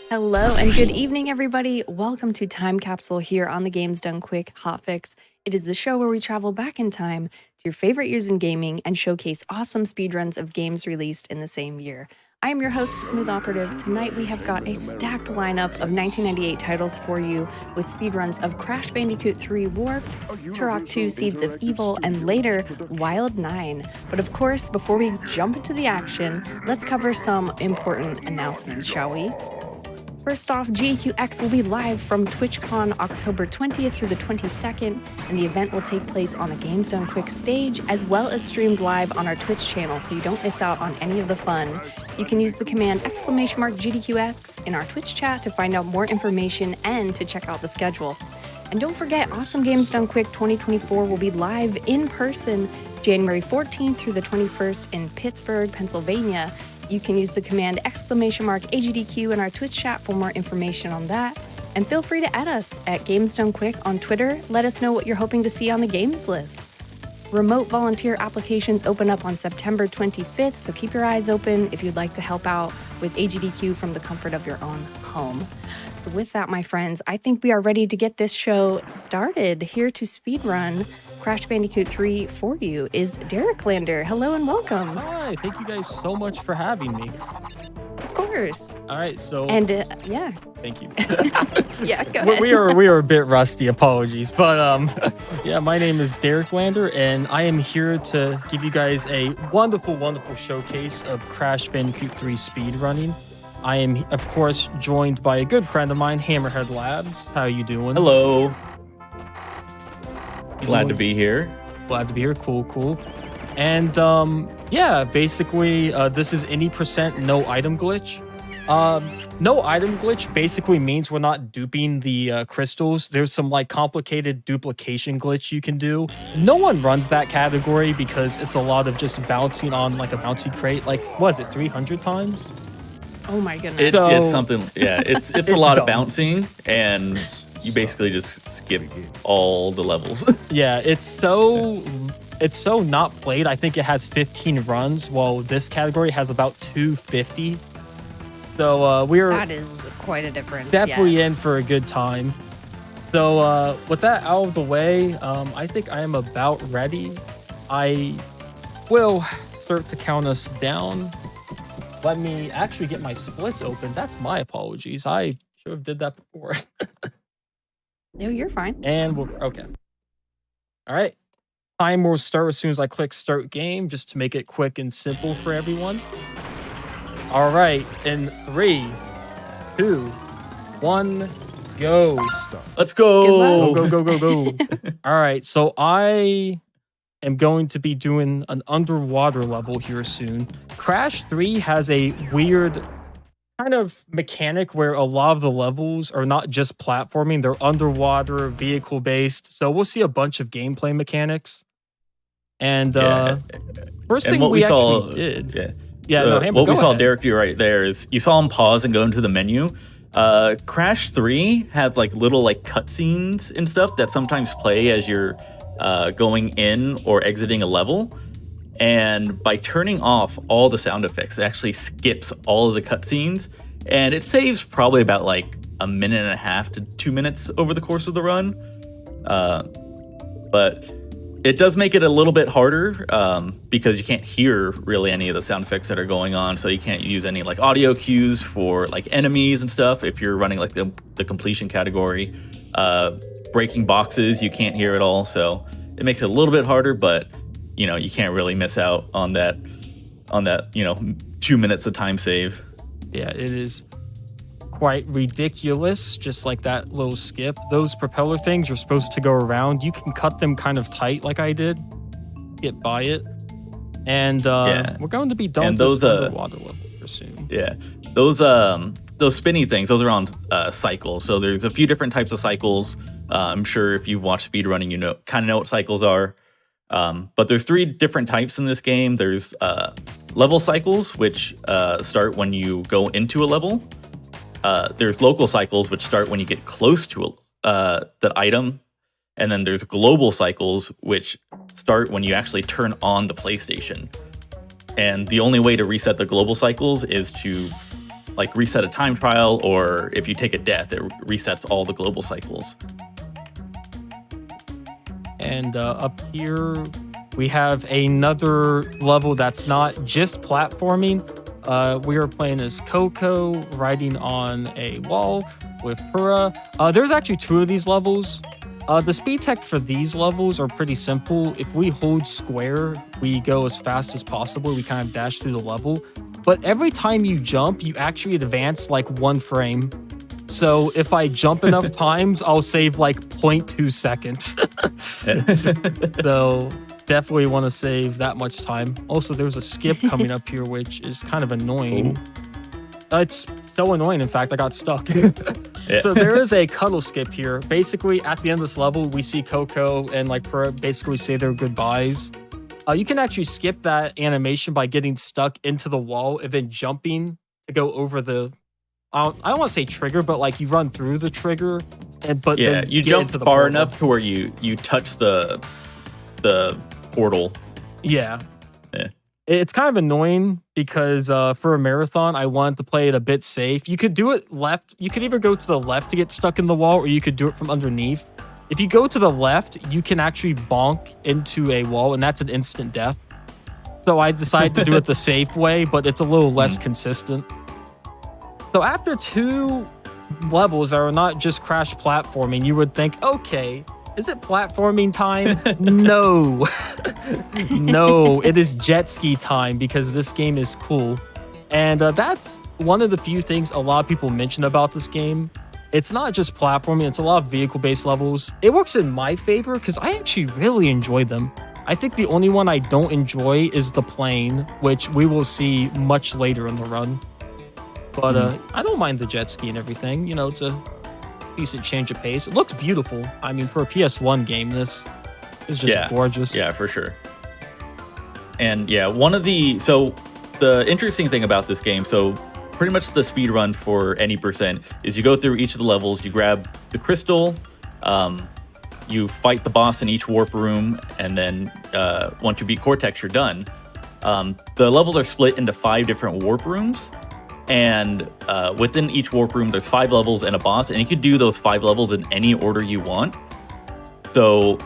Hello and good evening, everybody. Welcome to Time Capsule here on the Games Done Quick Hotfix. It is the show where we travel back in time to your favorite years in gaming and showcase awesome speedruns of games released in the same year. I am your host, Smooth Operative. Tonight we have got a stacked lineup of 1998 titles for you with speedruns of Crash Bandicoot 3 Warped, Turok 2 Seeds of Evil, and later Wild 9. But of course, before we jump into the action, let's cover some important announcements, shall we? First off, GDQ will be live from TwitchCon October 20th through the 22nd, and the event will take place on the Games Done Quick stage, as well as streamed live on our Twitch channel, so you don't miss out on any of the fun. You can use the command !GDQX in our Twitch chat to find out more information and to check out the schedule. And don't forget, Awesome Games Done Quick 2024 will be live in person January 14th through the 21st in Pittsburgh, Pennsylvania. You can use the command !AGDQ in our Twitch chat for more information on that. And feel free to add us at Games Done Quick on Twitter. Let us know what you're hoping to see on the games list. Remote volunteer applications open up on September 25th, so keep your eyes open if you'd like to help out with AGDQ from the comfort of your own home. So with that, my friends, I think we are ready to get this show started. Here to speedrun Crash Bandicoot 3 for you is Derek Lander. Hello and welcome. Hi, thank you guys so much for having me. Of course. All right, so yeah. Thank you. Yeah, go ahead. We are a bit rusty, apologies, but yeah, my name is Derek Lander, and I am here to give you guys a wonderful showcase of Crash Bandicoot 3 speedrunning. I am, of course, joined by a good friend of mine, Hammerhead Labs. How are you doing? Hello. Glad to be here. Glad to be here. Cool. And yeah, basically, this is any percent no item glitch. No item glitch basically means we're not duping the crystals. There's some like complicated duplication glitch you can do. No one runs that category because it's a lot of just bouncing on like a bouncy crate. Like, what is it, 300 times? Oh my goodness. It's something, yeah, it's a lot dumb. of bouncing, and you basically just skip all the levels. Yeah, it's so not played. I think it has 15 runs, while this category has about 250. So that is quite a difference. Definitely in for a good time. So with that out of the way, I think I am about ready. I will start to count us down. Let me actually get my splits open. That's my apologies. I should have did that before. No, you're fine. And we're okay. All right. Time will start as soon as I click start game, just to make it quick and simple for everyone. All right. In 3, 2, 1, go. Let's go. Go. All right. So I am going to be doing an underwater level here soon. Crash 3 has a weird kind of mechanic where a lot of the levels are not just platforming, they're underwater, vehicle based. So we'll see a bunch of gameplay mechanics. And first thing we actually did. What we saw Derek do right there is you saw him pause and go into the menu. Crash 3 had like little like cutscenes and stuff that sometimes play as you're going in or exiting a level. And by turning off all the sound effects, it actually skips all of the cutscenes, and it saves probably about like a minute and a half to 2 minutes over the course of the run. But it does make it a little bit harder because you can't hear really any of the sound effects that are going on, so you can't use any like audio cues for like enemies and stuff if you're running like the completion category. Breaking boxes, you can't hear at all, so it makes it a little bit harder, but you know, you can't really miss out on that, 2 minutes of time save. Yeah, it is quite ridiculous, just like that little skip. Those propeller things are supposed to go around. You can cut them kind of tight like I did, get by it. And we're going to be done with this underwater level soon. Yeah, those spinny things, those are on cycles. So there's a few different types of cycles. I'm sure if you've watched speedrunning, you kind of know what cycles are. But there's 3 different types in this game. There's level cycles, which start when you go into a level. There's local cycles, which start when you get close to the item. And then there's global cycles, which start when you actually turn on the PlayStation. And the only way to reset the global cycles is to like reset a time trial, or if you take a death, it resets all the global cycles. And up here, we have another level that's not just platforming. We are playing as Coco, riding on a wall with Pura. There's actually 2 of these levels. The speed tech for these levels are pretty simple. If we hold square, we go as fast as possible. We kind of dash through the level. But every time you jump, you actually advance like 1 frame. So if I jump enough times, I'll save like 0.2 seconds. So definitely want to save that much time. Also, there's a skip coming up here, which is kind of annoying. It's so annoying. In fact, I got stuck. So there is a cuddle skip here. Basically, at the end of this level, we see Coco and like Pura basically say their goodbyes. You can actually skip that animation by getting stuck into the wall and then jumping to go over the... I don't want to say trigger, but like you run through the trigger. But yeah, then you jump far enough to where you touch the portal. Yeah. It's kind of annoying because for a marathon, I wanted to play it a bit safe. You could do it left. You could either go to the left to get stuck in the wall, or you could do it from underneath. If you go to the left, you can actually bonk into a wall, and that's an instant death. So I decided to do it the safe way, but it's a little less consistent. So after 2 levels that are not just crash platforming, you would think, okay, is it platforming time? No. No, it is jet ski time because this game is cool. And that's one of the few things a lot of people mention about this game. It's not just platforming, it's a lot of vehicle-based levels. It works in my favor because I actually really enjoy them. I think the only one I don't enjoy is the plane, which we will see much later in the run. But I don't mind the jet ski and everything. You know, it's a decent change of pace. It looks beautiful. I mean, for a PS1 game, this is just gorgeous. Yeah, for sure. And yeah, so the interesting thing about this game, so pretty much the speed run for any percent is you go through each of the levels, you grab the crystal, you fight the boss in each warp room, and then once you beat Cortex, you're done. The levels are split into 5 different warp rooms. And within each warp room, there's 5 levels and a boss, and you can do those 5 levels in any order you want. So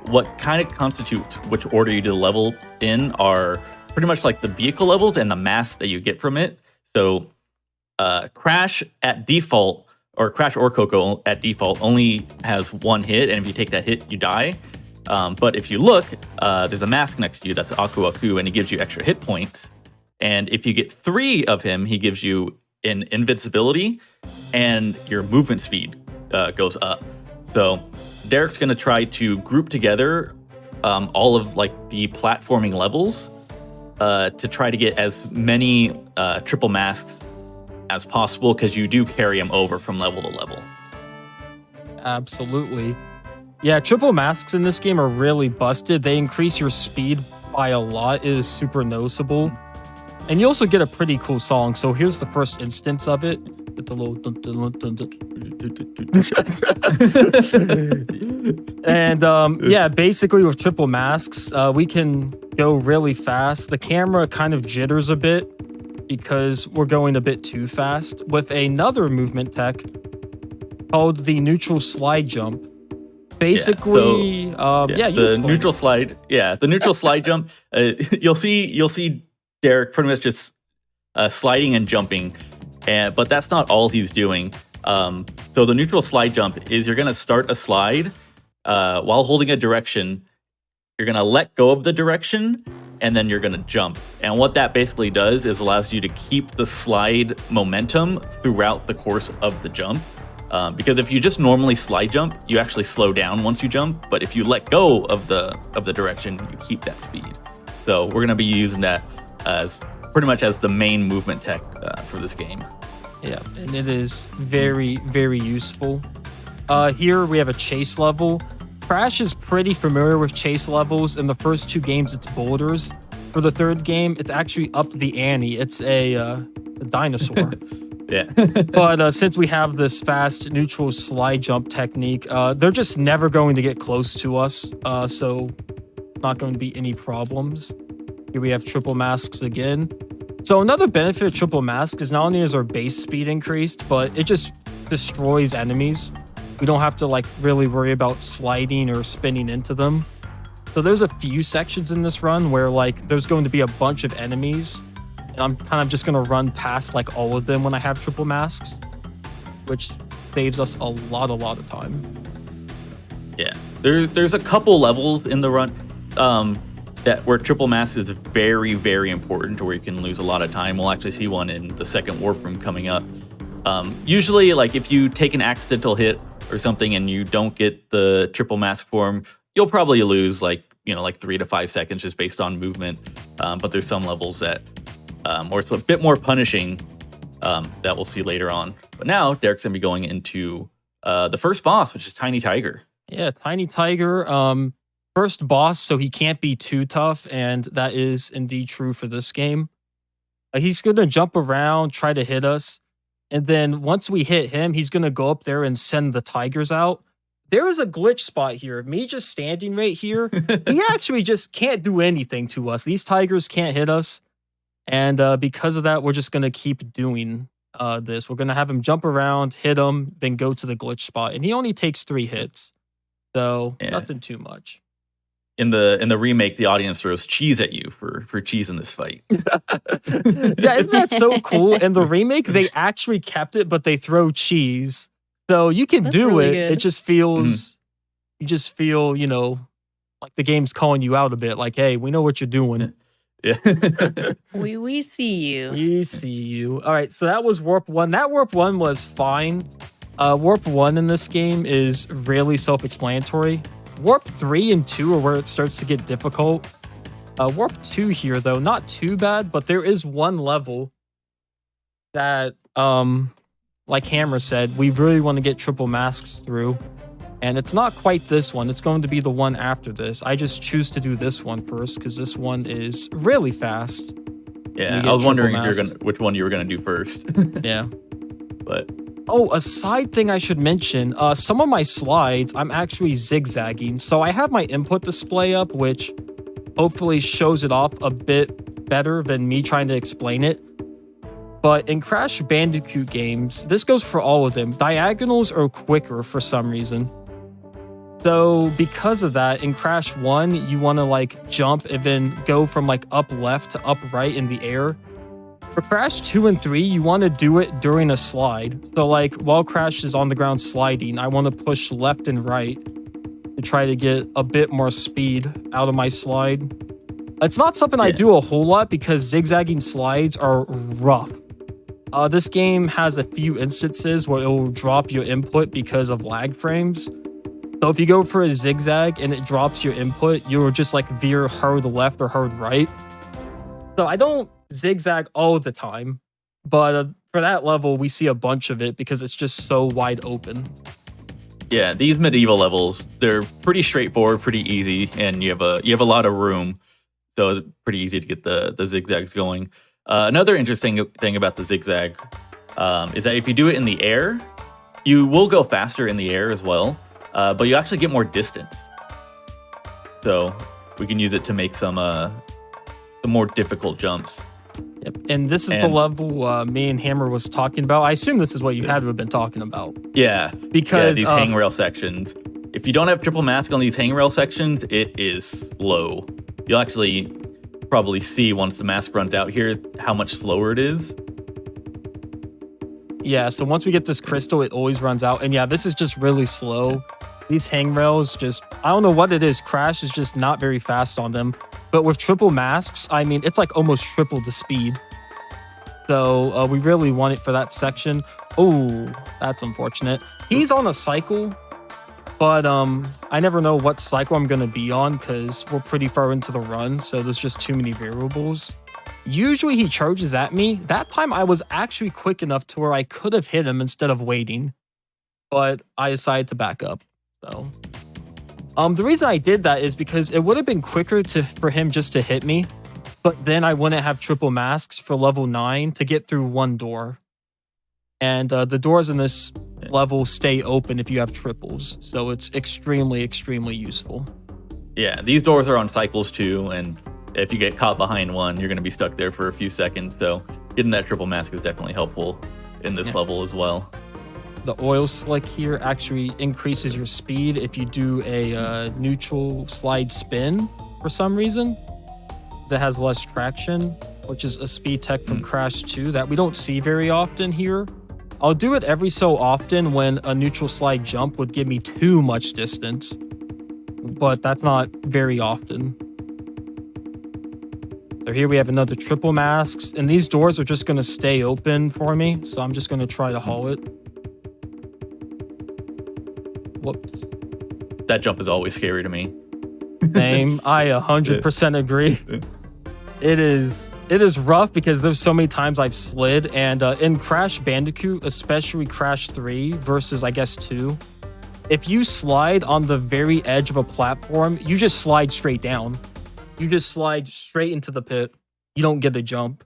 what kind of constitutes which order you do the level in are pretty much like the vehicle levels and the masks that you get from it. So Crash at default, or Crash or Coco at default, only has 1 hit, and if you take that hit, you die. But if you look, there's a mask next to you that's Aku Aku, and it gives you extra hit points. And if you get 3 of him, he gives you an invincibility, and your movement speed goes up. So Derek's going to try to group together all of like the platforming levels to try to get as many triple masks as possible, because you do carry them over from level to level. Absolutely. Yeah, triple masks in this game are really busted. They increase your speed by a lot. It is super noticeable. And you also get a pretty cool song. So here's the first instance of it. With the little and yeah, basically with triple masks, we can go really fast. The camera kind of jitters a bit because we're going a bit too fast. With another movement tech called the neutral slide jump. Basically, the neutral slide. Yeah, the neutral slide jump. You'll see Derek pretty much just sliding and jumping, but that's not all he's doing. So the neutral slide jump is you're going to start a slide while holding a direction. You're going to let go of the direction, and then you're going to jump. And what that basically does is allows you to keep the slide momentum throughout the course of the jump. Because if you just normally slide jump, you actually slow down once you jump. But if you let go of the direction, you keep that speed. So we're going to be using that as pretty much as the main movement tech for this game. Yeah, and it is very, very useful. Here we have a chase level. Crash is pretty familiar with chase levels. In the first 2 games, it's boulders. For the 3rd game, it's actually up the ante. It's a dinosaur. Yeah. But since we have this fast neutral slide jump technique, they're just never going to get close to us. So not going to be any problems. Here we have triple masks again. So another benefit of triple mask is not only is our base speed increased, but it just destroys enemies. We don't have to like really worry about sliding or spinning into them. So there's a few sections in this run where like there's going to be a bunch of enemies, and I'm kind of just going to run past like all of them when I have triple masks, which saves us a lot of time. Yeah, there's a couple levels in the run that where triple mask is very important, to where you can lose a lot of time. We'll actually see one in the second warp room coming up. Usually, like if you take an accidental hit or something and you don't get the triple mask form, you'll probably lose like 3 to 5 seconds just based on movement. But there's some levels that where it's a bit more punishing that we'll see later on. But now Derek's gonna be going into the first boss, which is Tiny Tiger. Yeah, Tiny Tiger. First boss, so he can't be too tough, and that is indeed true for this game. He's going to jump around, try to hit us, and then once we hit him, he's going to go up there and send the tigers out. There is a glitch spot here. Me just standing right here, he actually just can't do anything to us. These tigers can't hit us, and because of that, we're just going to keep doing this. We're going to have him jump around, hit him, then go to the glitch spot, and he only takes 3 hits, so nothing too much. In the remake, the audience throws cheese at you for cheese in this fight. Yeah, isn't that so cool? In the remake, they actually kept it, but they throw cheese. So you can do really it. good. It just feels, you just feel, like the game's calling you out a bit. Like, hey, we know what you're doing. Yeah. We see you. We see you. All right, so that was Warp 1. That Warp 1 was fine. Warp 1 in this game is really self-explanatory. Warp 3 and 2 are where it starts to get difficult. Warp 2 here, though, not too bad, but there is one level that, like Hammer said, we really want to get triple masks through. And it's not quite this one. It's going to be the one after this. I just choose to do this one first because this one is really fast. Yeah, I was wondering which one you were gonna do first. Yeah. But oh, a side thing I should mention, some of my slides, I'm actually zigzagging. So I have my input display up, which hopefully shows it off a bit better than me trying to explain it. But in Crash Bandicoot games, this goes for all of them. Diagonals are quicker for some reason. So because of that, in Crash 1, you want to like jump and then go from like up left to up right in the air. For Crash 2 and 3, you want to do it during a slide. So like while Crash is on the ground sliding, I want to push left and right to try to get a bit more speed out of my slide. It's not something I do a whole lot because zigzagging slides are rough. This game has a few instances where it will drop your input because of lag frames. So if you go for a zigzag and it drops your input, you'll just like veer hard left or hard right. So I don't zigzag all the time, but for that level, we see a bunch of it because it's just so wide open. yeah, these medieval levels, they're pretty straightforward, pretty easy, and you have a lot of room, so it's pretty easy to get the zigzags going. Another interesting thing about the zigzag is that if you do it in the air, you will go faster in the air as well, but you actually get more distance. So we can use it to make some more difficult jumps. Yep. And this is the level me and Hammer was talking about. I assume this is what you had to have been talking about. Yeah. Because these hangrail sections. If you don't have triple mask on these hangrail sections, it is slow. You'll actually probably see once the mask runs out here how much slower it is. Yeah, so once we get this crystal, it always runs out. And yeah, this is just really slow. These hangrails just, I don't know what it is. Crash is just not very fast on them. But with triple masks, I mean, it's like almost triple the speed. So we really want it for that section. Oh, that's unfortunate. He's on a cycle, but I never know what cycle I'm going to be on because we're pretty far into the run. So there's just too many variables. Usually he charges at me. That time I was actually quick enough to where I could have hit him instead of waiting. But I decided to back up. So the reason I did that is because it would have been quicker for him just to hit me, but then I wouldn't have triple masks for level 9 to get through one door. And the doors in this level stay open if you have triples, so it's extremely, extremely useful. Yeah, these doors are on cycles too, and if you get caught behind one, you're going to be stuck there for a few seconds. So getting that triple mask is definitely helpful in this level as well. The oil slick here actually increases your speed if you do a neutral slide spin for some reason. That has less traction, which is a speed tech from Crash 2 that we don't see very often here. I'll do it every so often when a neutral slide jump would give me too much distance, but that's not very often. So here we have another triple masks, and these doors are just going to stay open for me, so I'm just going to try to haul it. Whoops. That jump is always scary to me. Same. I 100% agree. It is rough because there's so many times I've slid, and in Crash Bandicoot, especially Crash 3 versus I guess 2, if you slide on the very edge of a platform, you just slide straight down. You just slide straight into the pit. You don't get a jump.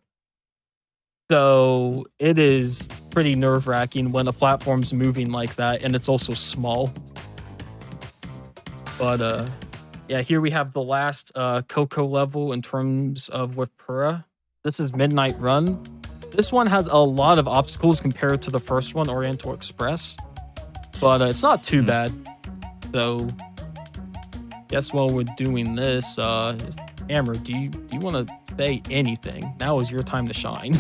So it is pretty nerve-wracking when a platform's moving like that, and it's also small. But yeah, here we have the last Coco level in terms of with Pura. This is Midnight Run. This one has a lot of obstacles compared to the first one, Oriental Express. But it's not too bad. So, guess while we're doing this, Hammer, do you want to say anything? Now is your time to shine.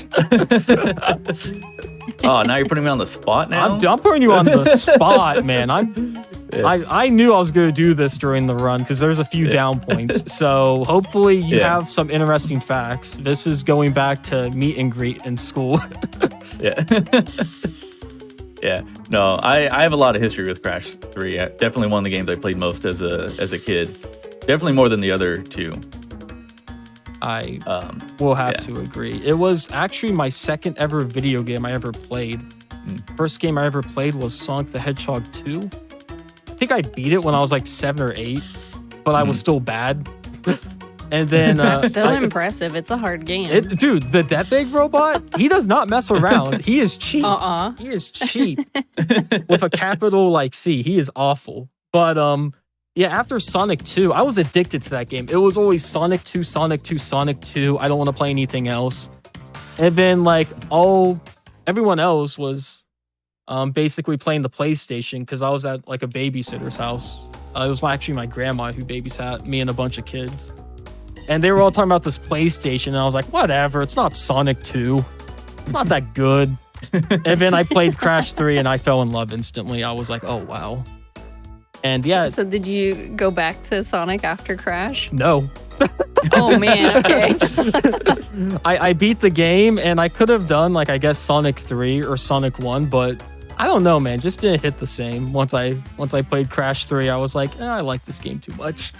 Oh, now you're putting me on the spot now? I'm putting you on the spot, man. I knew I was going to do this during the run because there's a few down points. So hopefully you have some interesting facts. This is going back to meet and greet in school. Yeah. Yeah. No, I have a lot of history with Crash 3. Definitely one of the games I played most as a kid. Definitely more than the other two. I will have to agree. It was actually my second ever video game I ever played. First game I ever played was Sonic the Hedgehog 2. I think I beat it when I was like 7 or 8, but I was still bad. And then that's still impressive. It's a hard game. Dude, the Death Egg robot, he does not mess around. He is cheap. He is cheap. With a capital like C. He is awful. But yeah, after Sonic 2, I was addicted to that game. It was always Sonic 2, Sonic 2, Sonic 2. I don't want to play anything else. And then like everyone else was basically playing the PlayStation because I was at like a babysitter's house. It was actually my grandma who babysat me and a bunch of kids. And they were all talking about this PlayStation, and I was like, whatever, it's not Sonic 2. It's not that good. And then I played Crash 3, and I fell in love instantly. I was like, oh, wow. And yeah. So did you go back to Sonic after Crash? No. Oh, man, okay. I beat the game, and I could have done, like, I guess, Sonic 3 or Sonic 1, but I don't know, man. Just didn't hit the same. Once I played Crash 3, I was like, I like this game too much.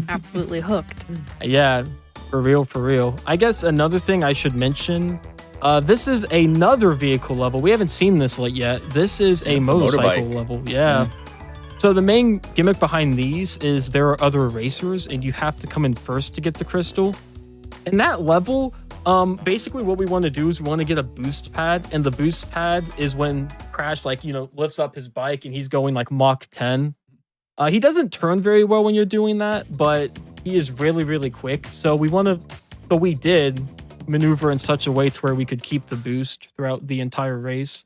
Absolutely hooked. Yeah, for real. I guess another thing I should mention, this is another vehicle level. We haven't seen this yet. This is a motorcycle level. Yeah. So the main gimmick behind these is there are other racers, and you have to come in first to get the crystal. In that level, basically what we want to do is we want to get a boost pad, and the boost pad is when Crash lifts up his bike and he's going like Mach 10. He doesn't turn very well when you're doing that, but he is really, really quick. So we did maneuver in such a way to where we could keep the boost throughout the entire race.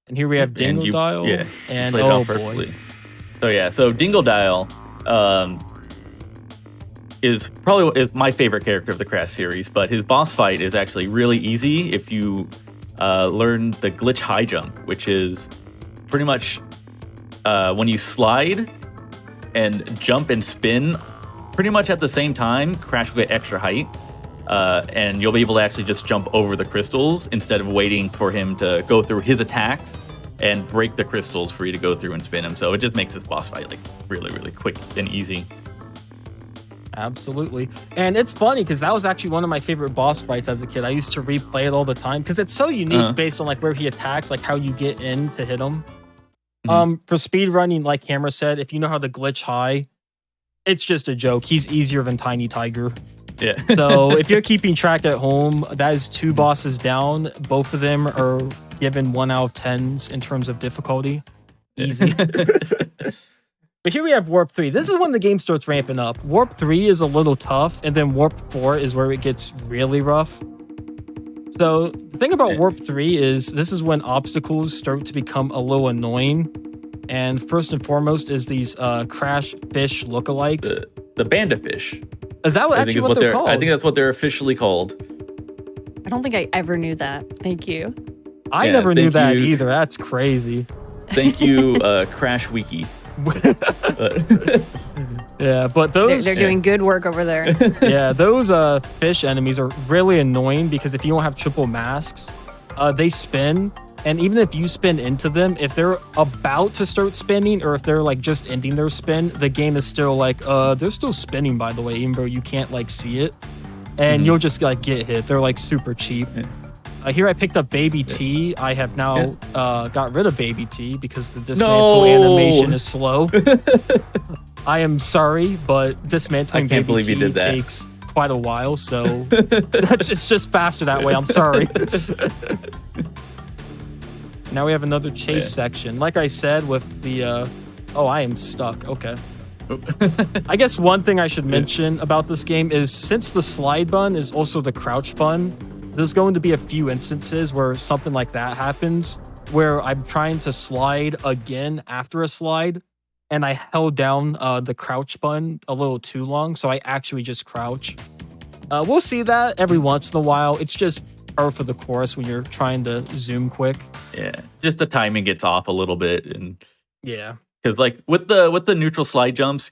And here we have Dingle Dial. Yeah, and oh boy. So Dingle Dial is my favorite character of the Crash series, but his boss fight is actually really easy if you learn the glitch high jump, which is pretty much when you slide and jump and spin pretty much at the same time, Crash will get extra height, and you'll be able to actually just jump over the crystals instead of waiting for him to go through his attacks and break the crystals for you to go through and spin him. So it just makes this boss fight like really, really quick and easy. Absolutely. And it's funny because that was actually one of my favorite boss fights as a kid. I used to replay it all the time because it's so unique based on like where he attacks, like how you get in to hit him. For speedrunning, like Hammer said, if you know how to glitch high, it's just a joke. He's easier than Tiny Tiger. Yeah. So if you're keeping track at home, that is 2 bosses down. Both of them are given 1 out of 10s in terms of difficulty. Easy. But here we have Warp 3. This is when the game starts ramping up. Warp 3 is a little tough, and then Warp 4 is where it gets really rough. So the thing about Warp 3 is this is when obstacles start to become a little annoying. And first and foremost is these crash fish lookalikes. The Bandifish. Is that what they're called? I think that's what they're officially called. I don't think I ever knew that. Thank you. I never knew that either. That's crazy. Thank you, Crash Wiki. Yeah, but those they're doing good work over there. Yeah, those fish enemies are really annoying because if you don't have triple masks, they spin, and even if you spin into them, if they're about to start spinning or if they're like just ending their spin, the game is still like they're still spinning, by the way, even though you can't like see it, and you'll just like get hit. They're like super cheap. Here I picked up Baby T. I have now got rid of Baby T because the dismantle animation is slow. I am sorry, but dismantling Baby T takes quite a while, so it's just faster that way. I'm sorry. Now we have another chase section. Like I said, with the oh, I am stuck. Okay. I guess one thing I should mention about this game is since the slide button is also the crouch button, there's going to be a few instances where something like that happens, where I'm trying to slide again after a slide, and I held down the crouch button a little too long, so I actually just crouch. We'll see that every once in a while. It's just par for the course when you're trying to zoom quick. Yeah, just the timing gets off a little bit, and yeah, because like with the neutral slide jumps,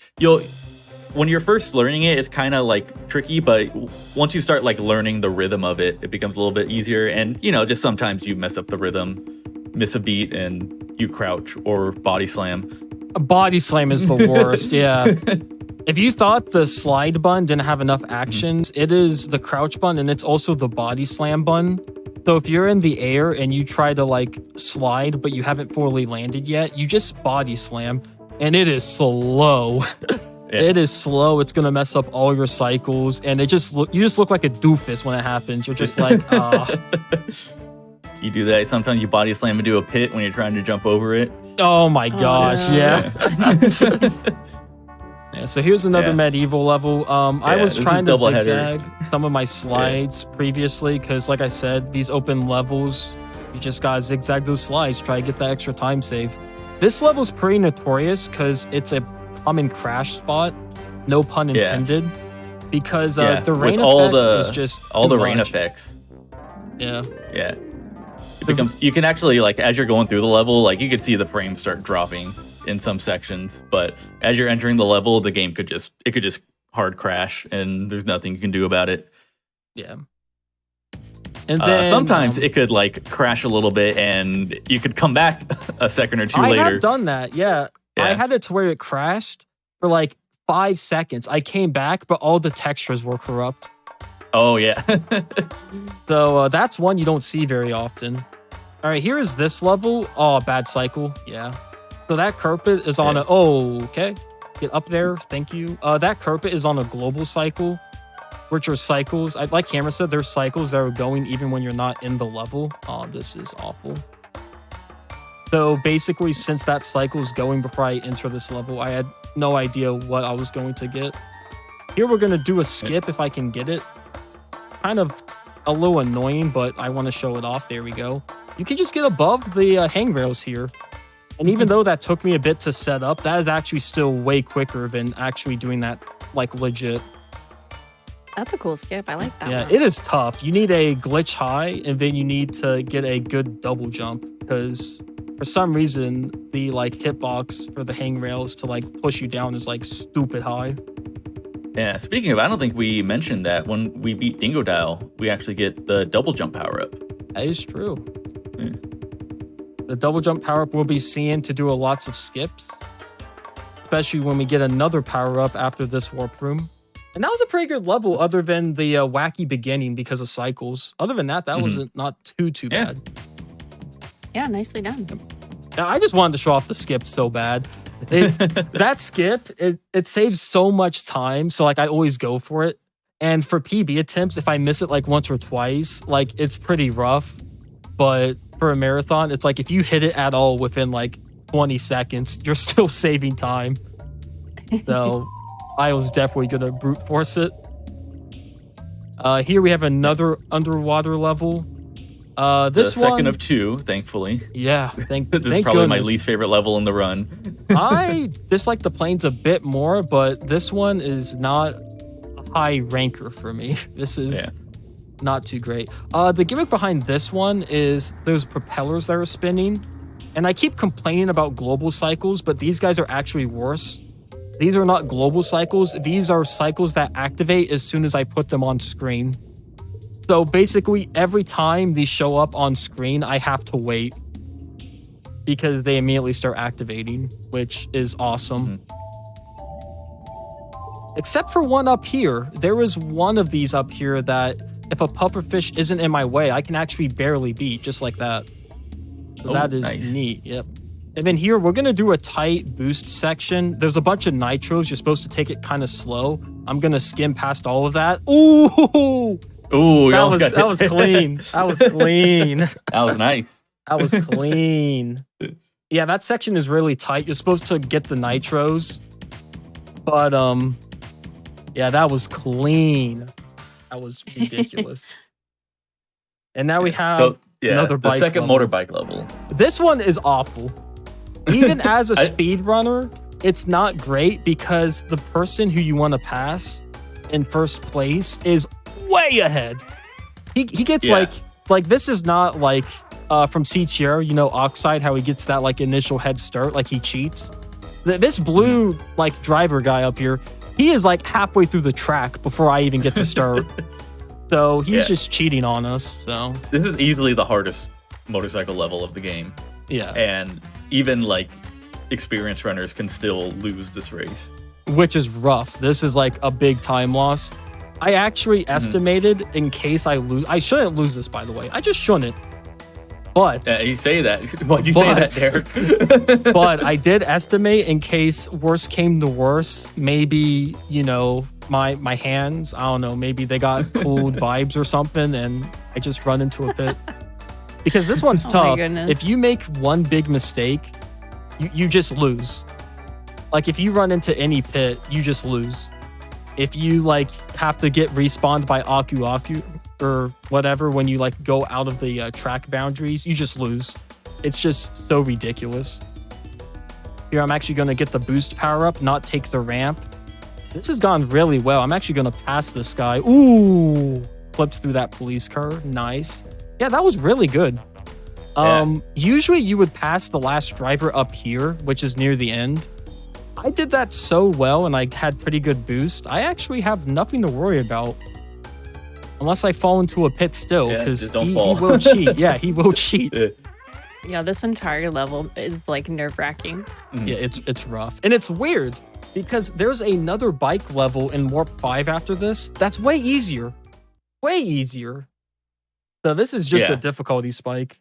when you're first learning it, it's kind of like tricky, but once you start like learning the rhythm of it, it becomes a little bit easier. And just sometimes you mess up the rhythm, miss a beat, and you crouch or body slam. A body slam is the worst. Yeah. If you thought the slide button didn't have enough actions, it is the crouch button and it's also the body slam button. So if you're in the air and you try to like slide, but you haven't fully landed yet, you just body slam, and it is slow. Yeah. It is slow. It's gonna mess up all your cycles, and you just look like a doofus when it happens. You're just like, You do that. Sometimes you body slam into a pit when you're trying to jump over it. Oh my gosh, yeah. Yeah. So here's another medieval level. I was trying to zigzag some of my slides previously because, like I said, these open levels, you just gotta zigzag those slides. Try to get that extra time save. This level's pretty notorious because it's a common crash spot, no pun intended, because the rain effect is just all the rain effects. Yeah. It becomes, you can actually, like, as you're going through the level, like, you could see the frames start dropping in some sections, but as you're entering the level, the game could just hard crash, and there's nothing you can do about it. Yeah. And then sometimes it could like crash a little bit, and you could come back a second or two later. I have done that. Yeah. I had it to where it crashed for like 5 seconds. I came back, but all the textures were corrupt. Oh, yeah. So that's one you don't see very often. All right, here is this level. Oh, bad cycle. Yeah. So that carpet is on okay. Get up there. Thank you. That carpet is on a global cycle, which are cycles. Like Cameron said, there's cycles that are going even when you're not in the level. Oh, this is awful. So basically, since that cycle is going before I enter this level, I had no idea what I was going to get. Here we're going to do a skip if I can get it. Kind of a little annoying, but I want to show it off. There we go. You can just get above the handrails here. And even though that took me a bit to set up, that is actually still way quicker than actually doing that like legit. That's a cool skip. I like that. Yeah, one. It is tough. You need a glitch high, and then you need to get a good double jump because for some reason the like hitbox for the handrails to like push you down is like stupid high. Yeah, speaking of, I don't think we mentioned that when we beat Dingo Dial, we actually get the double jump power up. That is true. Yeah. The double jump power up will be seen to do lots of skips, especially when we get another power up after this warp room. And that was a pretty good level, other than the wacky beginning because of cycles. Other than that, that wasn't not too bad. Yeah, nicely done. I just wanted to show off the skip so bad. That skip, it saves so much time, so like I always go for it. And for PB attempts, if I miss it like once or twice, like it's pretty rough. But for a marathon, it's like if you hit it at all within like 20 seconds, you're still saving time. So I was definitely going to brute force it. Here we have another underwater level. This the second one, of two, thankfully. yeah, This is thank probably goodness. my least favorite level in the run. I dislike the planes a bit more, but this one is not a high ranker for me. This is not too great. The gimmick behind this one is those propellers that are spinning. And I keep complaining about global cycles, but these guys are actually worse. These are not global cycles. These are cycles that activate as soon as I put them on screen. So basically, every time these show up on screen, I have to wait because they immediately start activating, which is awesome. Except for one up here. There is one of these up here that if a pufferfish isn't in my way, I can actually barely beat, just like that. So that is nice. neat. Yep. And then here, we're going to do a tight boost section. There's a bunch of nitros. You're supposed to take it kind of slow. I'm going to skim past all of that. Ooh! Ooh, That was clean. That was clean. That was nice. That was clean. Yeah, that section is really tight. You're supposed to get the nitros. But, yeah, that was clean. That was ridiculous. And now we have another the bike second level. motorbike level. This one is awful. Even as a speedrunner, it's not great because the person who you want to pass in first place is way ahead. He gets like this is not like from CTR, you know, Oxide, how he gets that like initial head start, like he cheats. This blue like driver guy up here, he is like halfway through the track before I even get to start. So he's just cheating on us. So this is easily the hardest motorcycle level of the game. Yeah. And even like experienced runners can still lose this race. Which is rough. This is like a big time loss. I actually estimated in case I lose. I shouldn't lose this, by the way. I just shouldn't. But you say that. Why'd you say that, Derek? But I did estimate in case worse came to worse. Maybe, you know, my hands, I don't know, maybe they got cold vibes or something, and I just run into a pit. Because this one's tough. If you make one big mistake, you just lose. Like if you run into any pit, you just lose. If you like have to get respawned by Aku or whatever when you like go out of the track boundaries, you just lose. It's just so ridiculous. Here, I'm actually going to get the boost power up, not take the ramp. This has gone really well. I'm actually going to pass this guy. Ooh, flipped through that police car. Nice. Yeah, that was really good. Usually you would pass the last driver up here, which is near the end. I did that so well and I had pretty good boost. I actually have nothing to worry about. Unless I fall into a pit still, because he will cheat. Yeah, he will cheat. Yeah, this entire level is like nerve-wracking. Yeah, it's rough. And it's weird because there's another bike level in Warp 5 after this that's way easier. Way easier. So this is just a difficulty spike.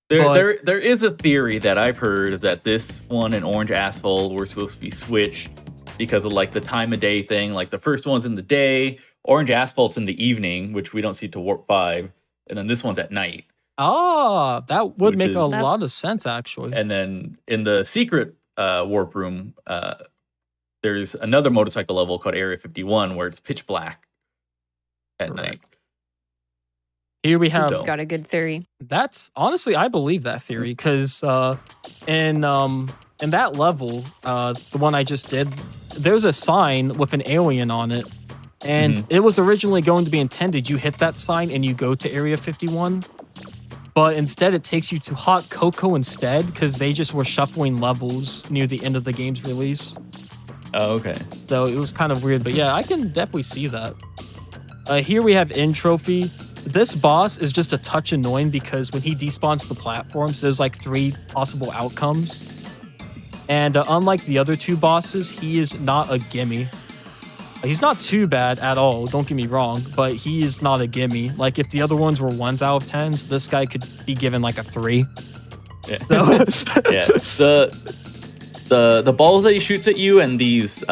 There is a theory that I've heard that this one and Orange Asphalt were supposed to be switched because of like the time of day thing. Like the first one's in the day, Orange Asphalt's in the evening, which we don't see to Warp 5, and then this one's at night. Ah, that would make a lot of sense actually. And then in the secret warp room, there's another motorcycle level called Area 51 where it's pitch black at night. Here we have got a good theory. That's honestly, I believe that theory because in that level, the one I just did, there's a sign with an alien on it, and it was originally going to be intended you hit that sign and you go to Area 51, but instead it takes you to Hot Cocoa instead because they just were shuffling levels near the end of the game's release. Oh, okay. So it was kind of weird, but yeah, I can definitely see that. Here we have End Trophy. This boss is just a touch annoying because when he despawns the platforms, there's like 3 possible outcomes. And unlike the other 2 bosses, he is not a gimme. He's not too bad at all, don't get me wrong, but he is not a gimme. Like if the other ones were 1s out of 10s, this guy could be given like a 3. Yeah. So, the balls that he shoots at you and these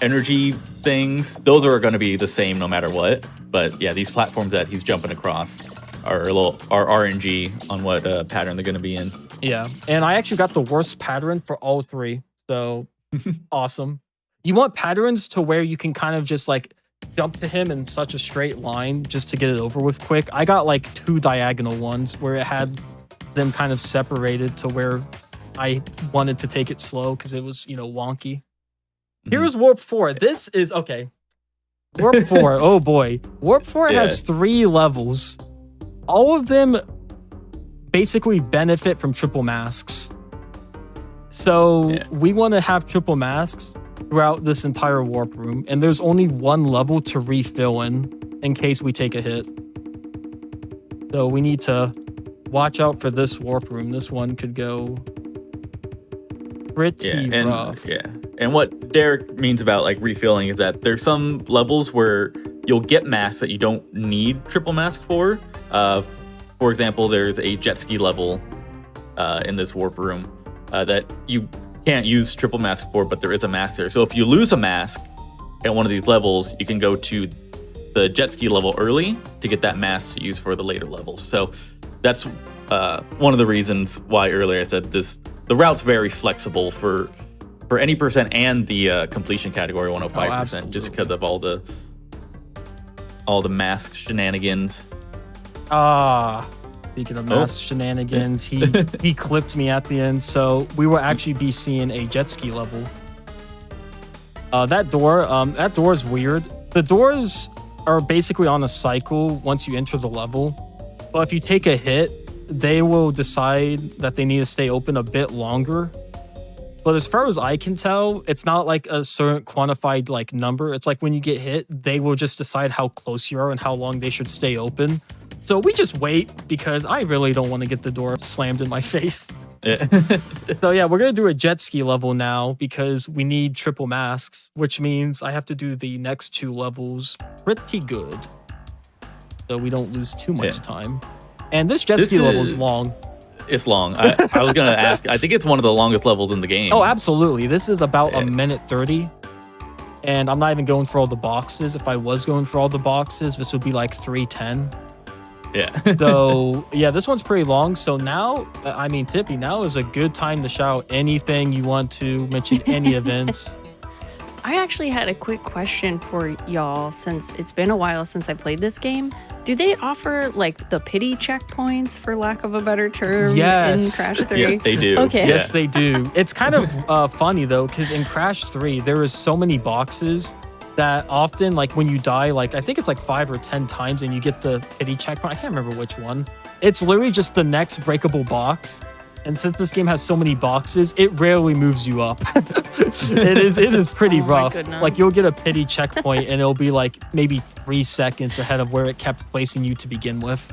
energy things, those are going to be the same no matter what. But yeah, these platforms that he's jumping across are RNG on what pattern they're going to be in. Yeah, and I actually got the worst pattern for all three. So awesome. You want patterns to where you can kind of just like jump to him in such a straight line just to get it over with quick. I got like 2 diagonal ones where it had them kind of separated to where I wanted to take it slow because it was, wonky. Here's Warp 4. This is okay. Warp 4. Oh boy. Warp 4 has 3 levels. All of them basically benefit from triple masks. So we want to have triple masks throughout this entire warp room, and there's only 1 level to refill in case we take a hit. So we need to watch out for this warp room. This one could go pretty rough. And what Derek means about like refilling is that there's some levels where you'll get masks that you don't need triple mask for. For example, there's a jet ski level in this warp room that you can't use triple mask for, but there is a mask there. So if you lose a mask at one of these levels, you can go to the jet ski level early to get that mask to use for the later levels. So that's one of the reasons why earlier I said the route's very flexible for any percent and the completion category 105%, just because of all the mask shenanigans. Speaking of mask shenanigans, he clipped me at the end, so we will actually be seeing a jet ski level. That door is weird. The doors are basically on a cycle once you enter the level, but if you take a hit, they will decide that they need to stay open a bit longer. But as far as I can tell, it's not like a certain quantified like number. It's like when you get hit, they will just decide how close you are and how long they should stay open. So we just wait because I really don't want to get the door slammed in my face. So yeah, we're going to do a jet ski level now because we need triple masks, which means I have to do the next 2 levels pretty good. So we don't lose too much time. And this jet ski level is long. It's long. I was going to ask, I think it's one of the longest levels in the game. Oh, absolutely. This is about a minute 30. And I'm not even going for all the boxes. If I was going for all the boxes, this would be like 3:10. Yeah. So, yeah, this one's pretty long. So now, Tippy, now is a good time to shout anything you want to mention, any events. I actually had a quick question for y'all since it's been a while since I played this game. Do they offer like the pity checkpoints, for lack of a better term, in Crash 3? Yeah, they do. Okay. Yes, they do. It's kind of funny though, because in Crash 3, there is so many boxes that often, like when you die, like I think it's like 5 or 10 times and you get the pity checkpoint. I can't remember which one. It's literally just the next breakable box. And since this game has so many boxes, it rarely moves you up. It is pretty rough. Like you'll get a pity checkpoint and it'll be like maybe 3 seconds ahead of where it kept placing you to begin with.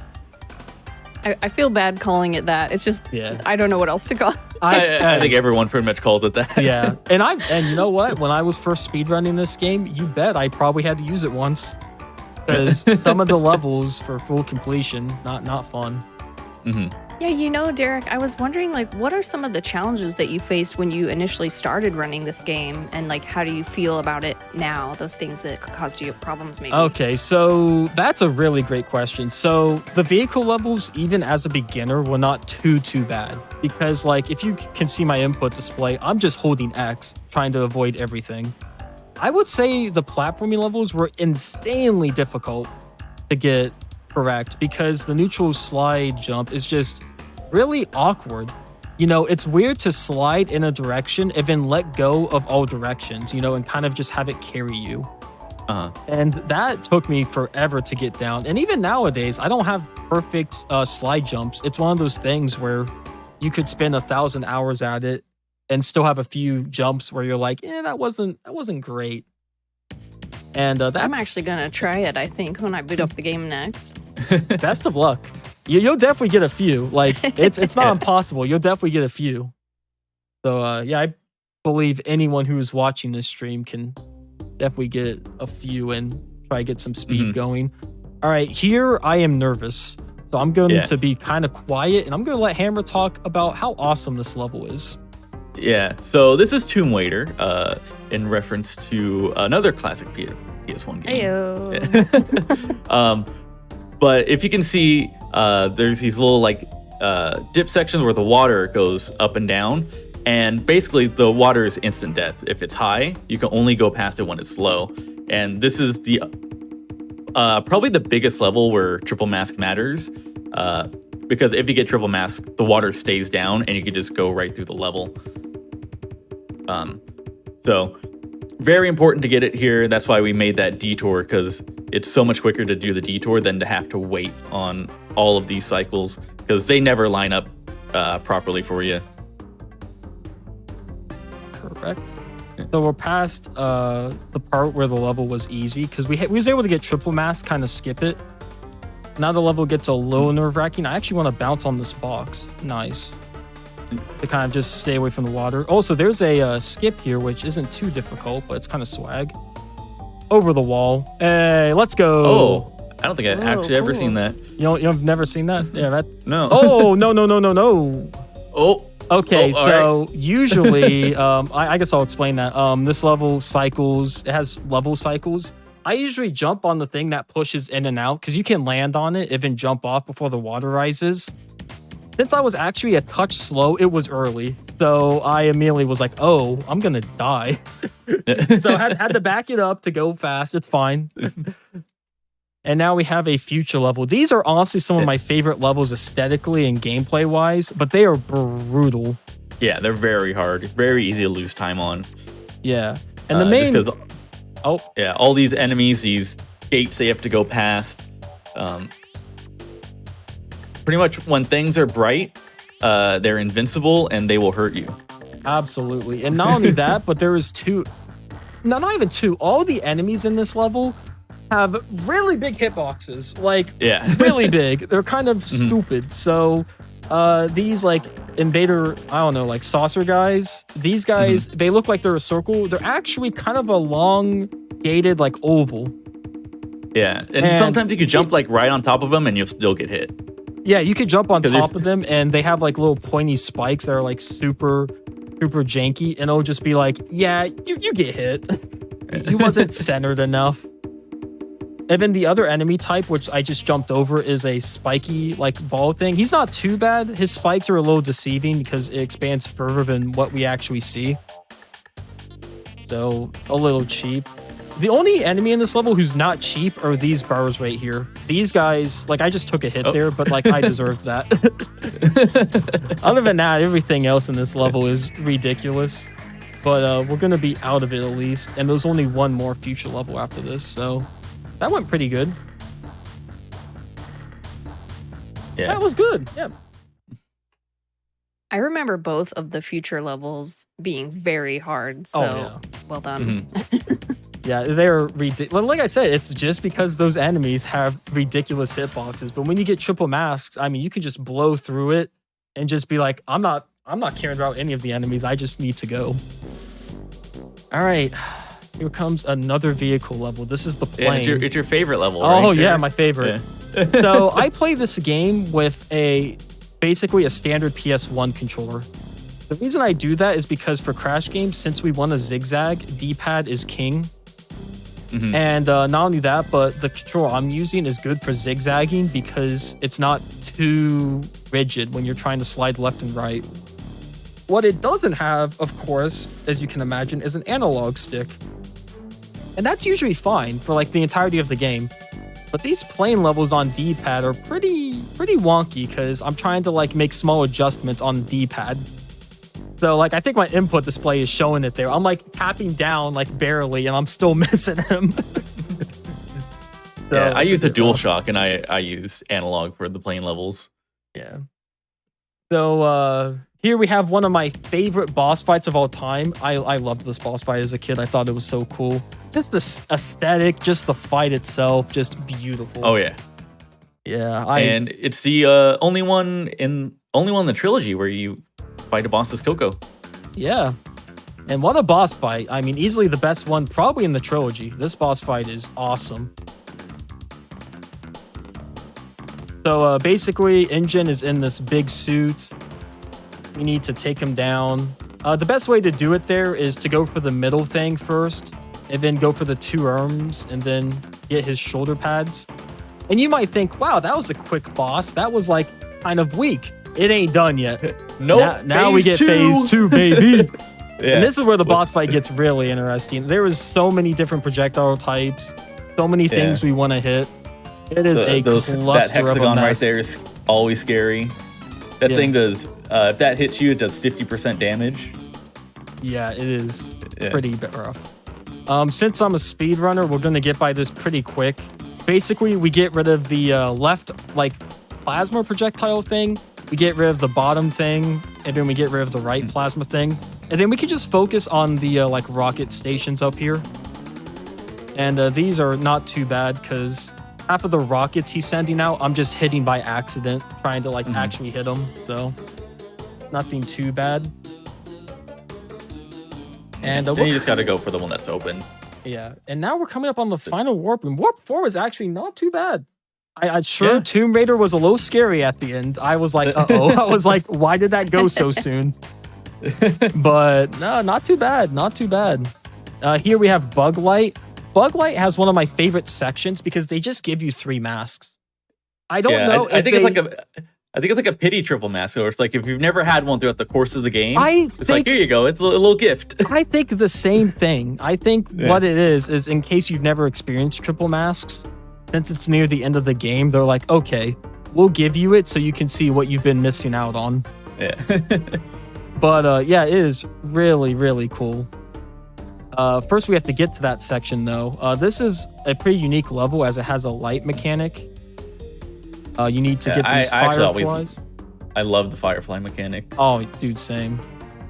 I feel bad calling it that. It's just, I don't know what else to call it. I think everyone pretty much calls it that. Yeah. And you know what? When I was first speedrunning this game, you bet I probably had to use it once. Because some of the levels for full completion, not fun. Mm-hmm. Yeah, Derek, I was wondering, like, what are some of the challenges that you faced when you initially started running this game? And, like, how do you feel about it now? Those things that caused you problems, maybe? Okay, so that's a really great question. So the vehicle levels, even as a beginner, were not too bad. Because, like, if you can see my input display, I'm just holding X, trying to avoid everything. I would say the platforming levels were insanely difficult to get correct because the neutral slide jump is just really awkward. It's weird to slide in a direction and then let go of all directions, and kind of just have it carry you. And that took me forever to get down. And even nowadays, I don't have perfect slide jumps. It's one of those things where you could spend 1,000 hours at it and still have a few jumps where you're like, that wasn't great. And I'm actually gonna try it, I think, when I boot up the game next. Best of luck. You'll definitely get a few. Like, it's not impossible. You'll definitely get a few. So, I believe anyone who is watching this stream can definitely get a few and try to get some speed going. All right, here I am nervous. So I'm going to be kind of quiet, and I'm going to let Hammer talk about how awesome this level is. Yeah, so this is Tomb Raider, in reference to another classic PS1 game. Ayo. But if you can see, there's these little like dip sections where the water goes up and down. And basically, the water is instant death. If it's high, you can only go past it when it's low. And this is the probably the biggest level where triple mask matters. Because if you get triple mask, the water stays down and you can just go right through the level. So very important to get it here. That's why we made that detour, because it's so much quicker to do the detour than to have to wait on all of these cycles, because they never line up properly for you. Correct. So we're past the part where the level was easy, because we was able to get triple mask, kind of skip it. Now the level gets a little nerve-wracking. I actually want to bounce on this box. Nice. To kind of just stay away from the water. Also, there's a skip here, which isn't too difficult, but it's kind of swag. Over the wall. Hey, let's go. Oh, I don't think I've actually ever seen that. You've never seen that? Yeah, that. No. Oh, no. Oh. Okay, so usually, I guess I'll explain that. This level cycles, it has level cycles. I usually jump on the thing that pushes in and out, because you can land on it, even jump off before the water rises. Since I was actually a touch slow, it was early. So I immediately was like, oh, I'm going to die. So I had to back it up to go fast. It's fine. And now we have a future level. These are honestly some of my favorite levels aesthetically and gameplay wise, but they are brutal. Yeah, they're very hard. Very easy to lose time on. Yeah. And the main... Yeah, all these enemies, these gates they have to go past. Pretty much when things are bright, they're invincible and they will hurt you. Absolutely. And not only that, but there is two... No, not even two. All the enemies in this level have really big hitboxes. Like, really big. They're kind of stupid. So these like invader, I don't know, like saucer guys, these guys, they look like they're a circle. They're actually kind of a elongated like oval. Yeah. And sometimes you could jump like right on top of them and you'll still get hit. Yeah, you could jump on top of them and they have like little pointy spikes that are like super janky, and it'll just be like, yeah, you get hit. You wasn't centered enough. And then the other enemy type, which I just jumped over, is a spiky like ball thing. He's not too bad. His spikes are a little deceiving because it expands further than what we actually see. So a little cheap. The only enemy in this level who's not cheap are these bars right here. These guys, like I just took a hit there, but like I deserved that. Other than that, everything else in this level is ridiculous. But we're going to be out of it at least. And there's only one more future level after this. So that went pretty good. Yeah. That was good. Yeah. I remember both of the future levels being very hard. So well done. Yeah, they're ridiculous. Like I said, it's just because those enemies have ridiculous hitboxes. But when you get triple masks, I mean, you can just blow through it and just be like, I'm not caring about any of the enemies. I just need to go. All right. Here comes another vehicle level. This is the plane. Yeah, it's your favorite level, right? Oh, yeah, my favorite. Yeah. So I play this game with basically a standard PS1 controller. The reason I do that is because for Crash games, since we want a zigzag, D-pad is king. And not only that, but the controller I'm using is good for zigzagging because it's not too rigid when you're trying to slide left and right. What it doesn't have, of course, as you can imagine, is an analog stick. And that's usually fine for like the entirety of the game. But these plane levels on D-pad are pretty wonky because I'm trying to like make small adjustments on the D-pad. So like I think my input display is showing it there. I'm like tapping down like barely and I'm still missing him. So yeah, I use the DualShock and I use analog for the plane levels. Yeah. So here we have one of my favorite boss fights of all time. I loved this boss fight as a kid. I thought it was so cool. Just the aesthetic, just the fight itself, just beautiful. Oh yeah. Yeah. And it's the only one in the trilogy where you fight a boss as Coco. Yeah. And what a boss fight. I mean, easily the best one probably in the trilogy. This boss fight is awesome. So basically, Injin is in this big suit. We need to take him down. The best way to do it there is to go for the middle thing first, and then go for the two arms, and then get his shoulder pads. And you might think, wow, that was a quick boss. That was like kind of weak. it ain't done yet. Nope. Now we get phase 2, baby. Yeah. And this is where the boss fight gets really interesting. There was so many different projectile types, so many things we want to hit. It is a cluster that hexagon of a mess. right there is always scary. That thing does, if that hits you, it does 50% damage. Yeah, it is pretty rough. Since I'm a speedrunner, we're going to get by this pretty quick. Basically, we get rid of the left, like, plasma projectile thing. We get rid of the bottom thing, and then we get rid of the right plasma thing. And then we can just focus on the, like, rocket stations up here. And these are not too bad, because half of the rockets he's sending out, I'm just hitting by accident, trying to, like, actually hit them. So, nothing too bad. And then you just got to go for the one that's open. Yeah, and now we're coming up on the final warp, and warp 4 was actually not too bad. Tomb Raider was a little scary at the end. I was like, uh-oh. I was like, why did that go so soon? But no, not too bad. Not too bad. Here we have Bug Light. Bug Light has one of my favorite sections because they just give you 3 masks. I don't know. I think it's like a pity triple mask, or it's like if you've never had one throughout the course of the game, it's like, here you go, it's a little gift. I think the same thing. I think what it is in case you've never experienced triple masks, since it's near the end of the game, they're like, okay, we'll give you it so you can see what you've been missing out on. Yeah. But yeah, it is really, really cool. First, we have to get to that section, though. This is a pretty unique level as it has a light mechanic. You need to get these fireflies. I love the firefly mechanic. Oh, dude, same.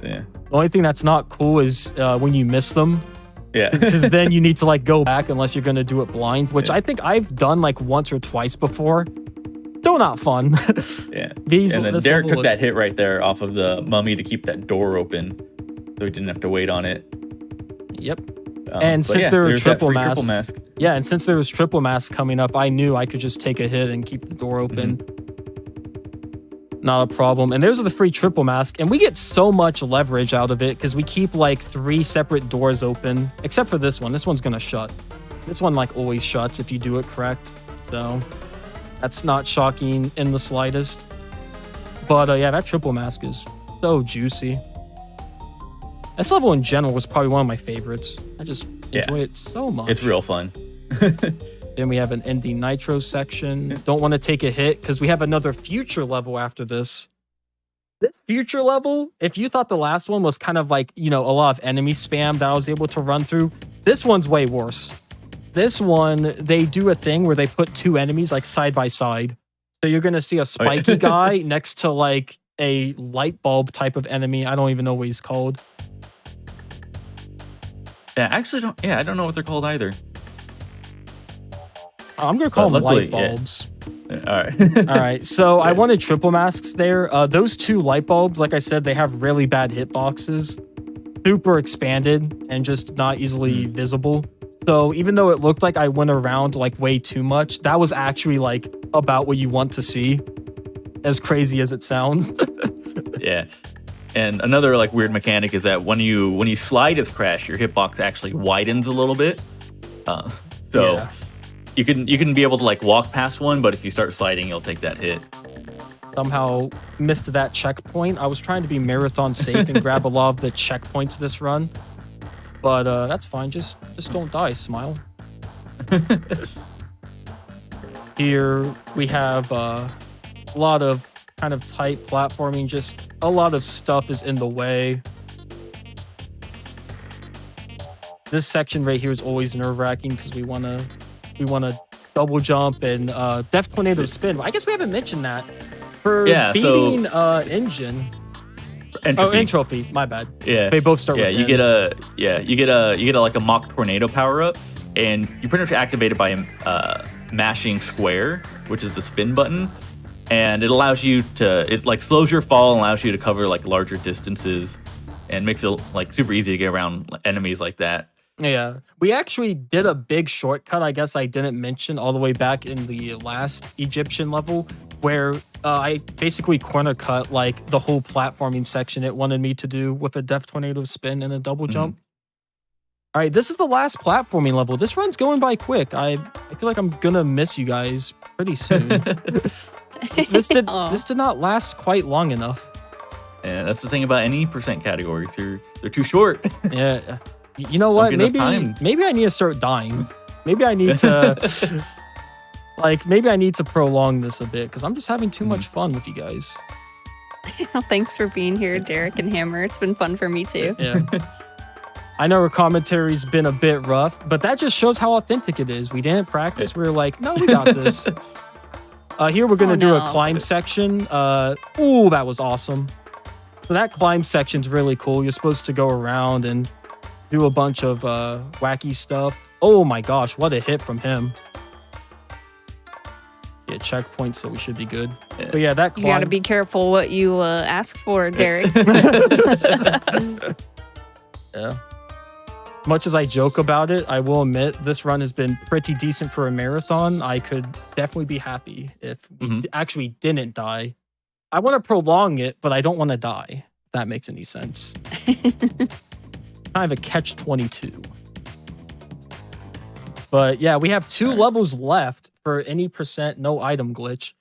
Yeah. The only thing that's not cool is when you miss them. Yeah. Because then you need to like go back unless you're going to do it blind, which I think I've done like once or twice before. Still not fun. Yeah. And then Derek took that hit right there off of the mummy to keep that door open, so he didn't have to wait on it. Yep. And since there were triple mask. Yeah, and since there was triple mask coming up, I knew I could just take a hit and keep the door open. Not a problem. And there's the free triple mask, and we get so much leverage out of it because we keep like 3 separate doors open, except for this one. This one's gonna shut. This one like always shuts if you do it correct. So that's not shocking in the slightest. But yeah, that triple mask is so juicy. This level in general was probably one of my favorites. I just enjoy it so much. It's real fun. Then we have an ending nitro section. Don't want to take a hit because we have another future level after this. This future level, if you thought the last one was kind of like, you know, a lot of enemy spam that I was able to run through, this one's way worse. This one, they do a thing where they put 2 enemies like side by side. So you're going to see a spiky guy next to like a light bulb type of enemy. I don't even know what he's called. Yeah, I don't know what they're called either. I'm going to call them light bulbs. Yeah. All right. All right. So I wanted triple masks there. Those 2 light bulbs, like I said, they have really bad hitboxes. Super expanded and just not easily visible. So even though it looked like I went around like way too much, that was actually like about what you want to see. As crazy as it sounds. Yeah. And another like weird mechanic is that when you slide as Crash, your hitbox actually widens a little bit. You can be able to like walk past one, but if you start sliding, you'll take that hit. Somehow missed that checkpoint. I was trying to be marathon safe and grab a lot of the checkpoints this run, but that's fine. Just don't die, Smile. Here we have a lot of kind of tight platforming. Just a lot of stuff is in the way. This section right here is always nerve-wracking because we want to double jump and Def Tornado spin. I guess we haven't mentioned that for beating Engine. Entropy. My bad. Yeah, they both start. With you get a like a mock tornado power up, and you pretty much activate it by mashing square, which is the spin button, and it allows you to. It like slows your fall and allows you to cover like larger distances, and makes it like super easy to get around enemies like that. Yeah, we actually did a big shortcut, I guess I didn't mention, all the way back in the last Egyptian level, where I basically corner cut like the whole platforming section it wanted me to do with a Def Tornado spin and a double jump. All right, this is the last platforming level. This run's going by quick. I feel like I'm gonna miss you guys pretty soon. This did Aw. not last quite long enough. And that's the thing about any percent categories. They're too short. Yeah. You know what? Don't get enough time. Maybe I need to start dying. Maybe I need to maybe I need to prolong this a bit because I'm just having too much fun with you guys. Thanks for being here, Derek and Hammer. It's been fun for me too. Yeah. I know our commentary's been a bit rough, but that just shows how authentic it is. We didn't practice. We were like, no, we got this. Here we're gonna do a climb section. Ooh, that was awesome. So that climb section's really cool. You're supposed to go around and do a bunch of wacky stuff. Oh my gosh, what a hit from him. Yeah, checkpoint, so we should be good. But yeah, that climb. You gotta be careful what you ask for, Derek. Yeah. As much as I joke about it, I will admit this run has been pretty decent for a marathon. I could definitely be happy if we actually didn't die. I want to prolong it, but I don't want to die. If that makes any sense. Kind of a catch-22. But yeah, we have 2 levels left for any percent no item glitch.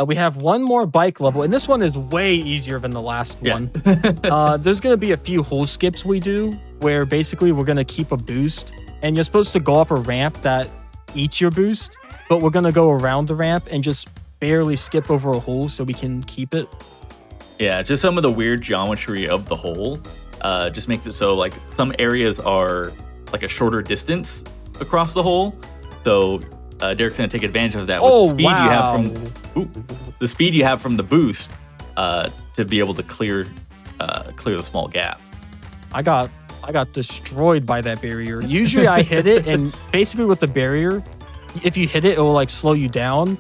We have 1 more bike level, and this one is way easier than the last one. There's going to be a few hole skips we do, where basically we're going to keep a boost, and you're supposed to go off a ramp that eats your boost, but we're going to go around the ramp and just barely skip over a hole so we can keep it. Yeah, just some of the weird geometry of the hole just makes it so like some areas are like a shorter distance across the hole. So Derek's going to take advantage of that with the speed you have the speed you have from the boost to be able to clear the small gap. I got destroyed by that barrier. Usually I hit it, and basically with the barrier, if you hit it, it will like slow you down.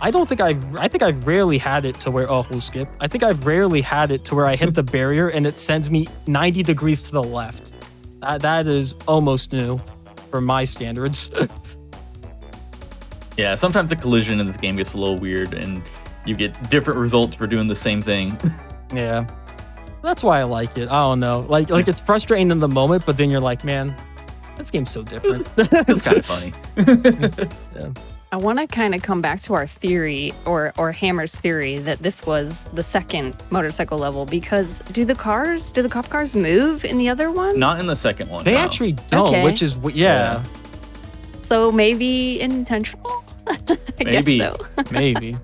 I think I've rarely had it to where we'll skip. I think I've rarely had it to where I hit the barrier and it sends me 90 degrees to the left. That is almost new for my standards. Yeah, sometimes the collision in this game gets a little weird and you get different results for doing the same thing. Yeah. That's why I like it. I don't know. Like it's frustrating in the moment, but then you're like, man, this game's so different. It's kind of funny. Yeah. I want to kind of come back to our theory or Hammer's theory that this was the second motorcycle level, because do the cop cars move in the other one? Not in the second one. They no. actually don't, which is, yeah. So maybe intentional? I Maybe. guess so. Maybe.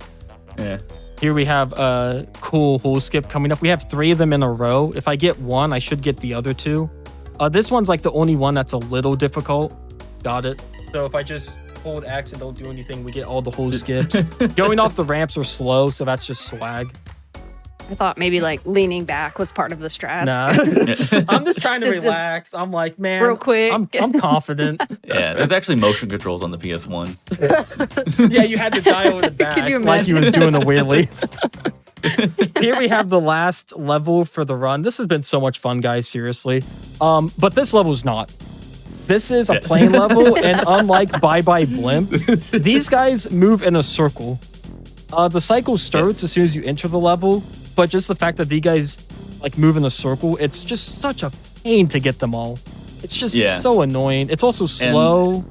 Yeah. Here we have a cool hole skip coming up. We have 3 of them in a row. If I get 1, I should get the other 2. This one's like the only one that's a little difficult. Got it. So if I just hold X and don't do anything, we get all the hole skips. Going off the ramps are slow, so that's just swag. I thought maybe like leaning back was part of the strats. Nah. I'm just trying to Just relax. I'm like, man, real quick. I'm confident. Yeah, there's actually motion controls on the PS1. Yeah, you had to dial it back. Could you like he imagine? was doing a wheelie. Here we have the last level for the run. This has been so much fun, guys, seriously. But this level's not. This is a plane level, and unlike Bye Bye Blimps, these guys move in a circle. The cycle starts as soon as you enter the level, but just the fact that these guys like move in a circle, it's just such a pain to get them all. It's just so annoying. It's also slow.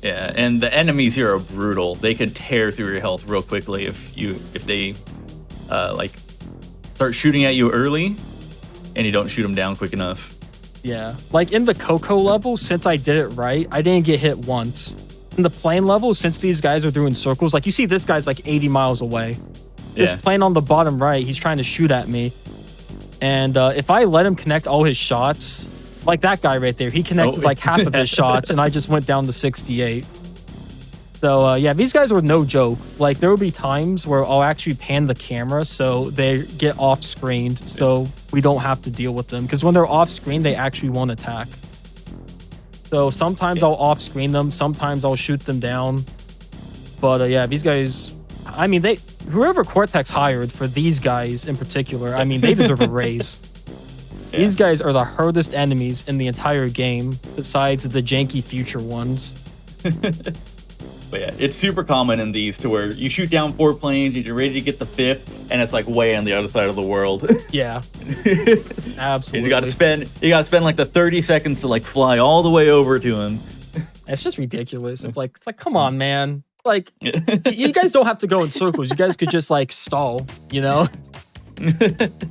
And the enemies here are brutal. They could tear through your health real quickly if they like start shooting at you early and you don't shoot them down quick enough. Yeah, like in the Coco level, since I did it right, I didn't get hit once. In the plane level, since these guys are doing circles, like you see this guy's like 80 miles away. This plane on the bottom right, he's trying to shoot at me. And if I let him connect all his shots, like that guy right there, he connected like half of his shots, and I just went down to 68. So yeah, these guys were no joke. Like there will be times where I'll actually pan the camera so they get off screened, so we don't have to deal with them. Because when they're off screen, they actually won't attack. So sometimes I'll off screen them, sometimes I'll shoot them down. But yeah, these guys, I mean, whoever Cortex hired for these guys in particular, I mean, they deserve a raise. These guys are the hardest enemies in the entire game, besides the janky future ones. But yeah, it's super common in these to where you shoot down 4 planes and you're ready to get the 5th, and it's like way on the other side of the world. Yeah, absolutely. And you gotta spend like the 30 seconds to like fly all the way over to him. It's just ridiculous. It's like, come on, man. Like, you guys don't have to go in circles. You guys could just like stall, you know?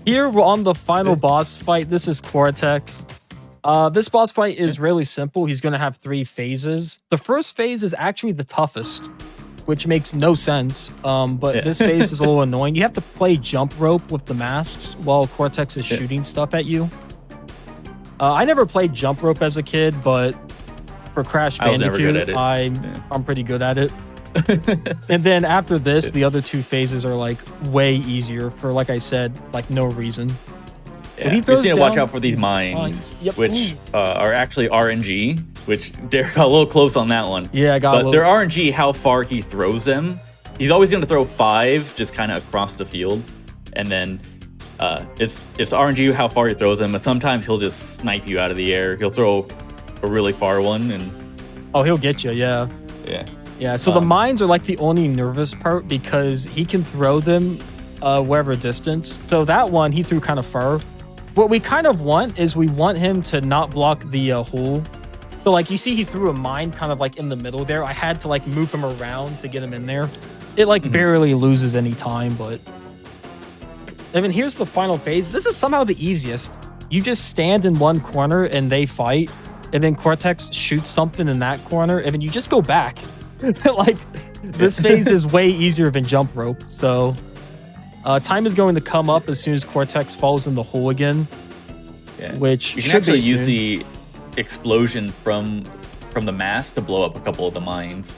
Here we're on the final boss fight. This is Cortex. This boss fight is really simple. He's going to have 3 phases. The first phase is actually the toughest, which makes no sense. But this phase is a little annoying. You have to play jump rope with the masks while Cortex is shooting stuff at you. I never played jump rope as a kid, but for Crash Bandicoot, I'm pretty good at it. And then after this, the other 2 phases are like way easier for, like I said, like no reason. Yeah, you just need to watch out for these mines, which are actually RNG, which Derek got a little close on that one. Yeah, I got But they're RNG how far he throws them. He's always going to throw 5 just kind of across the field. And then it's RNG how far he throws them, but sometimes he'll just snipe you out of the air. He'll throw a really far one. And he'll get you, yeah. Yeah, so the mines are like the only nervous part because he can throw them wherever distance. So that one, he threw kind of far. What we kind of want is we want him to not block the hole. So like you see he threw a mine kind of like in the middle there. I had to like move him around to get him in there. It like barely loses any time, but... And then here's the final phase. This is somehow the easiest. You just stand in one corner and they fight. And then Cortex shoots something in that corner. And then you just go back. Like, this phase is way easier than jump rope. So, time is going to come up as soon as Cortex falls in the hole again. Yeah. Which you can actually use the explosion from the mask to blow up a couple of the mines.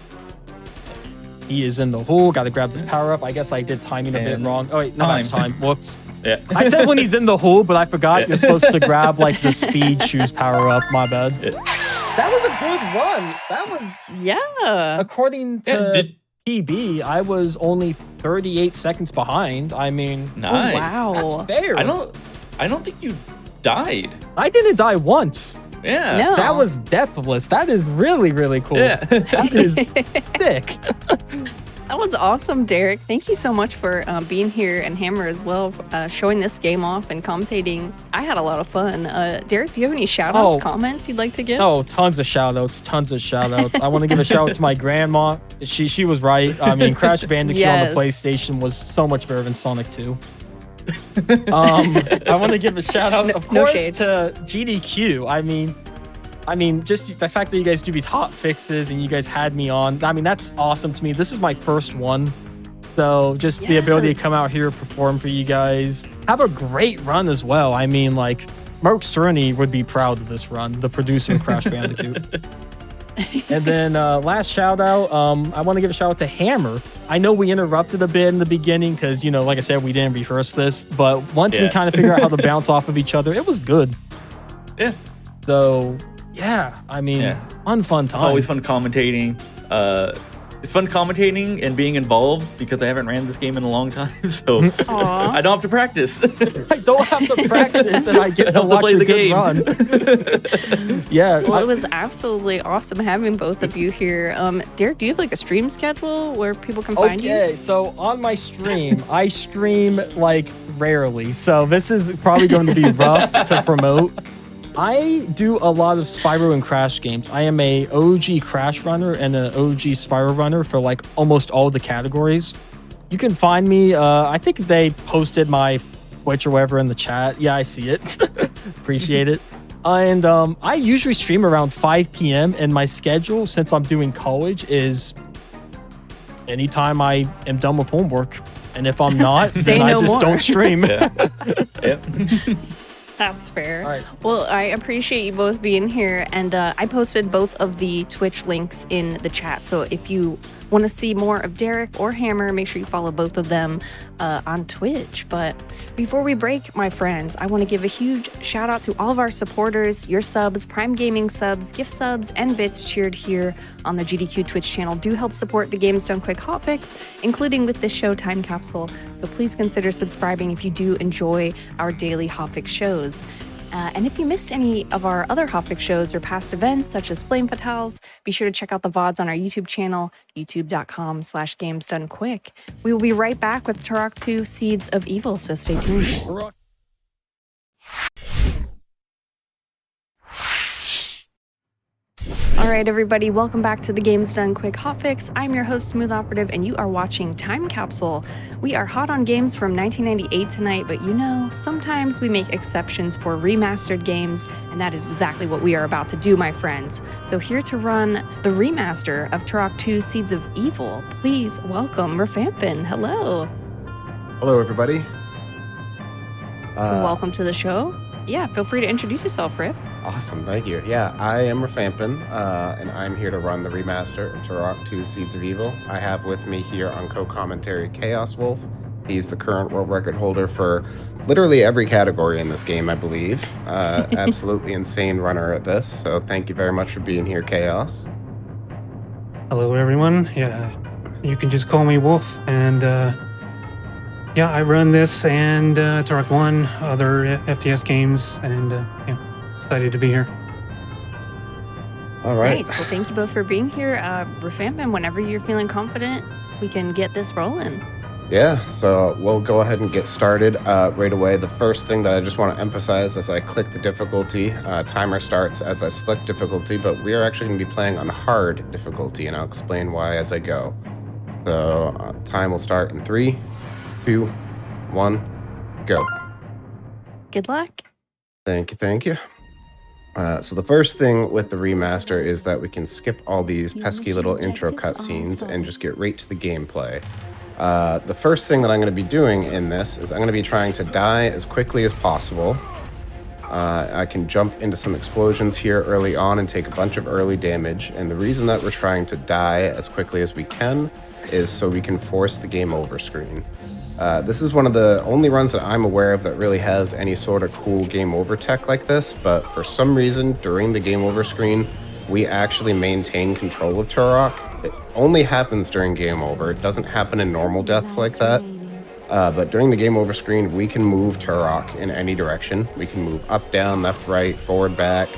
He is in the hole. Got to grab this power up. I guess I did timing a bit wrong. Oh wait, no, that's time. Whoops. Yeah. I said when he's in the hole, but I forgot you're supposed to grab like the speed shoes power up. My bad. That was a good run. That was according to PB, I was only 38 seconds behind. I mean, nice. Oh, wow. That's fair. I don't think you died. I didn't die once. Yeah. No. That was deathless. That is really, really cool. Yeah. That is sick. That was awesome, Derek. Thank you so much for being here, and Hammer as well, showing this game off and commentating. I had a lot of fun. Derek, do you have any shout-outs, comments you'd like to give? Oh, tons of shout-outs. I want to give a shout-out to my grandma. She was right. I mean, Crash Bandicoot on the PlayStation was so much better than Sonic 2. I want to give a shout-out, of course, to GDQ. I mean, just the fact that you guys do these hot fixes and you guys had me on, I mean, that's awesome to me. This is my first one. So just the ability to come out here, perform for you guys, have a great run as well. I mean, like, Mark Cerny would be proud of this run, the producer of Crash Bandicoot. And then last shout out, I want to give a shout out to Hammer. I know we interrupted a bit in the beginning because, you know, like I said, we didn't rehearse this. But once we kind of figure out how to bounce off of each other, it was good. Yeah. So... yeah, I mean, fun time. It's always fun commentating. It's fun commentating and being involved because I haven't ran this game in a long time, so I don't have to practice. I don't have to practice, and I get to watch play the game. Run. Yeah. Well, it was absolutely awesome having both of you here. Derek, do you have like a stream schedule where people can find you? Okay, so on my stream, I stream like rarely, so this is probably going to be rough to promote. I do a lot of Spyro and Crash games. I am a OG Crash runner and an OG Spyro runner for like almost all the categories. You can find me. I think they posted my Twitch or whatever in the chat. Yeah, I see it. Appreciate it. And I usually stream around 5 p.m. and my schedule, since I'm doing college, is anytime I am done with homework. And if I'm not, then I just don't stream. That's fair. All right. Well, I appreciate you both being here, and I posted both of the Twitch links in the chat. So if you want to see more of Derek or Hammer, make sure you follow both of them on Twitch. But before we break, my friends, I want to give a huge shout out to all of our supporters. Your subs, Prime Gaming subs, gift subs, and bits cheered here on the GDQ Twitch channel do help support the Games Done Quick hotfix, including with this show, Time Capsule. So please consider subscribing if you do enjoy our daily hotfix shows. And if you missed any of our other hotfix shows or past events, such as Flame Fatales, be sure to check out the VODs on our YouTube channel, youtube.com/GamesDoneQuick. We will be right back with Turok 2 Seeds of Evil, so stay tuned. All right, everybody, welcome back to the Games Done Quick Hotfix. I'm your host, Smooth Operative, and you are watching Time Capsule. We are hot on games from 1998 tonight, but you know, sometimes we make exceptions for remastered games, and that is exactly what we are about to do, my friends. So here to run the remaster of Turok 2 Seeds of Evil, please welcome Rafampin. Hello. Hello, everybody. Welcome to the show. Yeah, feel free to introduce yourself, Riff. Awesome, thank you. Yeah, I am Rafampin, and I'm here to run the remaster of Turok 2 Seeds of Evil. I have with me here on co-commentary Chaos Wolf. He's the current world record holder for literally every category in this game, I believe. Absolutely insane runner at this, so thank you very much for being here, Chaos. Hello, everyone. Yeah, you can just call me Wolf, and yeah, I run this and Turok 1, other FPS games, and yeah, excited to be here. All right. Nice. Well, thank you both for being here. Rafampin, whenever you're feeling confident, we can get this rolling. Yeah, so we'll go ahead and get started right away. The first thing that I just want to emphasize as I click the difficulty, timer starts as I select difficulty, but we are actually going to be playing on hard difficulty, and I'll explain why as I go. So time will start in 3, 2, 1, go. Good luck. Thank you. So the first thing with the remaster is that we can skip all these pesky little intro cutscenes and just get right to the gameplay. The first thing that I'm going to be doing in this is I'm going to be trying to die as quickly as possible. I can jump into some explosions here early on and take a bunch of early damage, and the reason that we're trying to die as quickly as we can is so we can force the game over screen. This is one of the only runs that I'm aware of that really has any sort of cool game over tech like this, but for some reason during the game over screen we actually maintain control of Turok. It only happens during game over. It doesn't happen in normal deaths like that. But during the game over screen we can move Turok in any direction. We can move up, down, left, right, forward, back,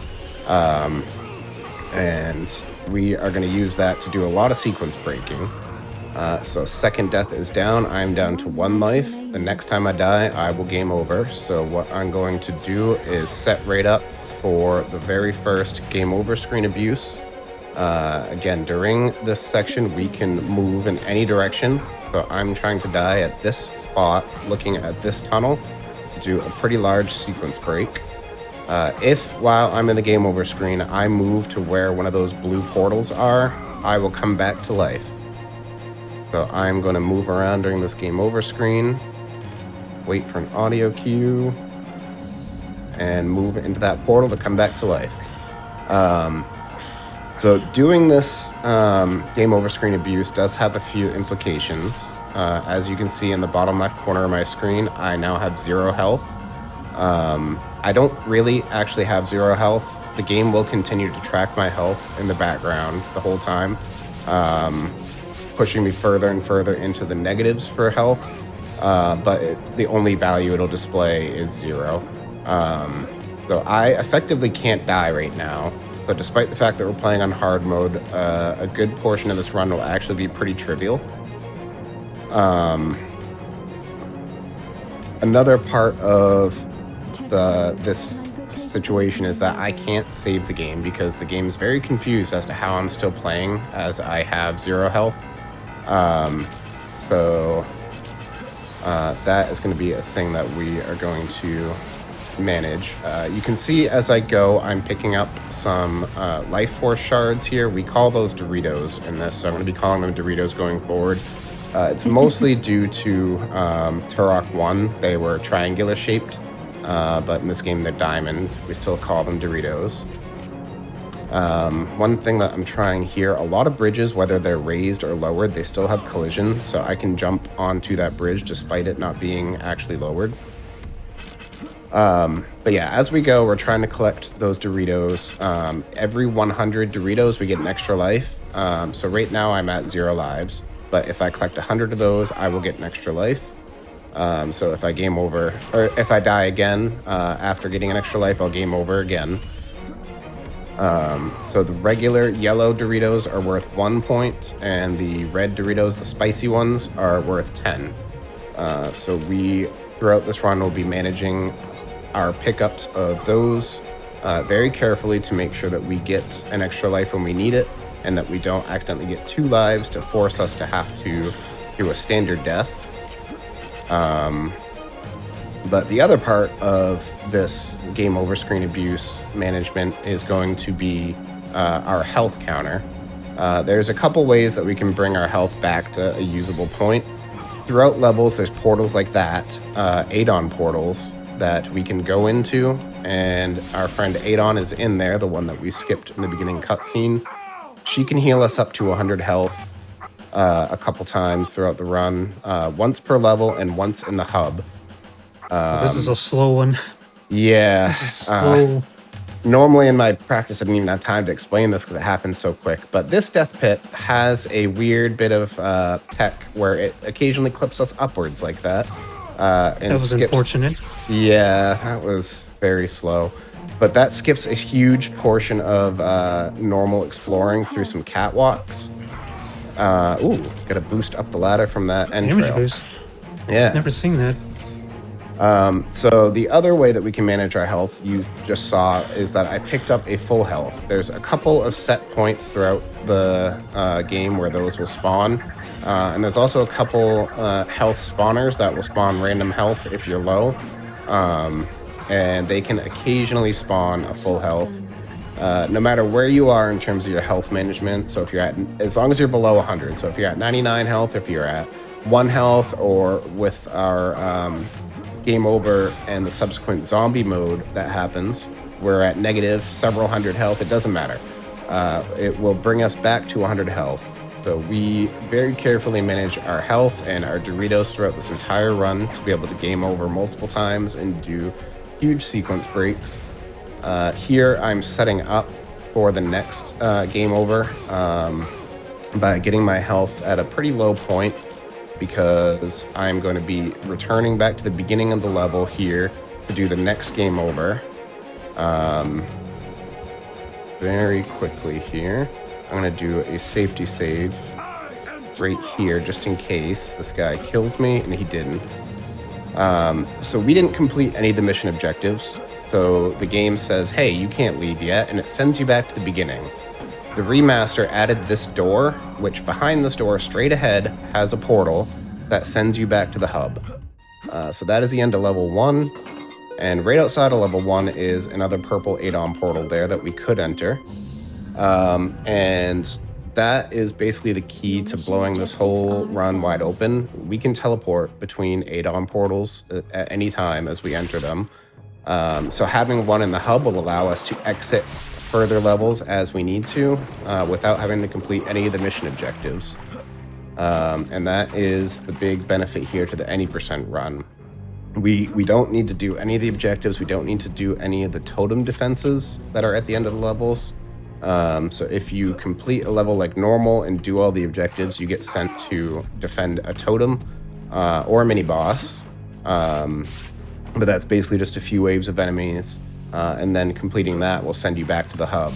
and we are going to use that to do a lot of sequence breaking. So second death is down. I'm down to 1 life. The next time I die, I will game over. So what I'm going to do is set right up for the very first game over screen abuse. Again, during this section, we can move in any direction. So I'm trying to die at this spot, looking at this tunnel, to do a pretty large sequence break. If while I'm in the game over screen, I move to where one of those blue portals are, I will come back to life. So I'm going to move around during this game over screen, wait for an audio cue, and move into that portal to come back to life. So doing this game over screen abuse does have a few implications. As you can see in the bottom left corner of my screen, I now have 0 health. I don't really actually have 0 health. The game will continue to track my health in the background the whole time, pushing me further and further into the negatives for health, but the only value it'll display is 0. So I effectively can't die right now. So despite the fact that we're playing on hard mode, a good portion of this run will actually be pretty trivial. Another part of this situation is that I can't save the game because the game is very confused as to how I'm still playing as I have 0 health. So that is going to be a thing that we are going to manage. You can see as I go, I'm picking up some life force shards here. We call those Doritos in this, so I'm going to be calling them Doritos going forward. It's mostly due to Turok 1. They were triangular shaped, but in this game they're diamond. We still call them Doritos. One thing that I'm trying here, a lot of bridges, whether they're raised or lowered, they still have collision, so I can jump onto that bridge despite it not being actually lowered. But yeah, as we go, we're trying to collect those Doritos. Every 100 Doritos, we get an extra life. So right now I'm at 0 lives, but if I collect 100 of those, I will get an extra life. So if I game over, or if I die again, after getting an extra life, I'll game over again. So the regular yellow Doritos are worth 1 point, and the red Doritos, the spicy ones, are worth 10. So we, throughout this run, will be managing our pickups of those very carefully to make sure that we get an extra life when we need it, and that we don't accidentally get 2 lives to force us to have to do a standard death. But the other part of this game over screen abuse management is going to be our health counter. There's a couple ways that we can bring our health back to a usable point. Throughout levels, there's portals like that, Adon portals, that we can go into, and our friend Adon is in there, the one that we skipped in the beginning cutscene. She can heal us up to 100 health a couple times throughout the run, once per level and once in the hub. This is a slow one. Yeah. Slow. Normally in my practice, I didn't even have time to explain this because it happened so quick. But this death pit has a weird bit of tech where it occasionally clips us upwards like that. And That was unfortunate. Yeah, that was very slow. But that skips a huge portion of normal exploring through some catwalks. Ooh, got a boost up the ladder from that Damage entrail. boost. Yeah. Never seen that. So the other way that we can manage our health, you just saw, is that I picked up a full health. There's a couple of set points throughout the game where those will spawn. And there's also a couple health spawners that will spawn random health if you're low. And they can occasionally spawn a full health. No matter where you are in terms of your health management. So if you're at, as long as you're below 100. So if you're at 99 health, if you're at 1 health, or with our game over and the subsequent zombie mode that happens, we're at negative several hundred health. It doesn't matter. It will bring us back to 100 health. So we very carefully manage our health and our Doritos throughout this entire run to be able to game over multiple times and do huge sequence breaks. Here I'm setting up for the next game over by getting my health at a pretty low point, because I'm going to be returning back to the beginning of the level here to do the next game over. Very quickly here, I'm going to do a safety save right here just in case this guy kills me, and he didn't. So we didn't complete any of the mission objectives, so the game says, hey, you can't leave yet, and it sends you back to the beginning. The remaster added this door, which behind this door, straight ahead, has a portal that sends you back to the hub. So that is the end of level 1. And right outside of level 1 is another purple Adon portal there that we could enter. And that is basically the key to blowing this whole run wide open. We can teleport between Adon portals at any time as we enter them. So having one in the hub will allow us to exit further levels as we need to, without having to complete any of the mission objectives. And that is the big benefit here to the any % run. We don't need to do any of the objectives. We don't need to do any of the totem defenses that are at the end of the levels. So if you complete a level like normal and do all the objectives, you get sent to defend a totem or a mini boss. But that's basically just a few waves of enemies. And then completing that will send you back to the hub.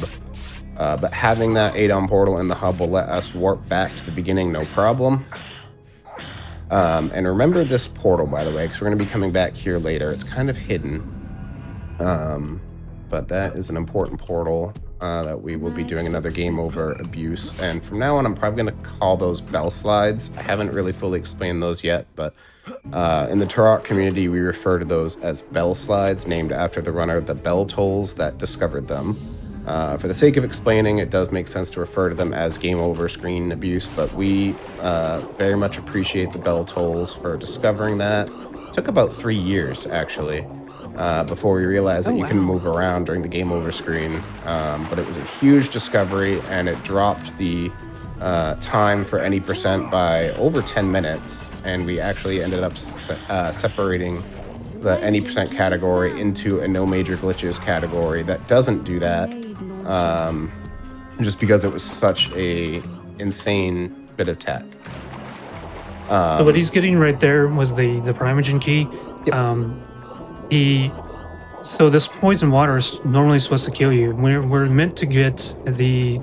But having that Adon portal in the hub will let us warp back to the beginning, no problem. And remember this portal, by the way, because we're going to be coming back here later. It's kind of hidden. But that is an important portal that we will be doing another game over abuse. And from now on, I'm probably going to call those bell slides. I haven't really fully explained those yet, but in the Turok community, we refer to those as bell slides, named after the runner, the bell tolls that discovered them. For the sake of explaining, it does make sense to refer to them as game over screen abuse, but we very much appreciate the bell tolls for discovering that. It took about 3 years, actually, before we realized that you can move around during the game over screen. But it was a huge discovery, and it dropped the time for any % by over 10 minutes, and we actually ended up separating the any % category into a no major glitches category that doesn't do that, just because it was such a insane bit of tech. So what he's getting right there was the Primogen key. So this poison water is normally supposed to kill you. We're meant to get the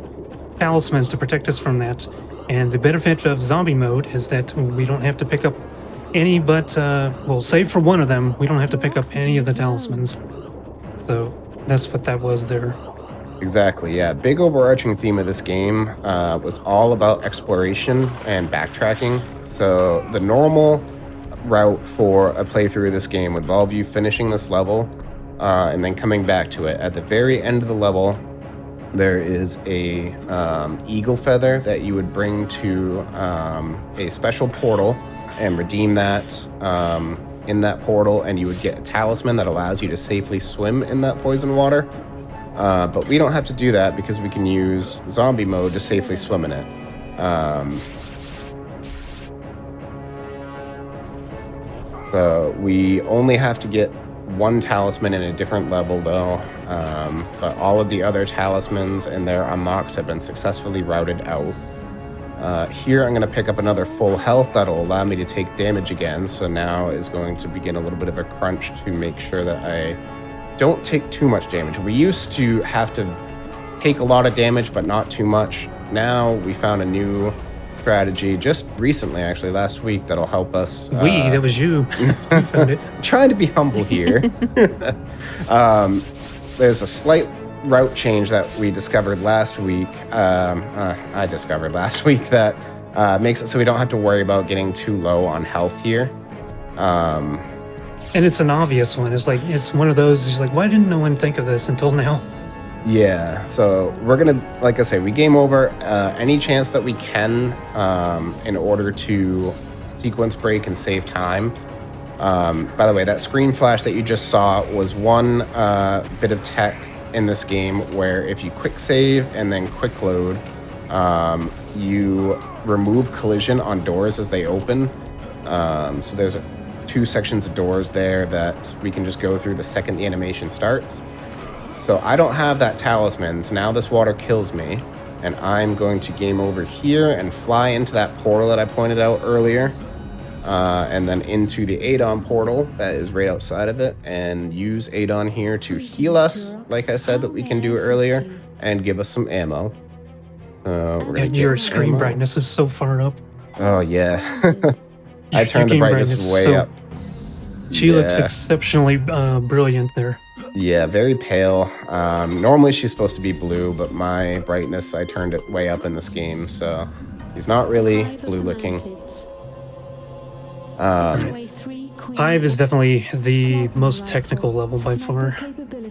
talismans to protect us from that. And the benefit of zombie mode is that we don't have to pick up any but, well, save for one of them, we don't have to pick up any of the talismans. So That's what that was there. Exactly, yeah. Big overarching theme of this game was all about exploration and backtracking. So the normal route for a playthrough of this game would involve you finishing this level and then coming back to it. At the very end of the level, there is a eagle feather that you would bring to a special portal and redeem that in that portal, and you would get a talisman that allows you to safely swim in that poison water. But we don't have to do that because we can use zombie mode to safely swim in it. So we only have to get one talisman in a different level though, but all of the other talismans and their unlocks have been successfully routed out. Here I'm going to pick up another full health that'll allow me to take damage again, so now is going to begin a little bit of a crunch to make sure that I don't take too much damage. We used to have to take a lot of damage but not too much. Now we found a new strategy just recently, actually last week, that'll help us. That was you. You found it. Trying to be humble here. There's a slight route change that we discovered last week. I discovered last week that makes it so we don't have to worry about getting too low on health here. And it's an obvious one. It's like, it's one of those, it's like, why didn't no one think of this until now? Yeah, so we're gonna, like I say, we game over any chance that we can in order to sequence break and save time. By the way, that screen flash that you just saw was one bit of tech in this game where if you quick save and then quick load, you remove collision on doors as they open. So there's two sections of doors there that we can just go through the second the animation starts. So I don't have that talisman, so now this water kills me, and I'm going to game over here and fly into that portal that I pointed out earlier, and then into the Adon portal that is right outside of it, and use Adon here to heal us, like I said that we can do earlier, and give us some ammo. Your screen brightness is so far up. Oh yeah. I turned the brightness way up. She looks exceptionally brilliant there. Yeah, very pale. Normally she's supposed to be blue, but my brightness, I turned it way up in this game, so she's not really blue looking. Hive is definitely the most technical level by far.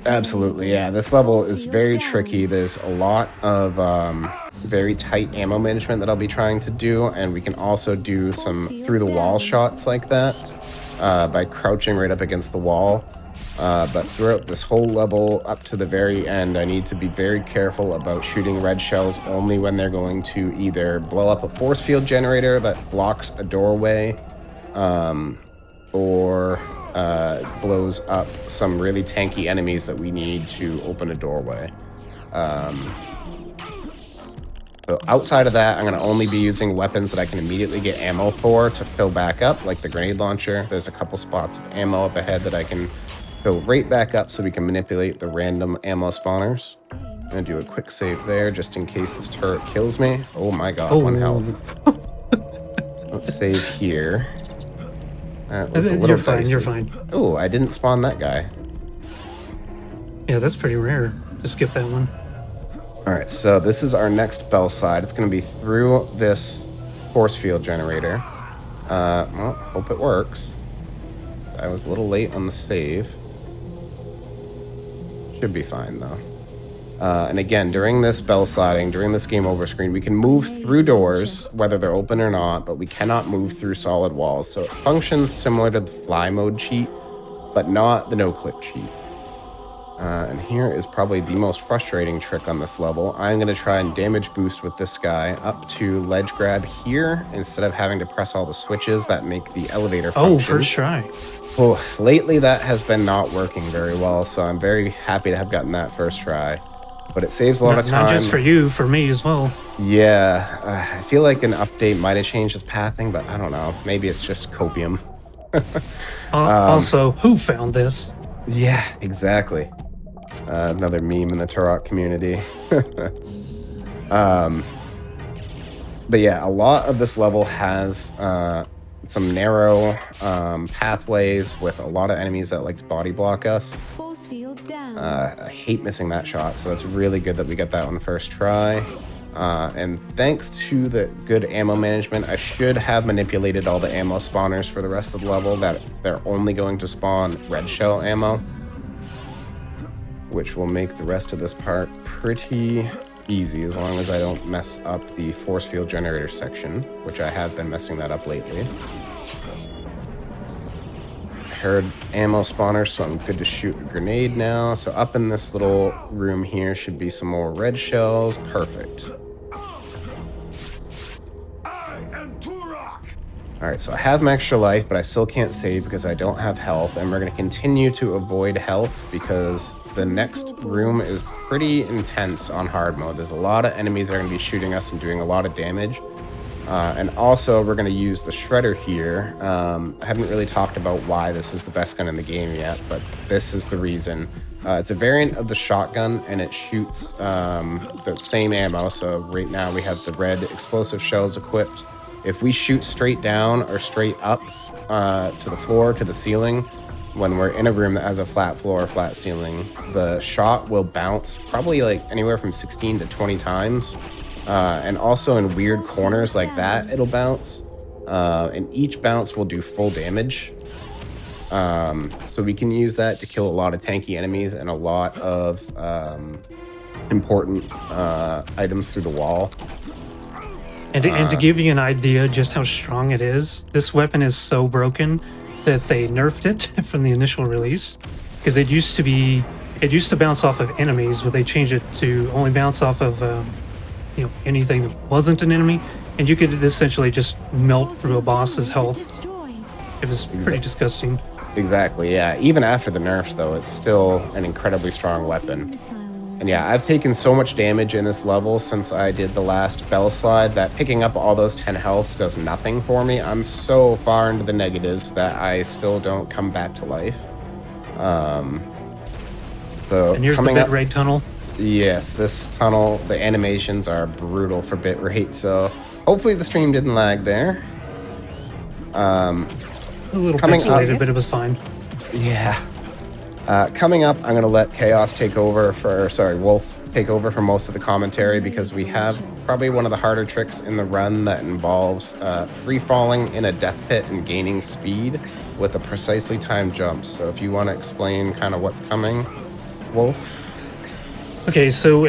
Absolutely, yeah. This level is very tricky. There's a lot of very tight ammo management that I'll be trying to do, and we can also do some through-the-wall shots like that by crouching right up against the wall. But throughout this whole level up to the very end, I need to be very careful about shooting red shells only when they're going to either blow up a force field generator that blocks a doorway, or blows up some really tanky enemies that we need to open a doorway. So outside of that, I'm going to only be using weapons that I can immediately get ammo for to fill back up, like the grenade launcher. There's a couple spots of ammo up ahead that I can fill right back up so we can manipulate the random ammo spawners. I'm going to do a quick save there just in case this turret kills me. Oh my god, 1 health. Let's save here. That was a little You're fine, dicey. you're fine. Oh, I didn't spawn that guy. Yeah, that's pretty rare. Just skip that one. Alright, so this is our next bell side. It's going to be through this force field generator. Well, hope it works. I was a little late on the save. Should be fine, though. And again, during this bell sliding, during this game over screen, we can move through doors, whether they're open or not, but we cannot move through solid walls. So it functions similar to the fly mode cheat, but not the no-clip cheat. And here is probably the most frustrating trick on this level. I'm going to try and damage boost with this guy up to ledge grab here, instead of having to press all the switches that make the elevator function. Oh, first try. Oh, lately that has been not working very well, so I'm very happy to have gotten that first try. But it saves a lot of time. Not just for you, for me as well. Yeah, I feel like an update might have changed his pathing, but I don't know. Maybe it's just copium. Also, who found this? Yeah, exactly. Another meme in the Turok community. But yeah, a lot of this level has some narrow pathways with a lot of enemies that like to body block us. field down. I hate missing that shot, so that's really good that we got that one first try. And thanks to the good ammo management, I should have manipulated all the ammo spawners for the rest of the level that they're only going to spawn red shell ammo, which will make the rest of this part pretty easy as long as I don't mess up the force field generator section, which I have been messing that up lately. I heard ammo spawners, so I'm good to shoot a grenade now. So up in this little room here should be some more red shells. Perfect. I am Turok. Alright, so I have some extra life, but I still can't save because I don't have health, and we're going to continue to avoid health because the next room is pretty intense on hard mode. There's a lot of enemies that are going to be shooting us and doing a lot of damage. And also, we're going to use the Shredder here. I haven't really talked about why this is the best gun in the game yet, but this is the reason. It's a variant of the shotgun, and it shoots the same ammo. So right now we have the red explosive shells equipped. If we shoot straight down or straight up to the floor, to the ceiling, when we're in a room that has a flat floor or flat ceiling, the shot will bounce probably like anywhere from 16 to 20 times. And also in weird corners like that, it'll bounce. And each bounce will do full damage. So we can use that to kill a lot of tanky enemies and a lot of important items through the wall. And to give you an idea just how strong it is, this weapon is so broken that they nerfed it from the initial release, because it used to bounce off of enemies, but they changed it to only bounce off of anything that wasn't an enemy, and you could essentially just melt through a boss's health. It was pretty disgusting. Exactly, yeah. Even after the nerfs, though, it's still an incredibly strong weapon. And yeah, I've taken so much damage in this level since I did the last Bell Slide that picking up all those 10 healths does nothing for me. I'm so far into the negatives that I still don't come back to life. So And here's the coming up, bitrate tunnel. yes, this tunnel, the animations are brutal for bitrate, so hopefully the stream didn't lag there. A little coming pixelated, up- but it was fine. Yeah. Coming up, I'm going to let Chaos take over Wolf take over for most of the commentary because we have probably one of the harder tricks in the run that involves free falling in a death pit and gaining speed with a precisely timed jump. So if you want to explain kind of what's coming, Wolf. Okay, so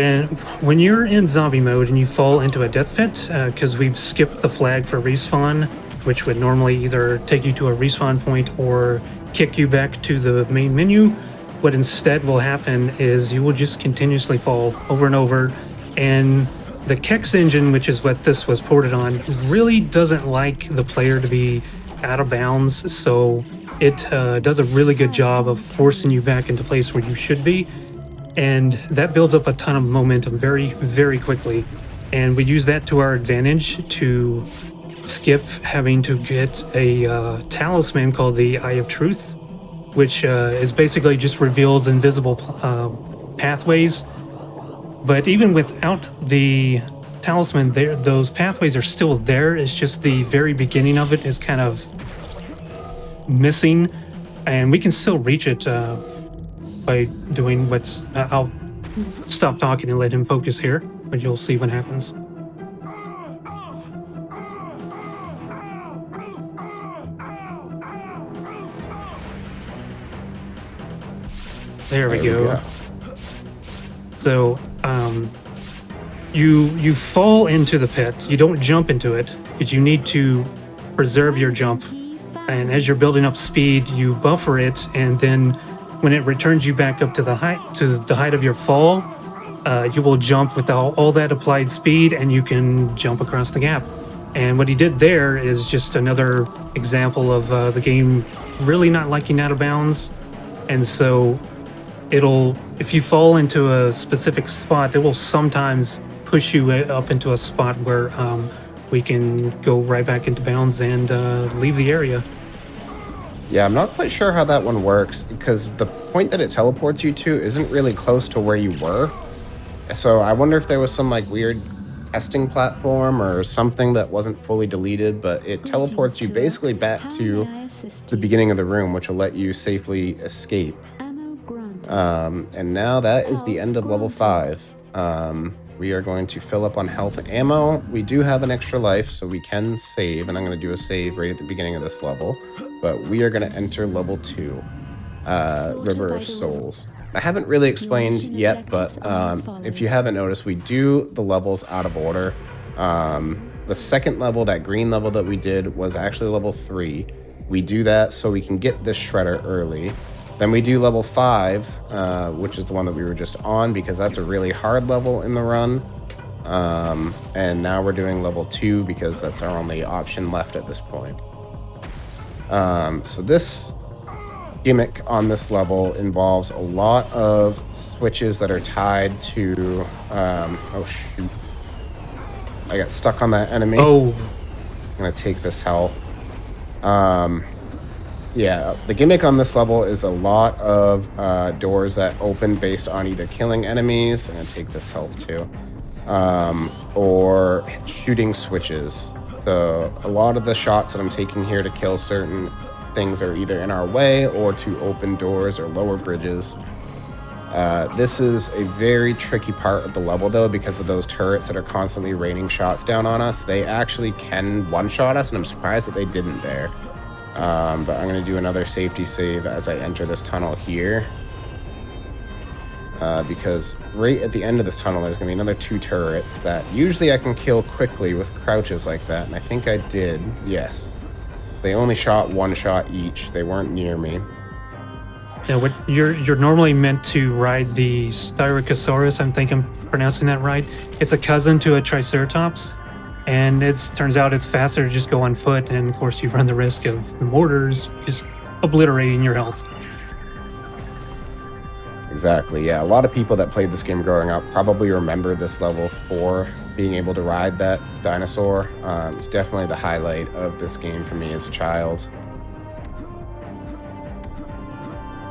when you're in zombie mode and you fall into a death pit, because we've skipped the flag for respawn, which would normally either take you to a respawn point or kick you back to the main menu, what instead will happen is you will just continuously fall over and over, and the Kex engine, which is what this was ported on, really doesn't like the player to be out of bounds, so it does a really good job of forcing you back into place where you should be, and that builds up a ton of momentum very, very quickly, and we use that to our advantage to skip having to get a talisman called the Eye of Truth, which is basically just reveals invisible pathways. But even without the talisman, those pathways are still there. It's just the very beginning of it is kind of missing, and we can still reach it by doing what's... I'll stop talking and let him focus here, but you'll see what happens. There we go. So, you fall into the pit. You don't jump into it because you need to preserve your jump. And as you're building up speed, you buffer it, and then when it returns you back up to the height of your fall, you will jump with all that applied speed, and you can jump across the gap. And what he did there is just another example of the game really not liking out of bounds. And so if you fall into a specific spot, it will sometimes push you up into a spot where we can go right back into bounds and leave the area. Yeah, I'm not quite sure how that one works because the point that it teleports you to isn't really close to where you were. So I wonder if there was some like weird testing platform or something that wasn't fully deleted, but it teleports you basically back to the beginning of the room, which will let you safely escape. Ammo grunt. And now that is the end of level 5. We are going to fill up on health and ammo. We do have an extra life, so we can save, and I'm going to do a save right at the beginning of this level. But we are going to enter level 2, River of Souls. I haven't really explained yet, but if you haven't noticed, we do the levels out of order. The second level, that green level that we did, was actually level 3. We do that so we can get this shredder early. Then we do level 5, which is the one that we were just on, because that's a really hard level in the run. And now we're doing level 2 because that's our only option left at this point. So this gimmick on this level involves a lot of switches that are tied to... oh, shoot. I got stuck on that enemy. Oh. I'm going to take this health. Yeah, the gimmick on this level is a lot of doors that open based on either killing enemies, I'm going to take this health too, or shooting switches. So a lot of the shots that I'm taking here to kill certain things are either in our way or to open doors or lower bridges. This is a very tricky part of the level though, because of those turrets that are constantly raining shots down on us. They actually can one-shot us, and I'm surprised that they didn't there. But I'm going to do another safety save as I enter this tunnel here. Because right at the end of this tunnel, there's going to be another 2 turrets that usually I can kill quickly with crouches like that. And I think I did. Yes. They only shot 1 shot each. They weren't near me. Yeah, what you're normally meant to ride the Styracosaurus. I think I'm pronouncing that right. It's a cousin to a Triceratops. And it turns out it's faster to just go on foot, and of course you run the risk of the mortars just obliterating your health. Exactly, yeah. A lot of people that played this game growing up probably remember this level for being able to ride that dinosaur. It's definitely the highlight of this game for me as a child.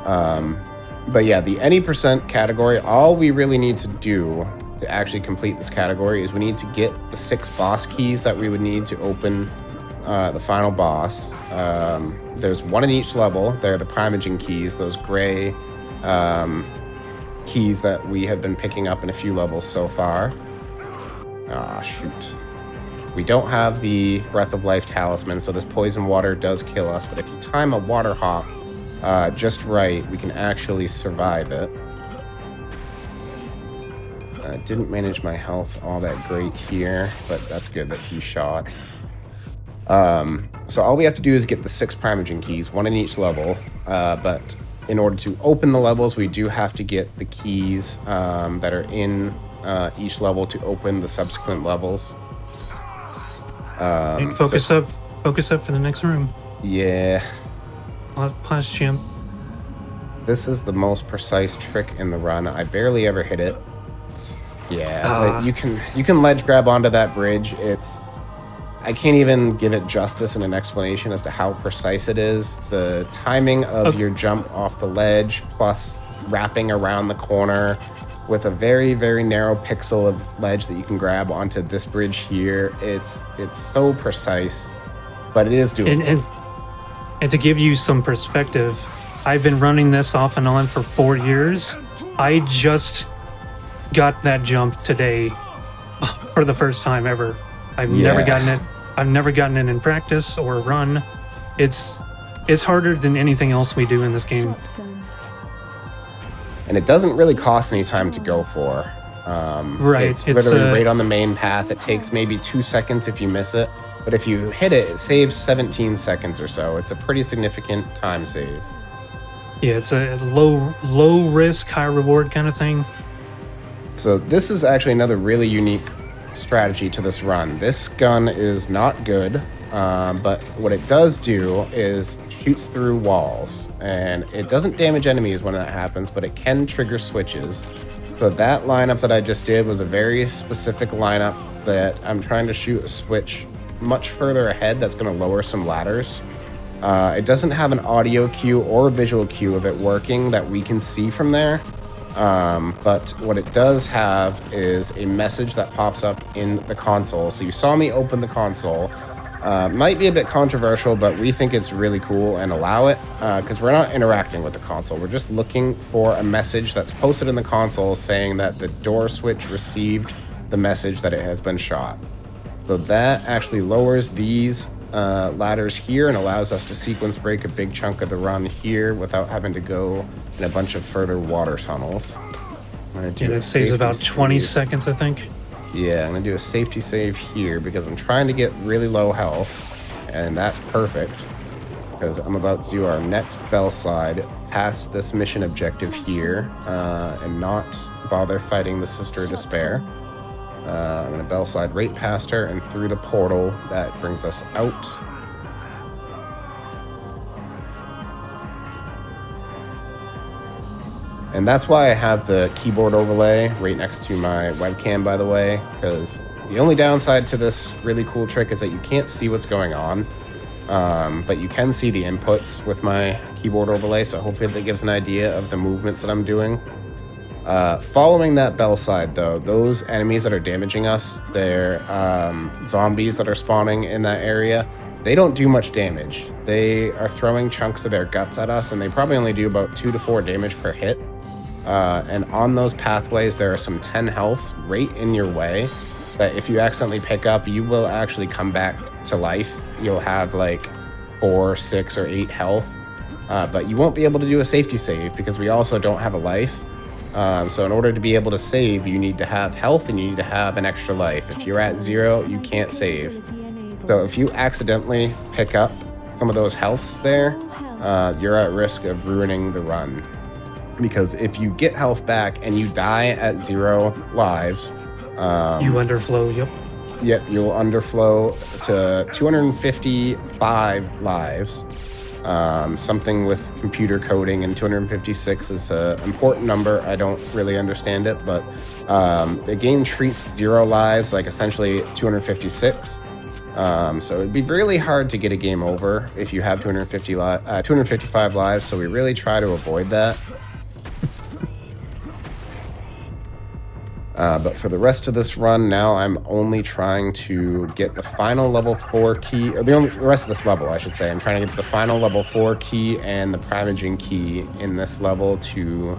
But yeah, the any percent category, all we really need to do to actually complete this category is we need to get the 6 boss keys that we would need to open the final boss. There's 1 in each level. They're the Primogen keys, those gray keys that we have been picking up in a few levels so far. Ah, shoot. We don't have the Breath of Life talisman, so this poison water does kill us, but if you time a water hop just right, we can actually survive it. Didn't manage my health all that great here, but that's good that he shot. So all we have to do is get the 6 Primogen keys, 1 in each level. But in order to open the levels, we do have to get the keys that are in each level to open the subsequent levels. And focus up for the next room. Yeah. Pause, champ. This is the most precise trick in the run. I barely ever hit it. Yeah, you can ledge grab onto that bridge. I can't even give it justice in an explanation as to how precise it is. The timing of your jump off the ledge plus wrapping around the corner with a very, very narrow pixel of ledge that you can grab onto this bridge here. It's so precise, but it is doable. And to give you some perspective, I've been running this off and on for 4 years. I just got that jump today for the first time ever. I've never gotten it. I've never gotten it in practice or run. It's harder than anything else we do in this game. And it doesn't really cost any time to go for. Right. It's literally right on the main path. It takes maybe 2 seconds if you miss it. But if you hit it, it saves 17 seconds or so. It's a pretty significant time save. Yeah, it's a low risk, high reward kind of thing. So this is actually another really unique strategy to this run. This gun is not good, but what it does do is shoots through walls, and it doesn't damage enemies when that happens, but it can trigger switches. So that lineup that I just did was a very specific lineup that I'm trying to shoot a switch much further ahead that's going to lower some ladders. It doesn't have an audio cue or a visual cue of it working that we can see from there. But what it does have is a message that pops up in the console. So you saw me open the console. Might be a bit controversial, but we think it's really cool and allow it because we're not interacting with the console. We're just looking for a message that's posted in the console saying that the door switch received the message that it has been shot. So that actually lowers these ladders here and allows us to sequence break a big chunk of the run here without having to go in a bunch of further water tunnels. It saves about 20 seconds, I think. Yeah, I'm going to do a safety save here because I'm trying to get really low health, and that's perfect because I'm about to do our next bell slide past this mission objective here and not bother fighting the Sister of Despair. I'm going to bell slide right past her and through the portal that brings us out. And that's why I have the keyboard overlay right next to my webcam, by the way, because the only downside to this really cool trick is that you can't see what's going on, but you can see the inputs with my keyboard overlay, so hopefully that gives an idea of the movements that I'm doing. Following that bell slide, though, those enemies that are damaging us, they're zombies that are spawning in that area. They don't do much damage. They are throwing chunks of their guts at us, and they probably only do about 2 to 4 damage per hit. And on those pathways, there are some 10 healths right in your way that if you accidentally pick up, you will actually come back to life. You'll have like 4, 6, or 8 health, but you won't be able to do a safety save because we also don't have a life. So in order to be able to save, you need to have health and you need to have an extra life. If you're at 0, you can't save. So if you accidentally pick up some of those healths there, you're at risk of ruining the run. Because if you get health back and you die at 0 lives... you underflow, yep. Yep, you'll underflow to 255 lives. Something with computer coding, and 256 is an important number. I don't really understand it, but the game treats 0 lives like essentially 256. So it'd be really hard to get a game over if you have 255 lives, so we really try to avoid that. But for the rest of this run, now I'm only trying to get the final level 4 key, or the rest of this level, I should say. I'm trying to get the final level 4 key and the primaging key in this level to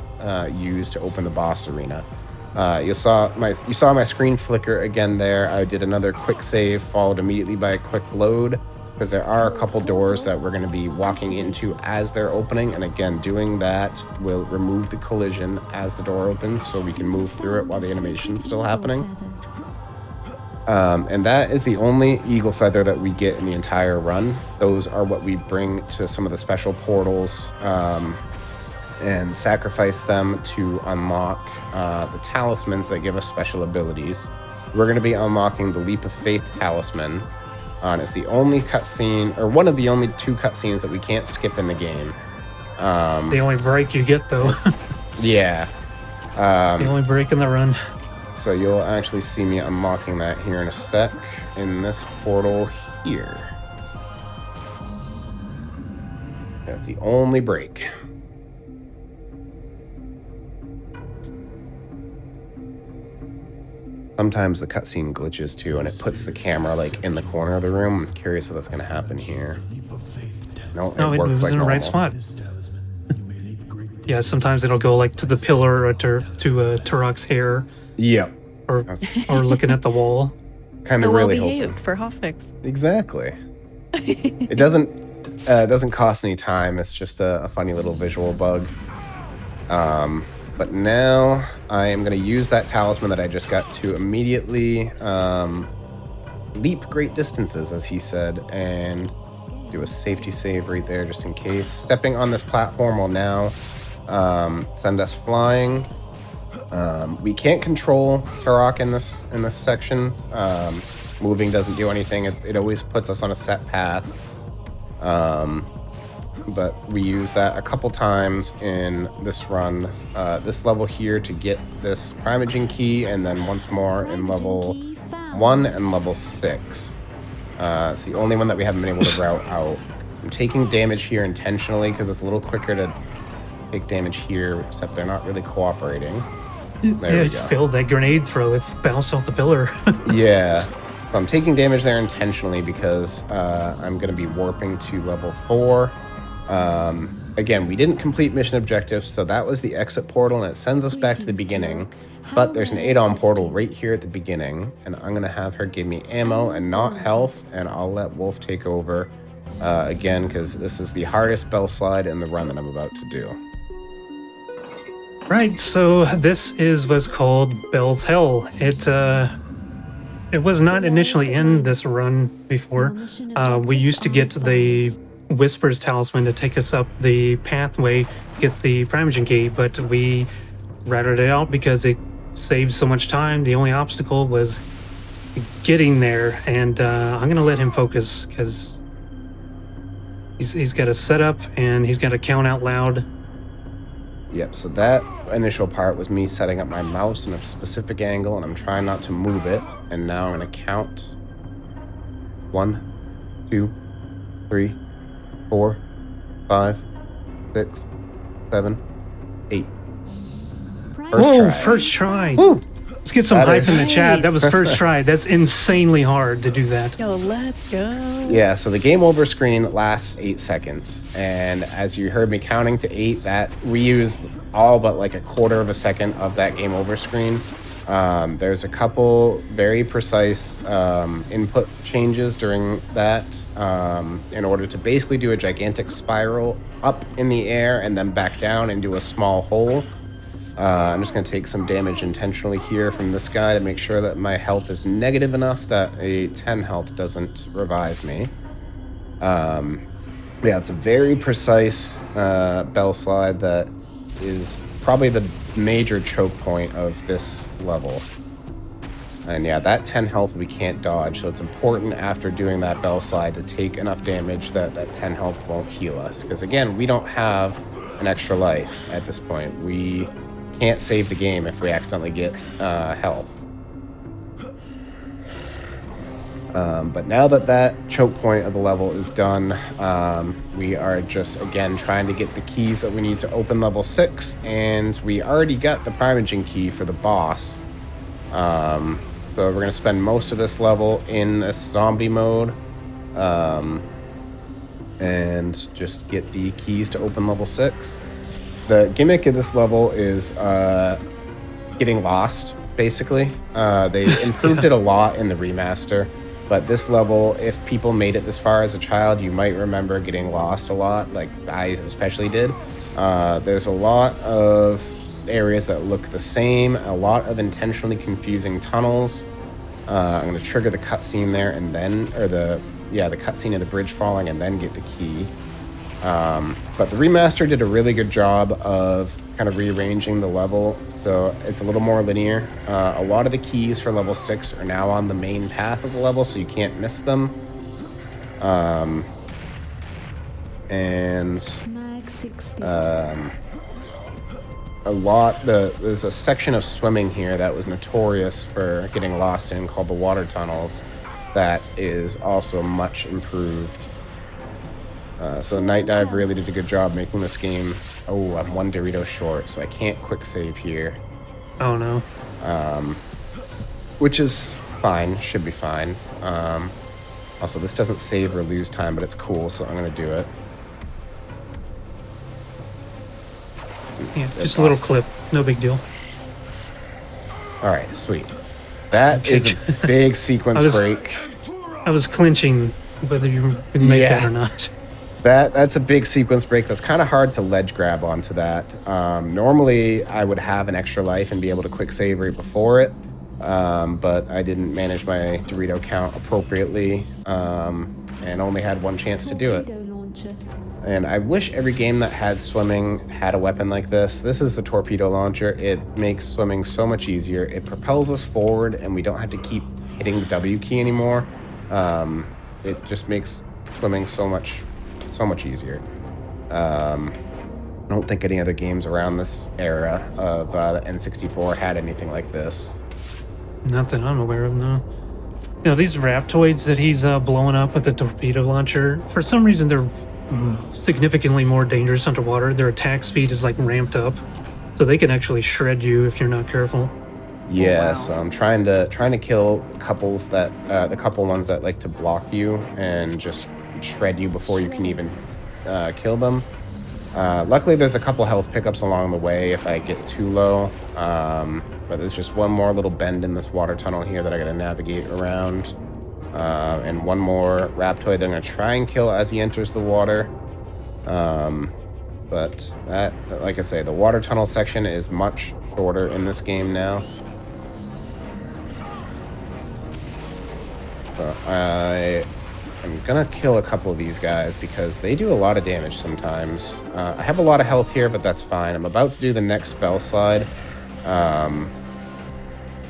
use to open the boss arena. You saw my screen flicker again there. I did another quick save, followed immediately by a quick load, because there are a couple doors that we're going to be walking into as they're opening, and again, doing that will remove the collision as the door opens so we can move through it while the animation's still happening. And that is the only eagle feather that we get in the entire run. Those are what we bring to some of the special portals and sacrifice them to unlock the talismans that give us special abilities. We're going to be unlocking the Leap of Faith talisman. It's the only cutscene, or one of the only 2 cutscenes that we can't skip in the game. The only break you get, though. Yeah. The only break in the run. So you'll actually see me unlocking that here in a sec in this portal here. That's the only break. Sometimes the cutscene glitches too, and it puts the camera like in the corner of the room. I'm curious if that's going to happen here. No, it worked was like in the normal. right spot. Yeah, sometimes it'll go like to the pillar or to Turok's hair. Yep. Or looking at the wall. Kind of so really well hoping. behaved for Hotfix. Exactly. It doesn't cost any time. It's just a funny little visual bug. But now I am going to use that talisman that I just got to immediately leap great distances, as he said, and do a safety save right there just in case. Stepping on this platform will now send us flying. We can't control Turok in this section. Moving doesn't do anything. It always puts us on a set path. But we use that a couple times in this run, this level here to get this primaging key, and then once more in level 1 and level 6. It's the only one that we haven't been able to route out. I'm taking damage here intentionally because it's a little quicker to take damage here, except they're not really cooperating. There we It go. failed that grenade throw. It bounced off the pillar. Yeah. So I'm taking damage there intentionally because I'm going to be warping to level 4. Again, we didn't complete mission objectives, so that was the exit portal, and it sends us back to the beginning. But there's an add-on portal right here at the beginning, and I'm going to have her give me ammo and not health, and I'll let Wolf take over again, because this is the hardest bell slide in the run that I'm about to do. Right, so this is what's called Bell's Hell. It was not initially in this run before. We used to get the Whisper's Talisman to take us up the pathway, get the Primogen key, but we routed it out because it saved so much time. The only obstacle was getting there, and I'm going to let him focus because he's got a setup and he's got to count out loud. Yep, so that initial part was me setting up my mouse in a specific angle, and I'm trying not to move it. And now I'm going to count 1, 2, 3, 4, 5, 6, 7, 8. First try. Woo! Let's get some That hype is- in the chat. That was first try. That's insanely hard to do that. Yo, let's go. Yeah, so the game over screen lasts 8 seconds. And as you heard me counting to 8, that we used all but like a quarter of a second of that game over screen. There's a couple very precise input changes during that in order to basically do a gigantic spiral up in the air and then back down into a small hole. I'm just going to take some damage intentionally here from this guy to make sure that my health is negative enough that a 10 health doesn't revive me. Yeah, it's a very precise bell slide that is probably the major choke point of this level. And yeah, that 10 health we can't dodge, so it's important after doing that bell slide to take enough damage that that 10 health won't heal us. Because again, we don't have an extra life at this point. We can't save the game if we accidentally get health. But now that that choke point of the level is done, we are just, again, trying to get the keys that we need to open level 6, and we already got the Primogen key for the boss. So we're going to spend most of this level in this zombie mode, and just get the keys to open level 6. The gimmick of this level is getting lost, basically. They improved it a lot in the remaster, but this level, if people made it this far as a child, you might remember getting lost a lot, like I especially did. There's a lot of areas that look the same, a lot of intentionally confusing tunnels. I'm going to trigger the cutscene there and then, or the cutscene of the bridge falling and then get the key. But the remaster did a really good job of kind of rearranging the level, so it's a little more linear. A lot of the keys for level 6 are now on the main path of the level, so you can't miss them. There's a section of swimming here that was notorious for getting lost in, called the water tunnels, that is also much improved. So Night Dive really did a good job making this game. Oh, I'm one Dorito short, so I can't quick save here. Oh no. Which is fine, should be fine. Also, this doesn't save or lose time, but it's cool, so I'm going to do it. Yeah, That's just a little awesome. clip. No big deal. Alright, sweet. That Okay. is a big sequence break. I was clinching whether you would make that Yeah. or not. That's a big sequence break. That's kind of hard to ledge grab onto that. Normally, I would have an extra life and be able to quick save right before it, but I didn't manage my Dorito count appropriately, and only had one chance to do it. And I wish every game that had swimming had a weapon like this. This is the torpedo launcher. It makes swimming so much easier. It propels us forward, and we don't have to keep hitting the W key anymore. It just makes swimming so much easier. I don't think any other games around this era of the N64 had anything like this. Not that I'm aware of, no. You know, these Raptoids that he's blowing up with the torpedo launcher, for some reason they're significantly more dangerous underwater. Their attack speed is like ramped up, so they can actually shred you if you're not careful. Yeah, so I'm trying to kill couples that the couple ones that like to block you and just shred you before you can even kill them. Luckily, there's a couple health pickups along the way if I get too low. But there's just one more little bend in this water tunnel here that I gotta navigate around. And one more Raptoid that I'm gonna try and kill as he enters the water. But that, like I say, the water tunnel section is much shorter in this game now. So I am gonna kill a couple of these guys because they do a lot of damage sometimes. I have a lot of health here, but that's fine. I'm about to do the next spell slide.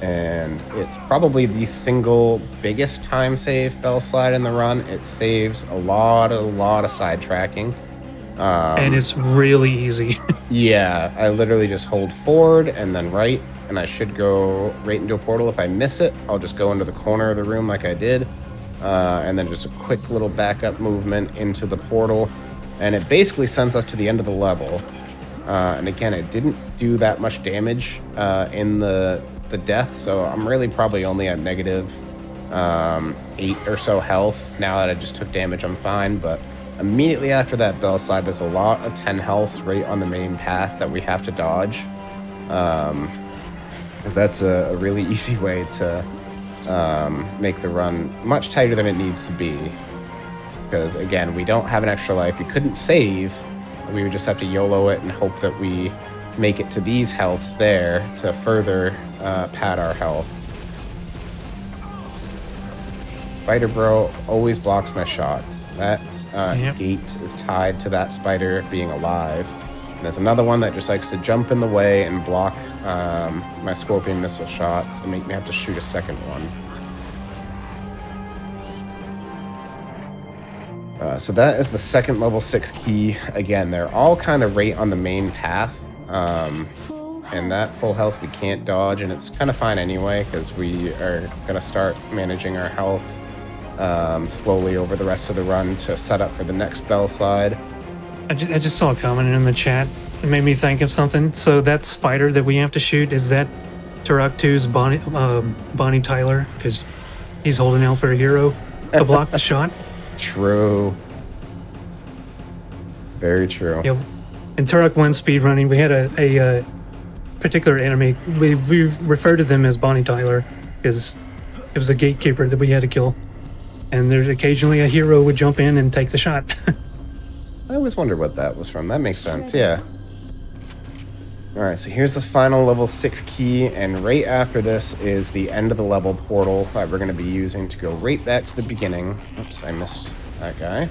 And it's probably the single biggest time save bell slide in the run. It saves a lot of sidetracking. And it's really easy. Yeah, I literally just hold forward and then right, and I should go right into a portal. If I miss it, I'll just go into the corner of the room like I did, and then just a quick little backup movement into the portal, and it basically sends us to the end of the level. And again, it didn't do that much damage in the death, so I'm really probably only at negative 8 or so health. Now that I just took damage, I'm fine, but immediately after that bell slide, there's a lot of 10 healths right on the main path that we have to dodge. Because that's a really easy way to make the run much tighter than it needs to be. Because again, we don't have an extra life. We couldn't save. We would just have to YOLO it and hope that we make it to these healths there to further pad our health. Spider Bro always blocks my shots. That gate is tied to that spider being alive. And there's another one that just likes to jump in the way and block my scorpion missile shots and make me have to shoot a second one. So that is the second level 6 key. Again, they're all kind of right on the main path. And that full health we can't dodge, and it's kind of fine anyway because we are going to start managing our health slowly over the rest of the run to set up for the next bell slide. I just saw a comment in the chat. It made me think of something. So that spider that we have to shoot, is that Turok 2's Bonnie Tyler? Because he's holding out for a hero to block the shot. True. Very true. Yep. In Turok 1 speedrunning, we had a particular enemy. We referred to them as Bonnie Tyler because it was a gatekeeper that we had to kill. And there's occasionally a hero would jump in and take the shot. I always wonder what that was from. That makes sense, yeah. Alright, so here's the final level 6 key, and right after this is the end of the level portal that we're going to be using to go right back to the beginning. Oops, I missed that guy.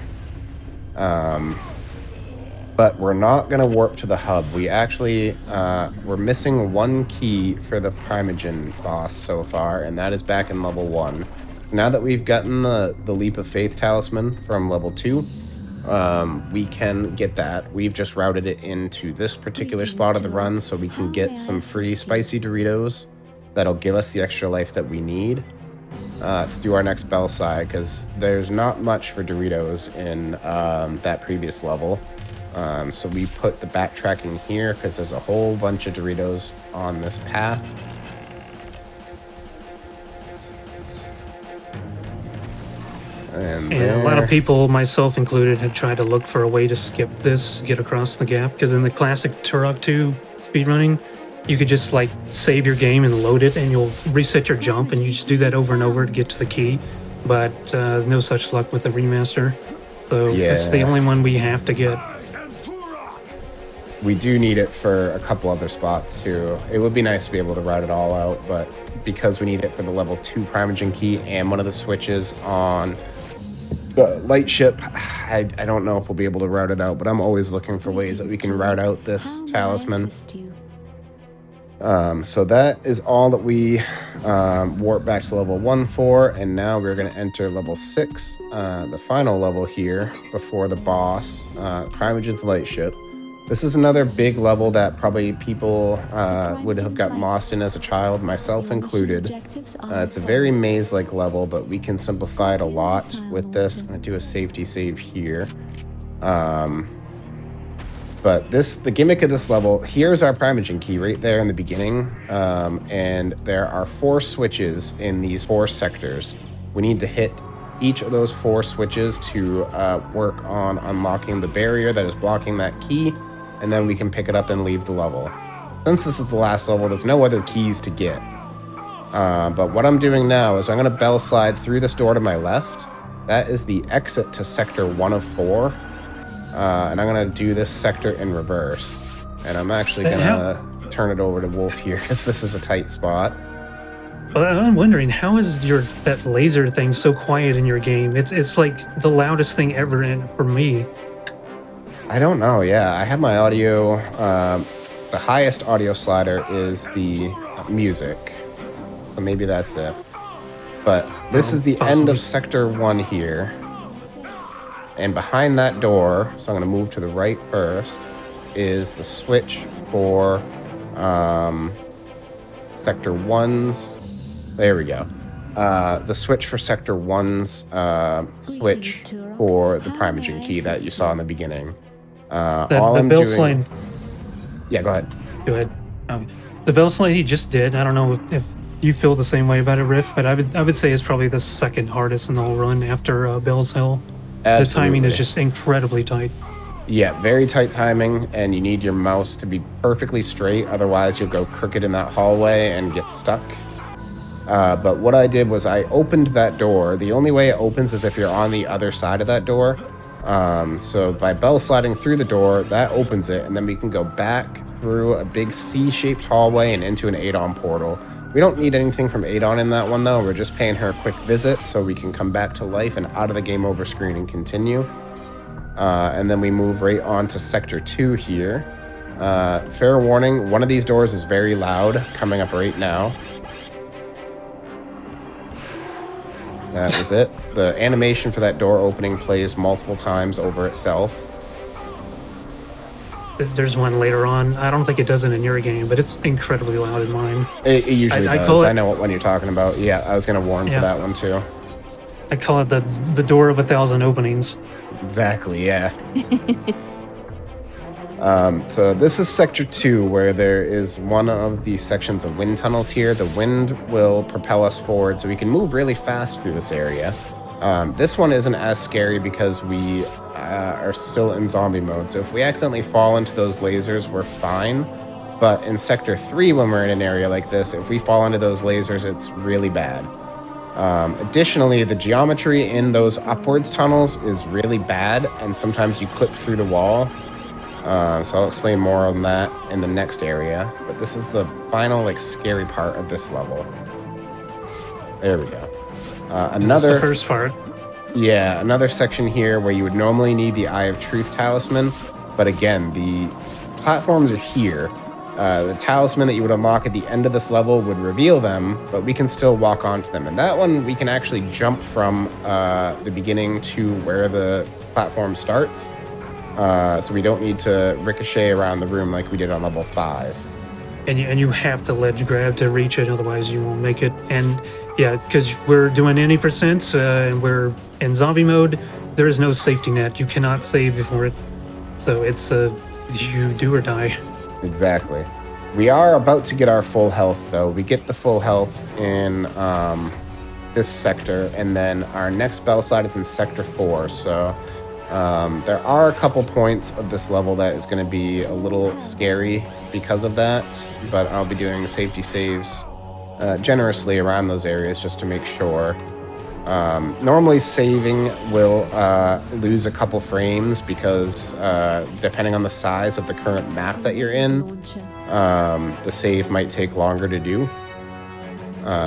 But we're not going to warp to the hub. We actually, we're missing one key for the Primogen boss so far, and that is back in level 1. Now that we've gotten the Leap of Faith talisman from level 2, we can get that. We've just routed it into this particular spot of the run so we can get some free spicy Doritos that'll give us the extra life that we need to do our next bell side, because there's not much for Doritos in that previous level. So we put the backtracking here because there's a whole bunch of Doritos on this path. And a lot of people, myself included, have tried to look for a way to skip this, get across the gap, because in the classic Turok 2 speedrunning, you could just like save your game and load it and you'll reset your jump, and you just do that over and over to get to the key. But no such luck with the remaster. So it's the only one we have to get. We do need it for a couple other spots too. It would be nice to be able to route it all out, but because we need it for the level 2 Primogen key and one of the switches on the light ship, I don't know if we'll be able to route it out, but I'm always looking for ways that we can route out this talisman. So that is all that we warp back to level 1 for, and now we're going to enter level 6, the final level here before the boss, Primogen's light ship. This is another big level that probably people would have gotten lost in as a child, myself included. It's a very maze-like level, but we can simplify it a lot with this. I'm going to do a safety save here. But the gimmick of this level, here's our Primogen key right there in the beginning. And there are 4 switches in these 4 sectors. We need to hit each of those 4 switches to work on unlocking the barrier that is blocking that key, and then we can pick it up and leave the level. Since this is the last level, there's no other keys to get. But what I'm doing now is I'm going to bell slide through this door to my left. That is the exit to sector 1 of 4. And I'm going to do this sector in reverse. And I'm actually going to turn it over to Wolf here because this is a tight spot. Well, I'm wondering, how is that laser thing so quiet in your game? It's like the loudest thing ever for me. I don't know. Yeah, I have my audio. The highest audio slider is the music. So maybe that's it. But this is the end of sector 1 here. And behind that door, so I'm going to move to the right first, is the switch for sector 1's. There we go. The switch for sector 1's switch for the Primogen key that you saw in the beginning. The bell slide. Yeah, go ahead. Go ahead. The bell slide he just did. I don't know if you feel the same way about it, Riff, but I would say it's probably the second hardest in the whole run after Bell's Hill. Absolutely. The timing is just incredibly tight. Yeah, very tight timing, and you need your mouse to be perfectly straight, otherwise you'll go crooked in that hallway and get stuck. But what I did was I opened that door. The only way it opens is if you're on the other side of that door. So by bell sliding through the door, that opens it, and then we can go back through a big C-shaped hallway and into an Adon portal. We don't need anything from Adon in that one, though. We're just paying her a quick visit so we can come back to life and out of the game over screen and continue. And then we move right on to Sector 2 here. Fair warning, one of these doors is very loud, coming up right now. That was it. The animation for that door opening plays multiple times over itself. There's one later on. I don't think it does it in your game, but it's incredibly loud in mine. It usually does. I know what one you're talking about. Yeah, I was going to warn for that one too. I call it the door of 1,000 openings. Exactly, yeah. So this is Sector 2, where there is one of the sections of wind tunnels here. The wind will propel us forward, so we can move really fast through this area. This one isn't as scary because we are still in zombie mode, so if we accidentally fall into those lasers, we're fine. But in Sector 3, when we're in an area like this, if we fall into those lasers, it's really bad. Additionally, the geometry in those upwards tunnels is really bad, and sometimes you clip through the wall. So I'll explain more on that in the next area. But this is the final, scary part of this level. There we go. That's the first part. Yeah, another section here where you would normally need the Eye of Truth talisman. But again, the platforms are here. The talisman that you would unlock at the end of this level would reveal them, but we can still walk onto them. And that one, we can actually jump from the beginning to where the platform starts. So we don't need to ricochet around the room like we did on level 5. And you have to ledge grab to reach it, otherwise you won't make it. And yeah, because we're doing any percent and we're in zombie mode, there is no safety net. You cannot save before it. So it's you do or die. Exactly. We are about to get our full health, though. We get the full health in this sector, and then our next bell slide is in Sector 4. So there are a couple points of this level that is going to be a little scary because of that, but I'll be doing safety saves generously around those areas just to make sure. Normally saving will lose a couple frames because depending on the size of the current map that you're in, the save might take longer to do.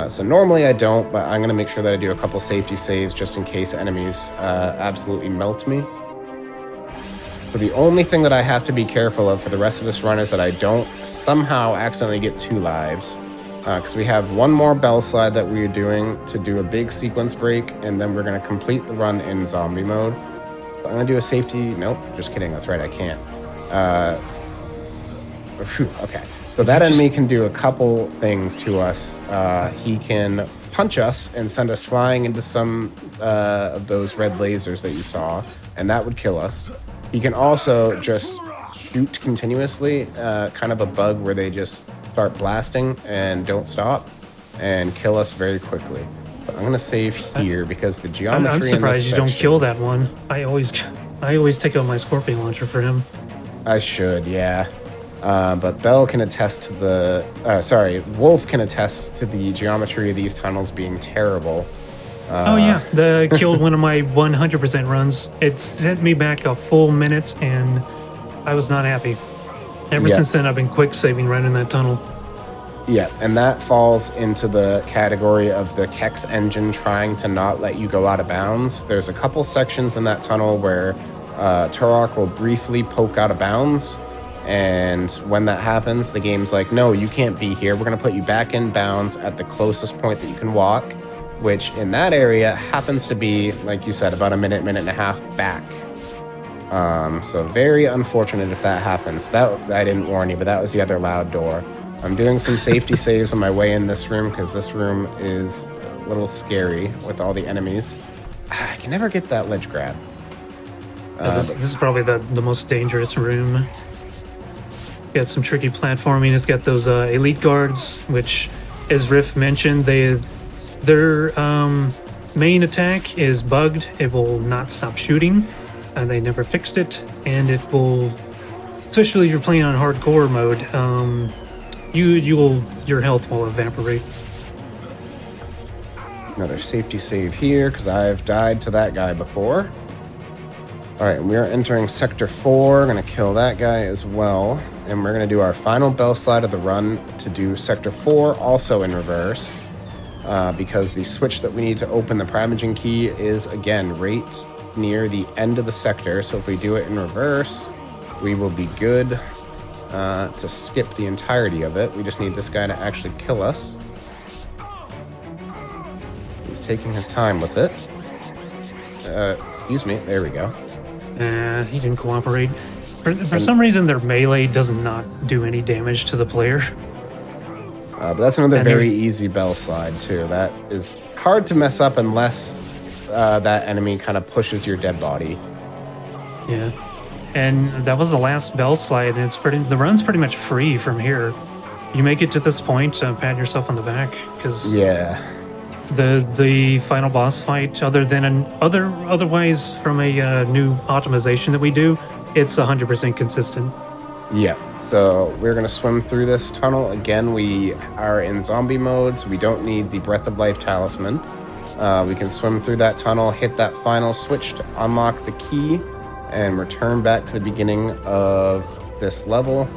So normally I don't, but I'm going to make sure that I do a couple safety saves just in case enemies absolutely melt me. So the only thing that I have to be careful of for the rest of this run is that I don't somehow accidentally get 2 lives. Because we have one more bell slide that we're doing to do a big sequence break, and then we're going to complete the run in zombie mode. So I'm going to do a safety... Nope, just kidding. That's right, I can't. Okay. So that enemy can do a couple things to us. He can punch us and send us flying into some of those red lasers that you saw, and that would kill us. He can also just shoot continuously, kind of a bug where they just start blasting and don't stop and kill us very quickly. But I'm gonna save here because the geometry. I'm in surprised this you don't section- kill that one. I always take out my scorpion launcher for him. I should, yeah. But Bell can attest to the. Wolf can attest to the geometry of these tunnels being terrible. Oh yeah, killed one of my 100% runs. It sent me back a full minute, and I was not happy. Ever Yeah. since then, I've been quick saving right in that tunnel. Yeah, and that falls into the category of the Kex engine trying to not let you go out of bounds. There's a couple sections in that tunnel where Turok will briefly poke out of bounds, and when that happens, the game's like, no, you can't be here. We're going to put you back in bounds at the closest point that you can walk, which in that area happens to be, like you said, about a minute and a half back. So very unfortunate if that happens. That I didn't warn you, but that was the other loud door. I'm doing some safety saves on my way in this room because this room is a little scary with all the enemies. I can never get that ledge grab. This is probably the most dangerous room. Got some tricky platforming. It's got those elite guards, which, as Riff mentioned, their main attack is bugged. It will not stop shooting. They never fixed it, and it will, especially if you're playing on hardcore mode, your health will evaporate. Another safety save here because I've died to that guy before. All right, we are entering Sector 4. Going to kill that guy as well. And we're going to do our final bell slide of the run to do Sector 4 also in reverse. Because the switch that we need to open the Primogen key is, again, right near the end of the sector. So if we do it in reverse, we will be good to skip the entirety of it. We just need this guy to actually kill us. He's taking his time with it. Excuse me, there we go. He didn't cooperate. For some reason, their melee does not do any damage to the player. But that's another And very there's- easy bell slide, too. That is hard to mess up unless that enemy kind of pushes your dead body. Yeah, and that was the last bell slide, and the run's pretty much free from here. You make it to this point, pat yourself on the back, because Yeah. the final boss fight, otherwise from a new optimization that we do, it's 100% consistent. Yeah, so we're going to swim through this tunnel. Again, we are in zombie mode, so we don't need the Breath of Life talisman. We can swim through that tunnel, hit that final switch to unlock the key, and return back to the beginning of this level.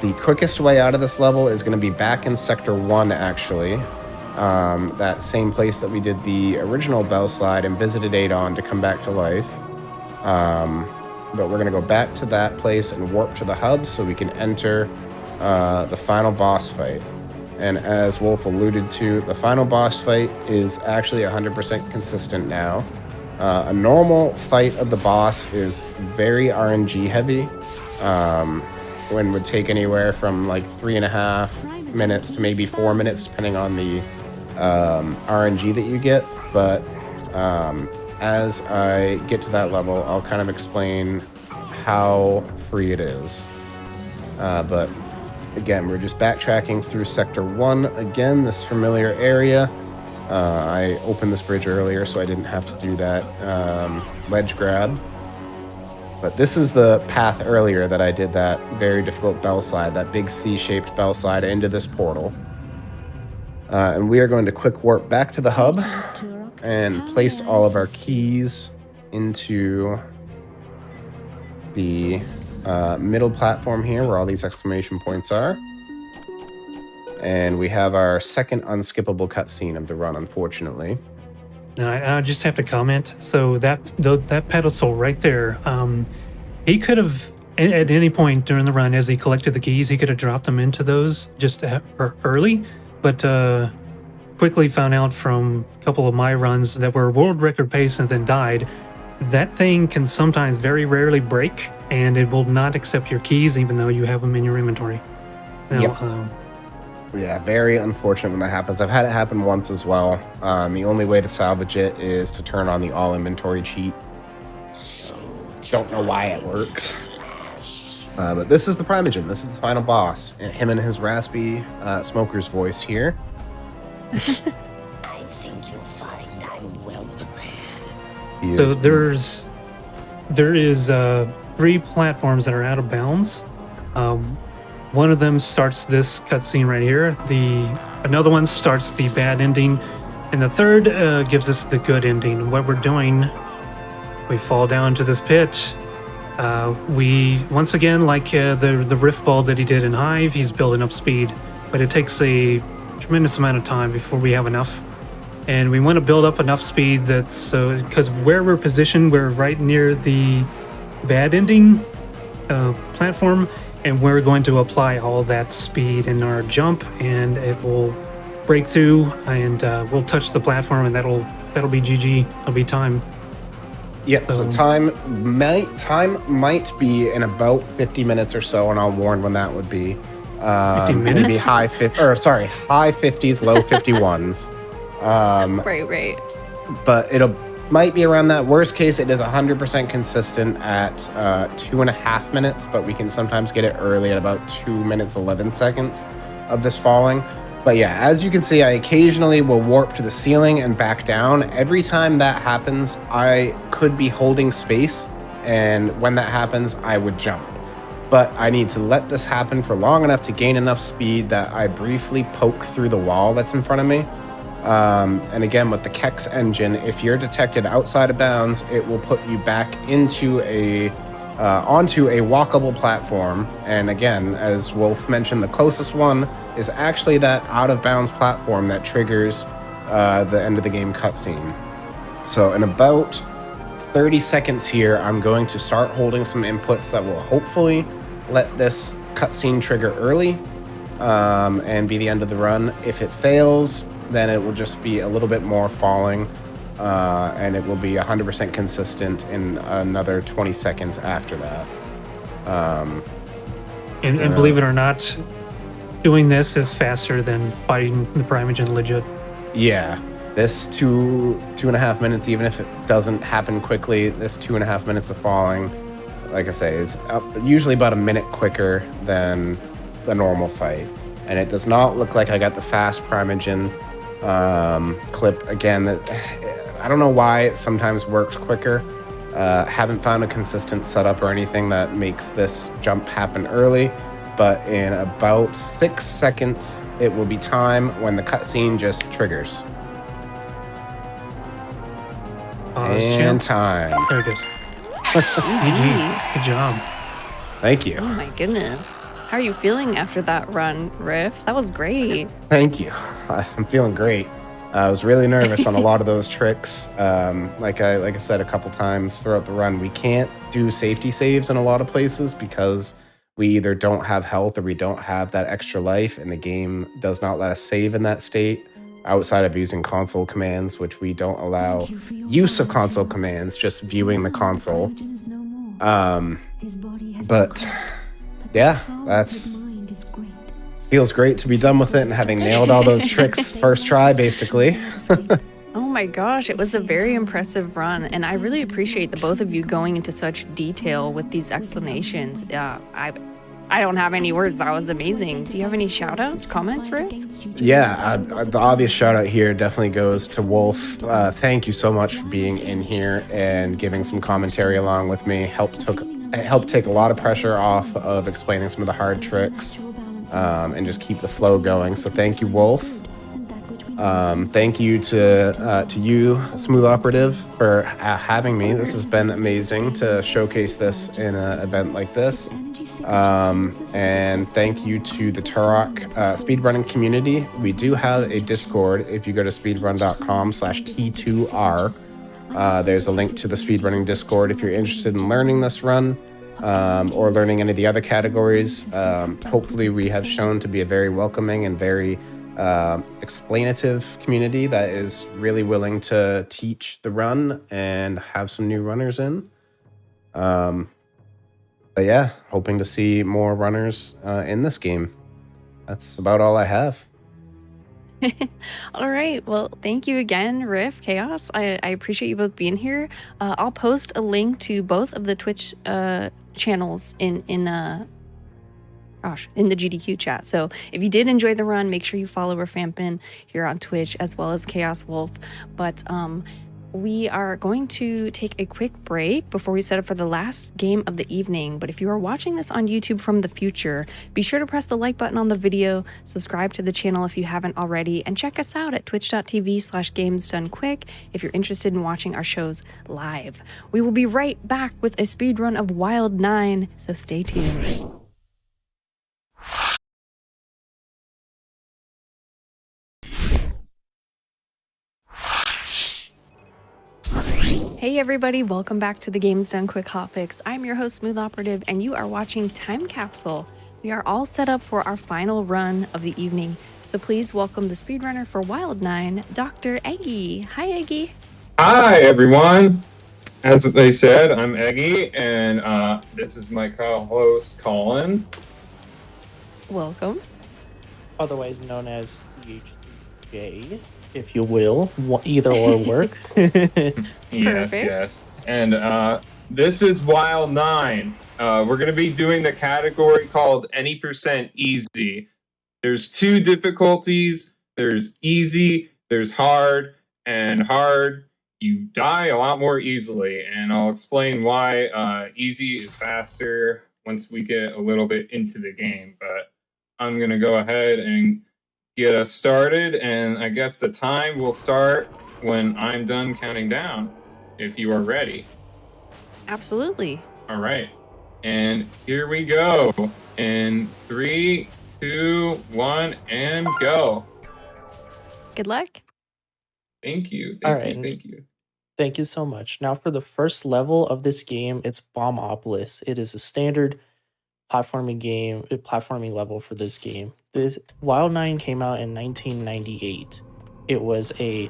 The quickest way out of this level is going to be back in Sector 1, actually. That same place that we did the original bell slide and visited Adon to come back to life. But we're going to go back to that place and warp to the hub so we can enter the final boss fight. And as Wolf alluded to, the final boss fight is actually 100% consistent now. A normal fight of the boss is very RNG heavy. When would take anywhere from like 3.5 minutes to maybe 4 minutes, depending on the RNG that you get. But as I get to that level, I'll kind of explain how free it is. But again, we're just backtracking through Sector 1 again, this familiar area. I opened this bridge earlier, so I didn't have to do that ledge grab. But this is the path earlier that I did that very difficult bell slide, that big C-shaped bell slide into this portal. And we are going to quick warp back to the hub and place all of our keys into the middle platform here where all these exclamation points are. And we have our second unskippable cutscene of the run, unfortunately. Now, I just have to comment. So that pedestal right there, he could have at any point during the run, as he collected the keys, he could have dropped them into those just early, but quickly found out from a couple of my runs that were world record pace and then died. That thing can sometimes very rarely break, and it will not accept your keys even though you have them in your inventory. Now, Yep. Yeah, very unfortunate when that happens. I've had it happen once as well. The only way to salvage it is to turn on the all inventory cheat. Don't know why it works. But this is the Primogen. This is the final boss. And him and his raspy smoker's voice here. I think you'll find I'm well prepared. He So is- there is 3 platforms that are out of bounds. One of them starts this cutscene right here. Another one starts the bad ending, and the third gives us the good ending. What we're doing, we fall down to this pit. We once again, like the rift ball that he did in Hive, he's building up speed, but it takes a tremendous amount of time before we have enough. And we want to build up enough speed that's because where we're positioned, we're right near the bad ending platform, and we're going to apply all that speed in our jump, and it will break through, and we'll touch the platform, and that'll be GG. It'll be time. Yep. So time might be in about 50 minutes or so, and I'll warn when that would be. 50 Maybe minutes? high 50s, low 51s. Right. But might be around that. Worst case, it is 100% consistent at 2.5 minutes, but we can sometimes get it early at about 2 minutes 11 seconds of this falling. But yeah, as you can see, I occasionally will warp to the ceiling and back down. Every time that happens, I could be holding space, and when that happens, I would jump. But I need to let this happen for long enough to gain enough speed that I briefly poke through the wall that's in front of me. And again, with the Kex engine, if you're detected outside of bounds, it will put you back into onto a walkable platform. And again, as Wolf mentioned, the closest one is actually that out of bounds platform that triggers the end of the game cutscene. So in about 30 seconds here, I'm going to start holding some inputs that will hopefully let this cutscene trigger early and be the end of the run. If it fails, then it will just be a little bit more falling, and it will be 100% consistent in another 20 seconds after that. And believe it or not, doing this is faster than fighting the Primogen legit. Yeah, this 2.5 minutes, even if it doesn't happen quickly, this 2.5 minutes of falling, like I say, is usually about a minute quicker than the normal fight. And it does not look like I got the fast Primogen clip again. I don't know why it sometimes works quicker. Haven't found a consistent setup or anything that makes this jump happen early, but in about 6 seconds it will be time when the cutscene just triggers. Pause, And champ. time. There it is. GG. Good job. Thank you. Oh my goodness. How are you feeling after that run, Riff? That was great. Thank you. I'm feeling great. I was really nervous on a lot of those tricks. Like I said a couple times throughout the run, we can't do safety saves in a lot of places because we either don't have health or we don't have that extra life, and the game does not let us save in that state outside of using console commands, which we don't allow use of console commands, just viewing the console. But yeah, that's feels great to be done with it and having nailed all those tricks first try, basically. Oh my gosh, it was a very impressive run, and I really appreciate the both of you going into such detail with these explanations. I don't have any words. That was amazing. Do you have any shout outs, comments, Riff? Yeah, the obvious shout out here definitely goes to Wolf. Thank you so much for being in here and giving some commentary along with me. It helped take a lot of pressure off of explaining some of the hard tricks and just keep the flow going. So thank you, Wolf. Thank you to you, Smooth Operative, for having me. This has been amazing to showcase this in an event like this. And thank you to the Turok speedrunning community. We do have a Discord. If you go to speedrun.com/T2R, there's a link to the speedrunning Discord if you're interested in learning this run or learning any of the other categories. Hopefully we have shown to be a very welcoming and very explanative community that is really willing to teach the run and have some new runners in. But yeah, hoping to see more runners in this game. That's about all I have. All right. Well, thank you again, Riff, Chaos. I appreciate you both being here. I'll post a link to both of the Twitch channels in the GDQ chat. So if you did enjoy the run, make sure you follow Rafampin here on Twitch as well as Chaos Wolf. But we are going to take a quick break before we set up for the last game of the evening. But if you are watching this on YouTube from the future, be sure to press the like button on the video, subscribe to the channel if you haven't already, and check us out at twitch.tv/gamesdonequick if you're interested in watching our shows live. We will be right back with a speedrun of Wild 9, so stay tuned. Hey everybody, welcome back to the Games Done Quick Hotfix. I'm your host, Smooth Operative, and you are watching Time Capsule. We are all set up for our final run of the evening, so please welcome the speedrunner for Wild 9, Dr. Eggy. Hi Eggy. Hi everyone. As they said, I'm Eggy, and this is my co-host, Colin. Welcome. Otherwise known as CH3J, if you will. Either or work. Yes, Perfect. yes. And this is Wild 9. We're going to be doing the category called Any Percent Easy. There's two difficulties. There's easy, there's hard, and hard, you die a lot more easily. And I'll explain why easy is faster once we get a little bit into the game. But I'm going to go ahead and get us started. And I guess the time will start when I'm done counting down, if you are ready. Absolutely. All right. And here we go. In 3, 2, 1, and go. Good luck. Thank you. All Thank right. you. Thank you. Thank you so much. Now for the first level of this game, it's Bombopolis. It is a standard platforming level for this game. This Wild 9 came out in 1998. It was a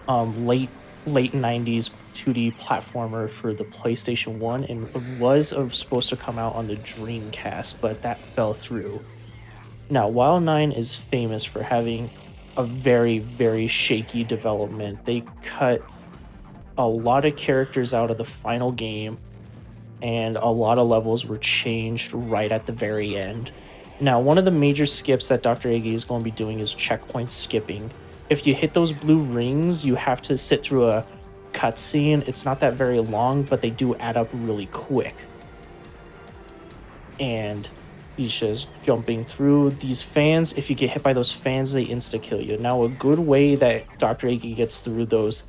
late 90s 2D platformer for the PlayStation 1 and was supposed to come out on the Dreamcast, but that fell through. Now, Wild 9 is famous for having a very, very shaky development. They cut a lot of characters out of the final game, and a lot of levels were changed right at the very end. Now, one of the major skips that Dr. Iggy is going to be doing is checkpoint skipping. If you hit those blue rings, you have to sit through a cutscene. It's not that very long, but they do add up really quick. And he's just jumping through these fans. If you get hit by those fans, they insta-kill you. Now, a good way that Dr. Iggy gets through those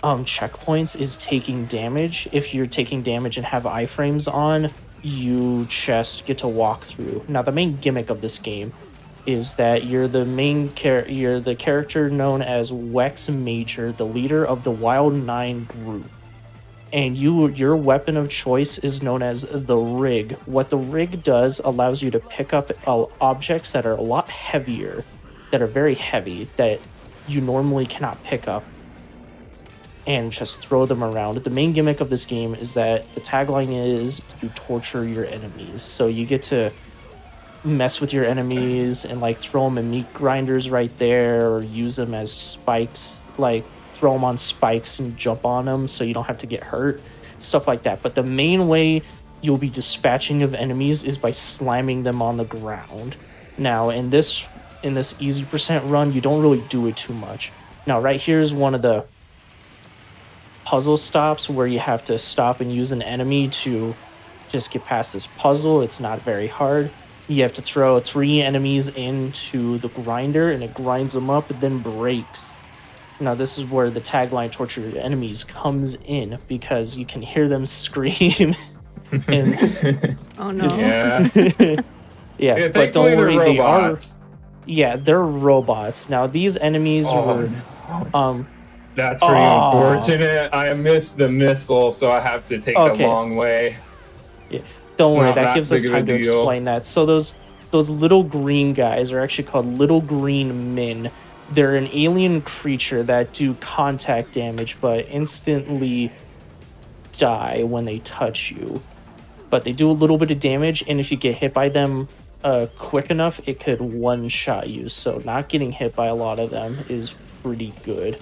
checkpoints is taking damage. If you're taking damage and have iframes on, you just get to walk through. Now, the main gimmick of this game is that you're the character known as Wex Major, the leader of the Wild 9 group. And your weapon of choice is known as the rig. What the rig does allows you to pick up objects that are a lot heavier, that are very heavy, that you normally cannot pick up, and just throw them around. The main gimmick of this game is that the tagline is to torture your enemies. So you get to mess with your enemies and like throw them in meat grinders right there, or use them as spikes, like throw them on spikes and jump on them so you don't have to get hurt, stuff like that. But the main way you'll be dispatching of enemies is by slamming them on the ground. Now in this easy percent run, you don't really do it too much. Now right here is one of the puzzle stops where you have to stop and use an enemy to just get past this puzzle. It's not very hard. You have to throw 3 enemies into the grinder and it grinds them up and then breaks. Now this is where the tagline torture your enemies comes in, because you can hear them scream. And Oh no. Yeah. But don't worry, they are. Yeah, they're robots. Now these enemies were That's pretty unfortunate. I missed the missile, so I have to take the long way. Yeah, don't It's worry. not That that gives us big of a time to deal. explain that. So those little green guys are actually called little green men. They're an alien creature that do contact damage, but instantly die when they touch you. But they do a little bit of damage, and if you get hit by them quick enough, it could one-shot you. So not getting hit by a lot of them is pretty good.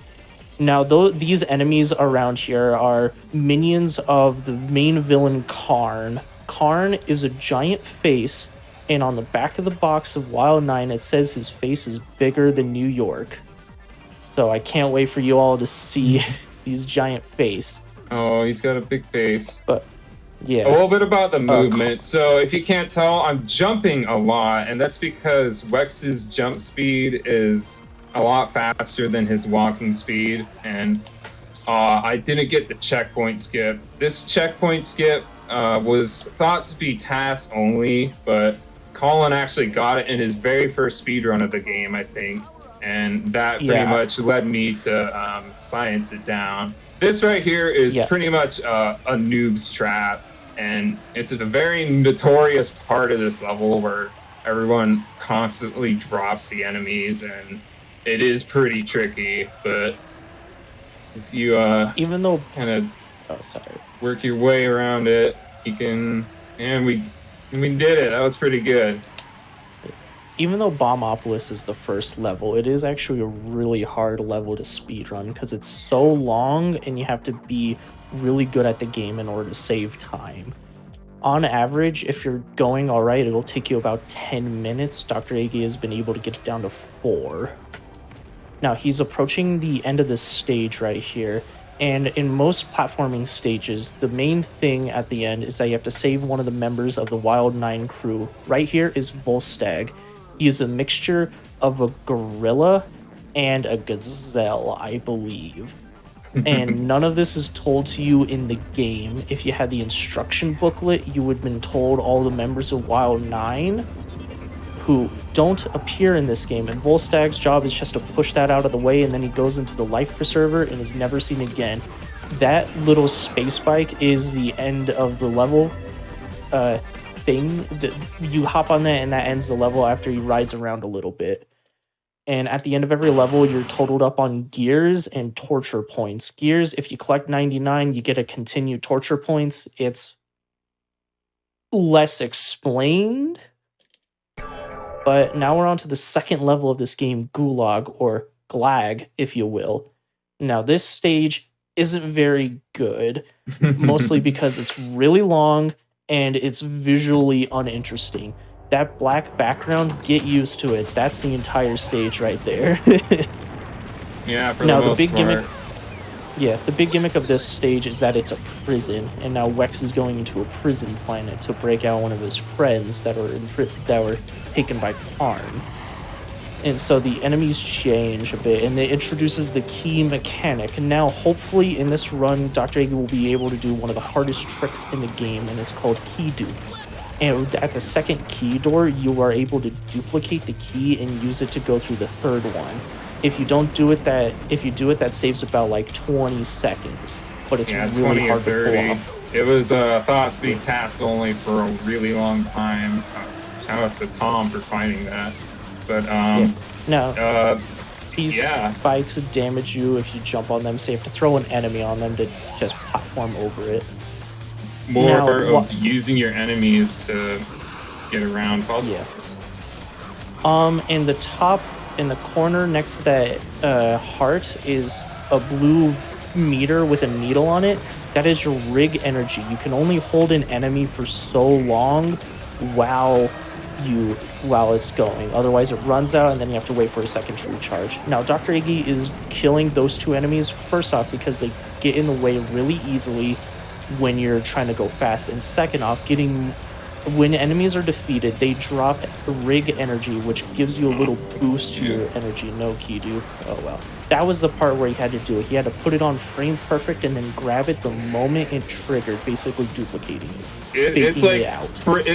Now, these enemies around here are minions of the main villain Karn. Karn is a giant face, and on the back of the box of Wild 9, it says his face is bigger than New York. So I can't wait for you all to see his giant face. Oh, he's got a big face. But yeah. A little bit about the movement. So if you can't tell, I'm jumping a lot, and that's because Wex's jump speed is a lot faster than his walking speed, and I didn't get the checkpoint skip. This checkpoint skip was thought to be task only, but Colin actually got it in his very first speedrun of the game, I think, and that pretty much led me to science it down. This right here is pretty much a noob's trap, and it's a very notorious part of this level where everyone constantly drops the enemies, and it is pretty tricky, but if you even though kind of work your way around it, you can. And we did it. That was pretty good. Even though Bombopolis is the first level, it is actually a really hard level to speedrun because it's so long and you have to be really good at the game in order to save time. On average, if you're going all right, it'll take you about 10 minutes. Dr. Agi has been able to get it down to 4. Now, he's approaching the end of this stage right here, and in most platforming stages, the main thing at the end is that you have to save one of the members of the Wild 9 crew. Right here is Volstagg. He is a mixture of a gorilla and a gazelle, I believe. And none of this is told to you in the game. If you had the instruction booklet, you would have been told all the members of Wild 9 who don't appear in this game, and Volstagg's job is just to push that out of the way, and then he goes into the life preserver and is never seen again. That little space bike is the end of the level thing. That you hop on that and that ends the level after he rides around a little bit. And at the end of every level, you're totaled up on gears and torture points. Gears, if you collect 99, you get a continued torture points. It's less explained. But now we're on to the second level of this game, Gulag, or Glag, if you will. Now, this stage isn't very good, mostly because it's really long and it's visually uninteresting. That black background, get used to it. That's the entire stage right there. Yeah, for now, the most big part. gimmick. Yeah, the big gimmick of this stage is that it's a prison, and now Wex is going into a prison planet to break out one of his friends that were taken by Karn. And so the enemies change a bit, and it introduces the key mechanic. And now, hopefully, in this run, Dr. Agi will be able to do one of the hardest tricks in the game, and it's called key dupe. And at the second key door, you are able to duplicate the key and use it to go through the third one. If you do it, that saves about like 20 seconds. But it's really hard to pull off. It was thought to be task only for a really long time. Shout out to Tom for finding that. But these bikes damage you if you jump on them, so you have to throw an enemy on them to just platform over it. Using your enemies to get around puzzles. In the top, in the corner next to that heart is a blue meter with a needle on it. That is your rig energy. You can only hold an enemy for so long while it's going. Otherwise it runs out and then you have to wait for a second to recharge. Now Dr. Agi is killing those two enemies first off because they get in the way really easily when you're trying to go fast, and second off, when enemies are defeated, they drop rig energy, which gives you a little boost to your energy. No key dupe. Oh well. That was the part where he had to do it. He had to put it on frame perfect and then grab it the moment it triggered, basically duplicating it. It's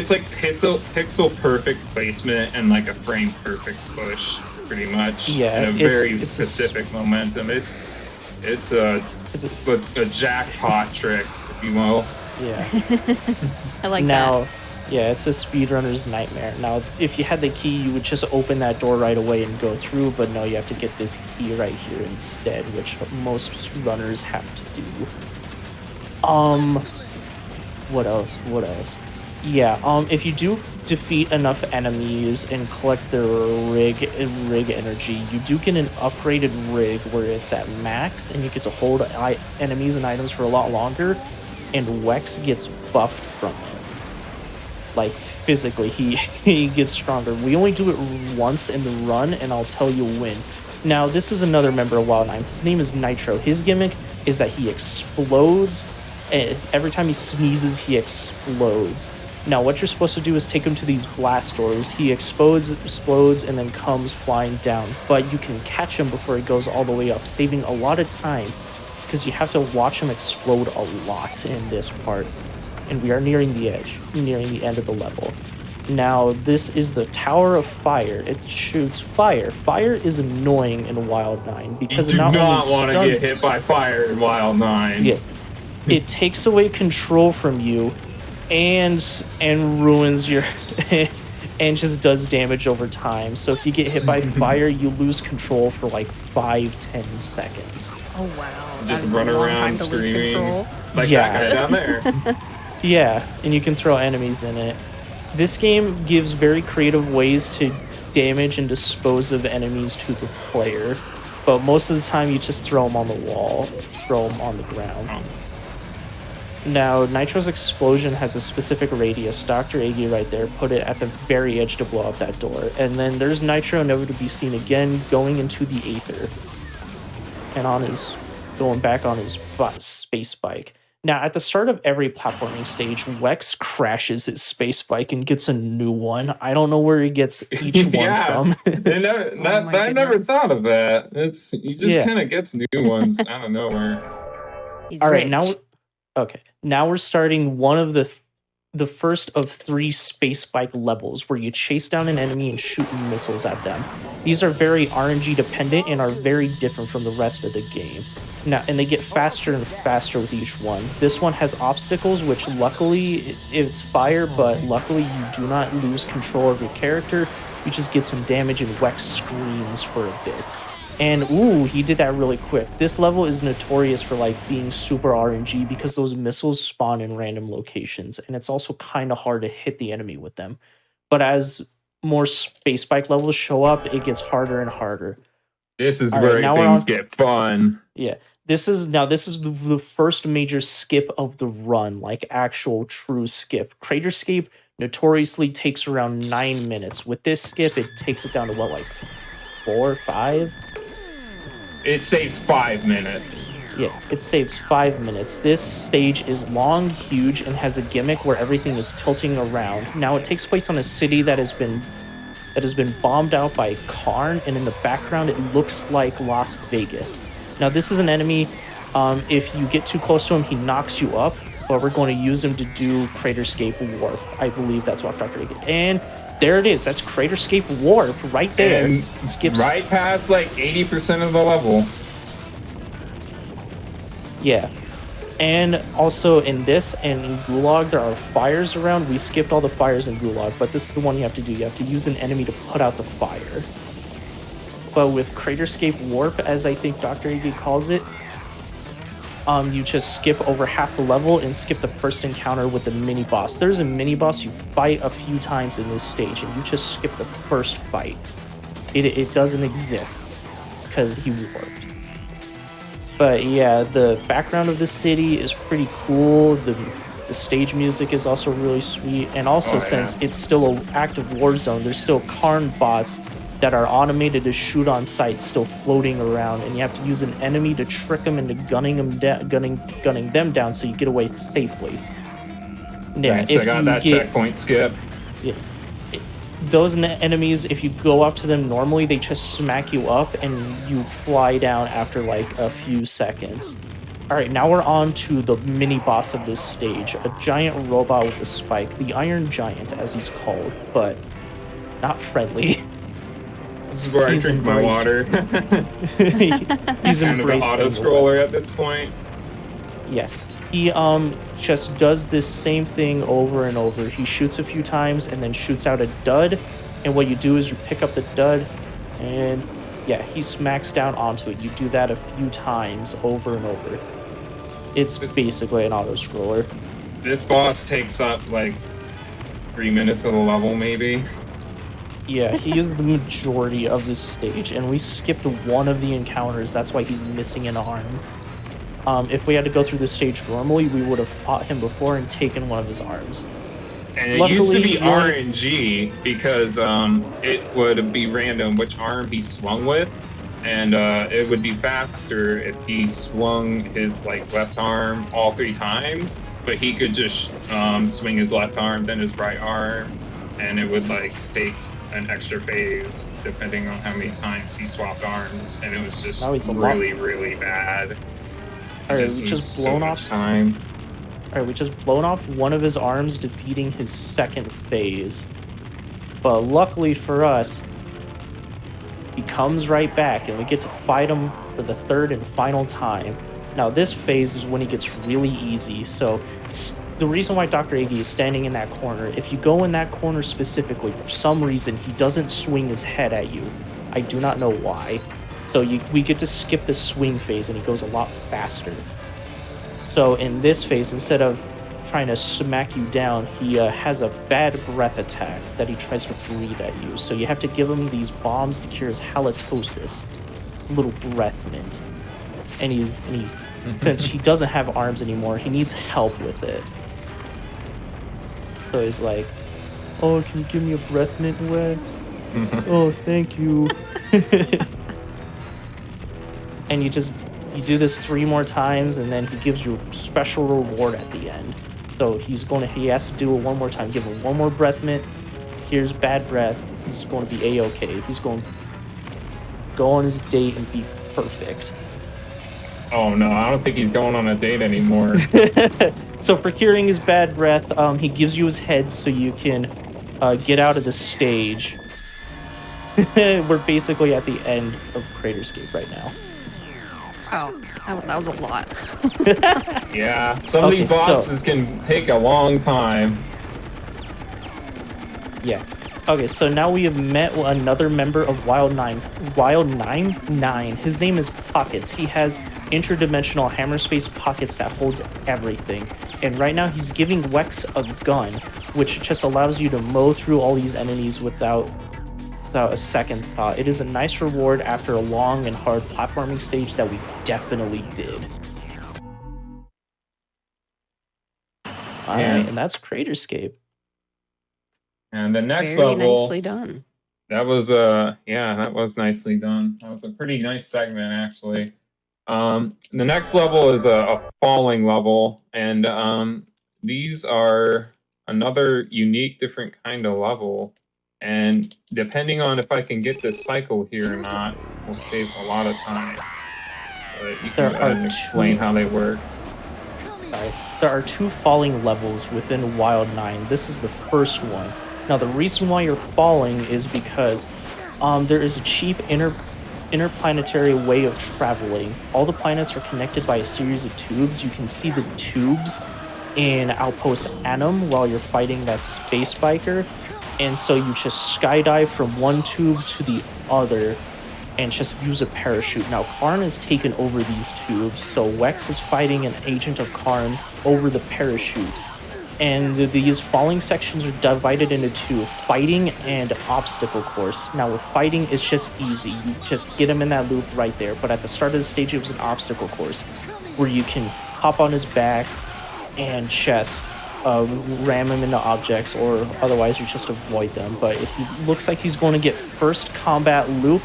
like pixel perfect placement and like a frame perfect push, pretty much. Yeah, in a very specific momentum. It's a jackpot trick, if you will. Yeah. I like that. Yeah, it's a speedrunner's nightmare. Now, if you had the key, you would just open that door right away and go through, but no, you have to get this key right here instead, which most runners have to do. What else? Yeah, if you do defeat enough enemies and collect their rig energy, you do get an upgraded rig where it's at max, and you get to hold enemies and items for a lot longer, and Wex gets buffed from it. like physically, he gets stronger. We only do it once in the run, and I'll tell you when. Now, this is another member of Wild 9. His name is Nitro. His gimmick is that he explodes, and every time he sneezes, he explodes. Now, what you're supposed to do is take him to these blast doors. He explodes, and then comes flying down. But you can catch him before he goes all the way up, saving a lot of time, because you have to watch him explode a lot in this part. And we are nearing the edge, nearing the end of the level. Now, this is the Tower of Fire. It shoots fire. Fire is annoying in Wild 9 because You do it not want to get hit by fire in Wild 9. Yeah. It takes away control from you and ruins your and just does damage over time. So if you get hit by fire, you lose control for like 5-10 seconds. Oh wow. Just That is run a long around time to lose screaming. control. Like Yeah. that guy down there. Yeah, and you can throw enemies in it. This game gives very creative ways to damage and dispose of enemies to the player, but most of the time you just throw them on the wall, throw them on the ground. Now, Nitro's explosion has a specific radius. Dr. Iggy right there put it at the very edge to blow up that door. And then there's Nitro, never to be seen again, going into the Aether. And going back on his space bike. Now, at the start of every platforming stage, Wex crashes his space bike and gets a new one. I don't know where he gets each one from. I never thought of that. He just kind of gets new ones out of nowhere. He's All right, rich. now we're starting one of the first of 3 space bike levels where you chase down an enemy and shoot missiles at them. These are very RNG dependent and are very different from the rest of the game. Now, and they get faster and faster with each one. This one has obstacles, which luckily it's fire, but luckily you do not lose control of your character. You just get some damage and Wex screams for a bit. And ooh, he did that really quick. This level is notorious for like being super RNG because those missiles spawn in random locations, and it's also kind of hard to hit the enemy with them. But as more space bike levels show up, it gets harder and harder. This is All where right, now things get fun. Yeah. This is the first major skip of the run, like actual true skip. Craterscape notoriously takes around 9 minutes. With this skip, it takes it down to what, like 4 or 5? It saves 5 minutes. Yeah, it saves 5 minutes. This stage is long, huge, and has a gimmick where everything is tilting around. Now, it takes place on a city that has been bombed out by Karn, and in the background, it looks like Las Vegas. Now, this is an enemy. If you get too close to him, he knocks you up, but we're going to use him to do Craterscape Warp. I believe that's what Dr. A did. And there it is. That's Craterscape Warp right there. And Skips right past like 80% of the level. Yeah. And also in this and in Gulag, there are fires around. We skipped all the fires in Gulag, but this is the one you have to do. You have to use an enemy to put out the fire. But with Craterscape Warp, as I think Dr. Iggy calls it, you just skip over half the level and skip the first encounter with the mini-boss. There's a mini-boss you fight a few times in this stage, and you just skip the first fight. It doesn't exist, because he warped. But yeah, the background of the city is pretty cool. The stage music is also really sweet. And also, since it's still an active war zone, there's still Karn bots that are automated to shoot on sight still floating around, and you have to use an enemy to trick them into gunning them down so you get away safely. Yeah, Nice, I got that checkpoint skip. Yeah, those enemies, if you go up to them normally, they just smack you up and you fly down after like a few seconds. All right, now we're on to the mini boss of this stage, a giant robot with a spike, the Iron Giant as he's called, but not friendly. This is where I drink my water. He's kind of an auto scroller at this point. Yeah. He just does this same thing over and over. He shoots a few times and then shoots out a dud. And what you do is you pick up the dud and yeah, he smacks down onto it. You do that a few times over and over. It's basically an auto scroller. This boss takes up like 3 minutes of the level, maybe. Yeah, he is the majority of this stage, and we skipped one of the encounters. That's why he's missing an arm. If we had to go through this stage normally, we would have fought him before and taken one of his arms. And it used to be Luckily, RNG because it would be random which arm he swung with, and it would be faster if he swung his like left arm all 3 times, but he could just swing his left arm, then his right arm, and it would like take an extra phase depending on how many times he swapped arms, and it was just Now he's a really, really bad. It Alright, we was just so blown much off. time. Alright, we just blown off one of his arms, defeating his second phase. But luckily for us, he comes right back and we get to fight him for the third and final time. Now this phase is when it gets really easy, so the reason why Dr. Iggy is standing in that corner, if you go in that corner specifically, for some reason he doesn't swing his head at you. I do not know why. So we get to skip the swing phase and he goes a lot faster. So in this phase, instead of trying to smack you down, he has a bad breath attack that he tries to breathe at you. So you have to give him these bombs to cure his halitosis. It's a little breath mint. And he since he doesn't have arms anymore, he needs help with it. So he's like, "Oh, can you give me a breath mint, Wex? Oh, thank you." And you do this 3 more times, and then he gives you a special reward at the end. So he has to do it 1 more time. Give him 1 more breath mint. Here's bad breath. He's going to be A-okay. He's going to go on his date and be perfect. Oh no, I don't think he's going on a date anymore. So for curing his bad breath, he gives you his head so you can get out of the stage. We're basically at the end of Craterscape right now. Wow, that was a lot. Yeah, some of these bosses can take a long time. Yeah. Okay, so now we have met another member of Wild 9. Wild 9? His name is Pockets. He has interdimensional hammer space pockets that holds everything. And right now he's giving Wex a gun, which just allows you to mow through all these enemies without a second thought. It is a nice reward after a long and hard platforming stage that we definitely did. Alright, and that's Craterscape. And the next Very level, nicely done. that was that was nicely done. That was a pretty nice segment actually. The next level is a falling level, and these are another unique, different kind of level. And depending on if I can get this cycle here or not, will save a lot of time. But you can go ahead and explain how they work. Sorry. There are 2 falling levels within Wild 9. This is the first one. Now, the reason why you're falling is because there is a cheap interplanetary way of traveling. All the planets are connected by a series of tubes. You can see the tubes in Outpost Annam while you're fighting that space biker. And so you just skydive from one tube to the other and just use a parachute. Now, Karn has taken over these tubes, so Wex is fighting an agent of Karn over the parachute. And these falling sections are divided into 2, fighting and obstacle course. Now, with fighting, it's just easy. You just get him in that loop right there. But at the start of the stage, it was an obstacle course where you can hop on his back and just ram him into objects, or otherwise you just avoid them. But if he looks like he's going to get first combat loop,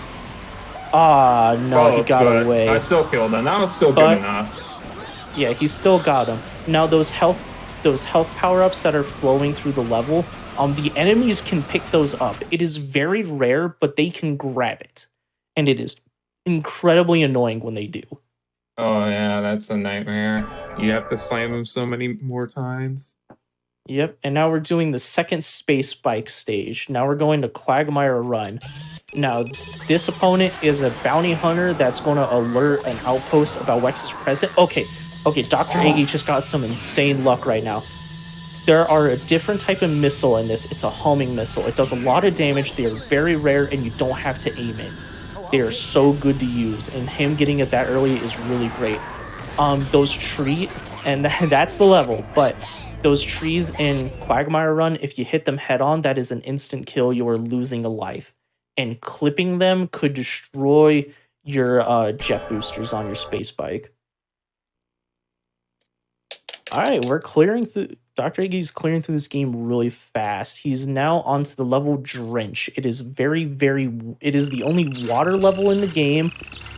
no, he got away. I still killed him. That was still good enough. Yeah, he still got him. Now those health power-ups that are flowing through the level, the enemies can pick those up. It is very rare, but they can grab it, and it is incredibly annoying when they do. Oh yeah, that's a nightmare. You have to slam him so many more times. Yep, and now we're doing the second space bike stage. Now we're going to Quagmire Run. Now, this opponent is a bounty hunter that's going to alert an outpost about Wex's presence. Okay, Dr. Iggy just got some insane luck right now. There are a different type of missile in this. It's a homing missile. It does a lot of damage. They are very rare, and you don't have to aim it. They are so good to use, and him getting it that early is really great. Those tree, and that's the level, but those trees in Quagmire Run, if you hit them head on, that is an instant kill. You are losing a life. And clipping them could destroy your jet boosters on your space bike. All right, we're clearing through. Dr. Iggy's clearing through this game really fast. He's now onto the level Drench. It is it is the only water level in the game,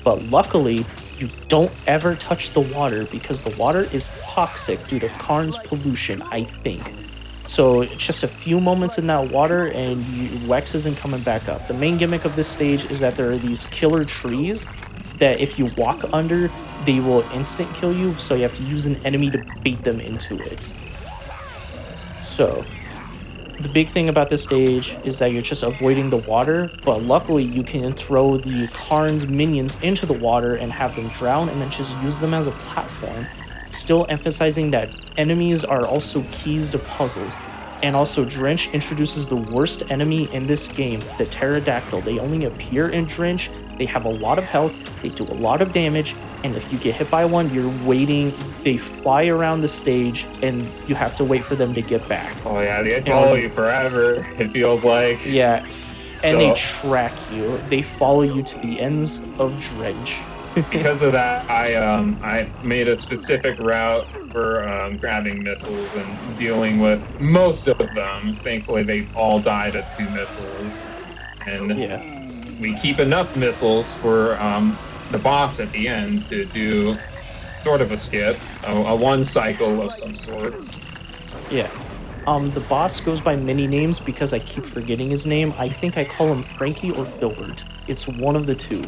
but luckily you don't ever touch the water because the water is toxic due to Karn's pollution, I think. So it's just a few moments in that water and Wex isn't coming back up. The main gimmick of this stage is that there are these killer trees that if you walk under, they will instant kill you, so you have to use an enemy to bait them into it. So, the big thing about this stage is that you're just avoiding the water, but luckily you can throw the Karn's minions into the water and have them drown and then just use them as a platform. Still emphasizing that enemies are also keys to puzzles. And also, Drench introduces the worst enemy in this game, the Pterodactyl. They only appear in Drench, they have a lot of health, they do a lot of damage, and if you get hit by one, you're waiting, they fly around the stage, and you have to wait for them to get back. Oh yeah, they follow you forever, it feels like. Yeah, and they track you. They follow you to the ends of Drench. Because of that, I made a specific route for grabbing missiles and dealing with most of them. Thankfully, they all died of 2 missiles, and we keep enough missiles for the boss at the end to do sort of a skip, a 1 cycle of some sort. Yeah. The boss goes by many names because I keep forgetting his name. I think I call him Frankie or Filbert. It's one of the 2.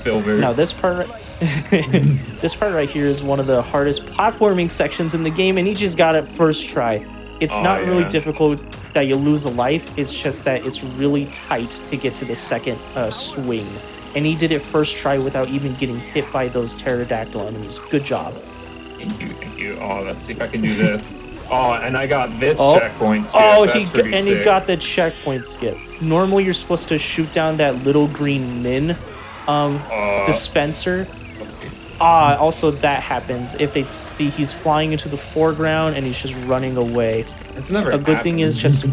Filbert. Now this part right here is one of the hardest platforming sections in the game, and he just got it first try. It's not really difficult that you lose a life, it's just that it's really tight to get to the second swing. And he did it first try without even getting hit by those pterodactyl enemies. Good job. Thank you. Oh, let's see if I can do this. Oh, and I got this checkpoint skip. He got the checkpoint skip. Normally you're supposed to shoot down that little green min dispenser. Also that happens if they see he's flying into the foreground and he's just running away. It's never a good thing is just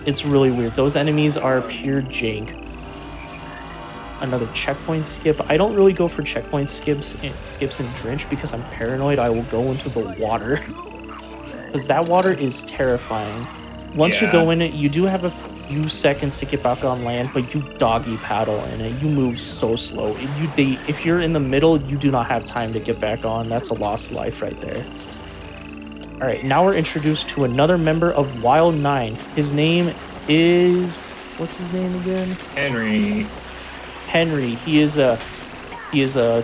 it's really weird. Those enemies are pure jank. Another checkpoint skip. I don't really go for checkpoint skips in Drench because I'm paranoid I will go into the water. Because that water is terrifying. Once you go in it, you do have a few seconds to get back on land, but you doggy paddle in it. You move so slow. If you're in the middle, you do not have time to get back on. That's a lost life right there. All right, now we're introduced to another member of Wild 9. His name is... what's his name again? Henry. He is a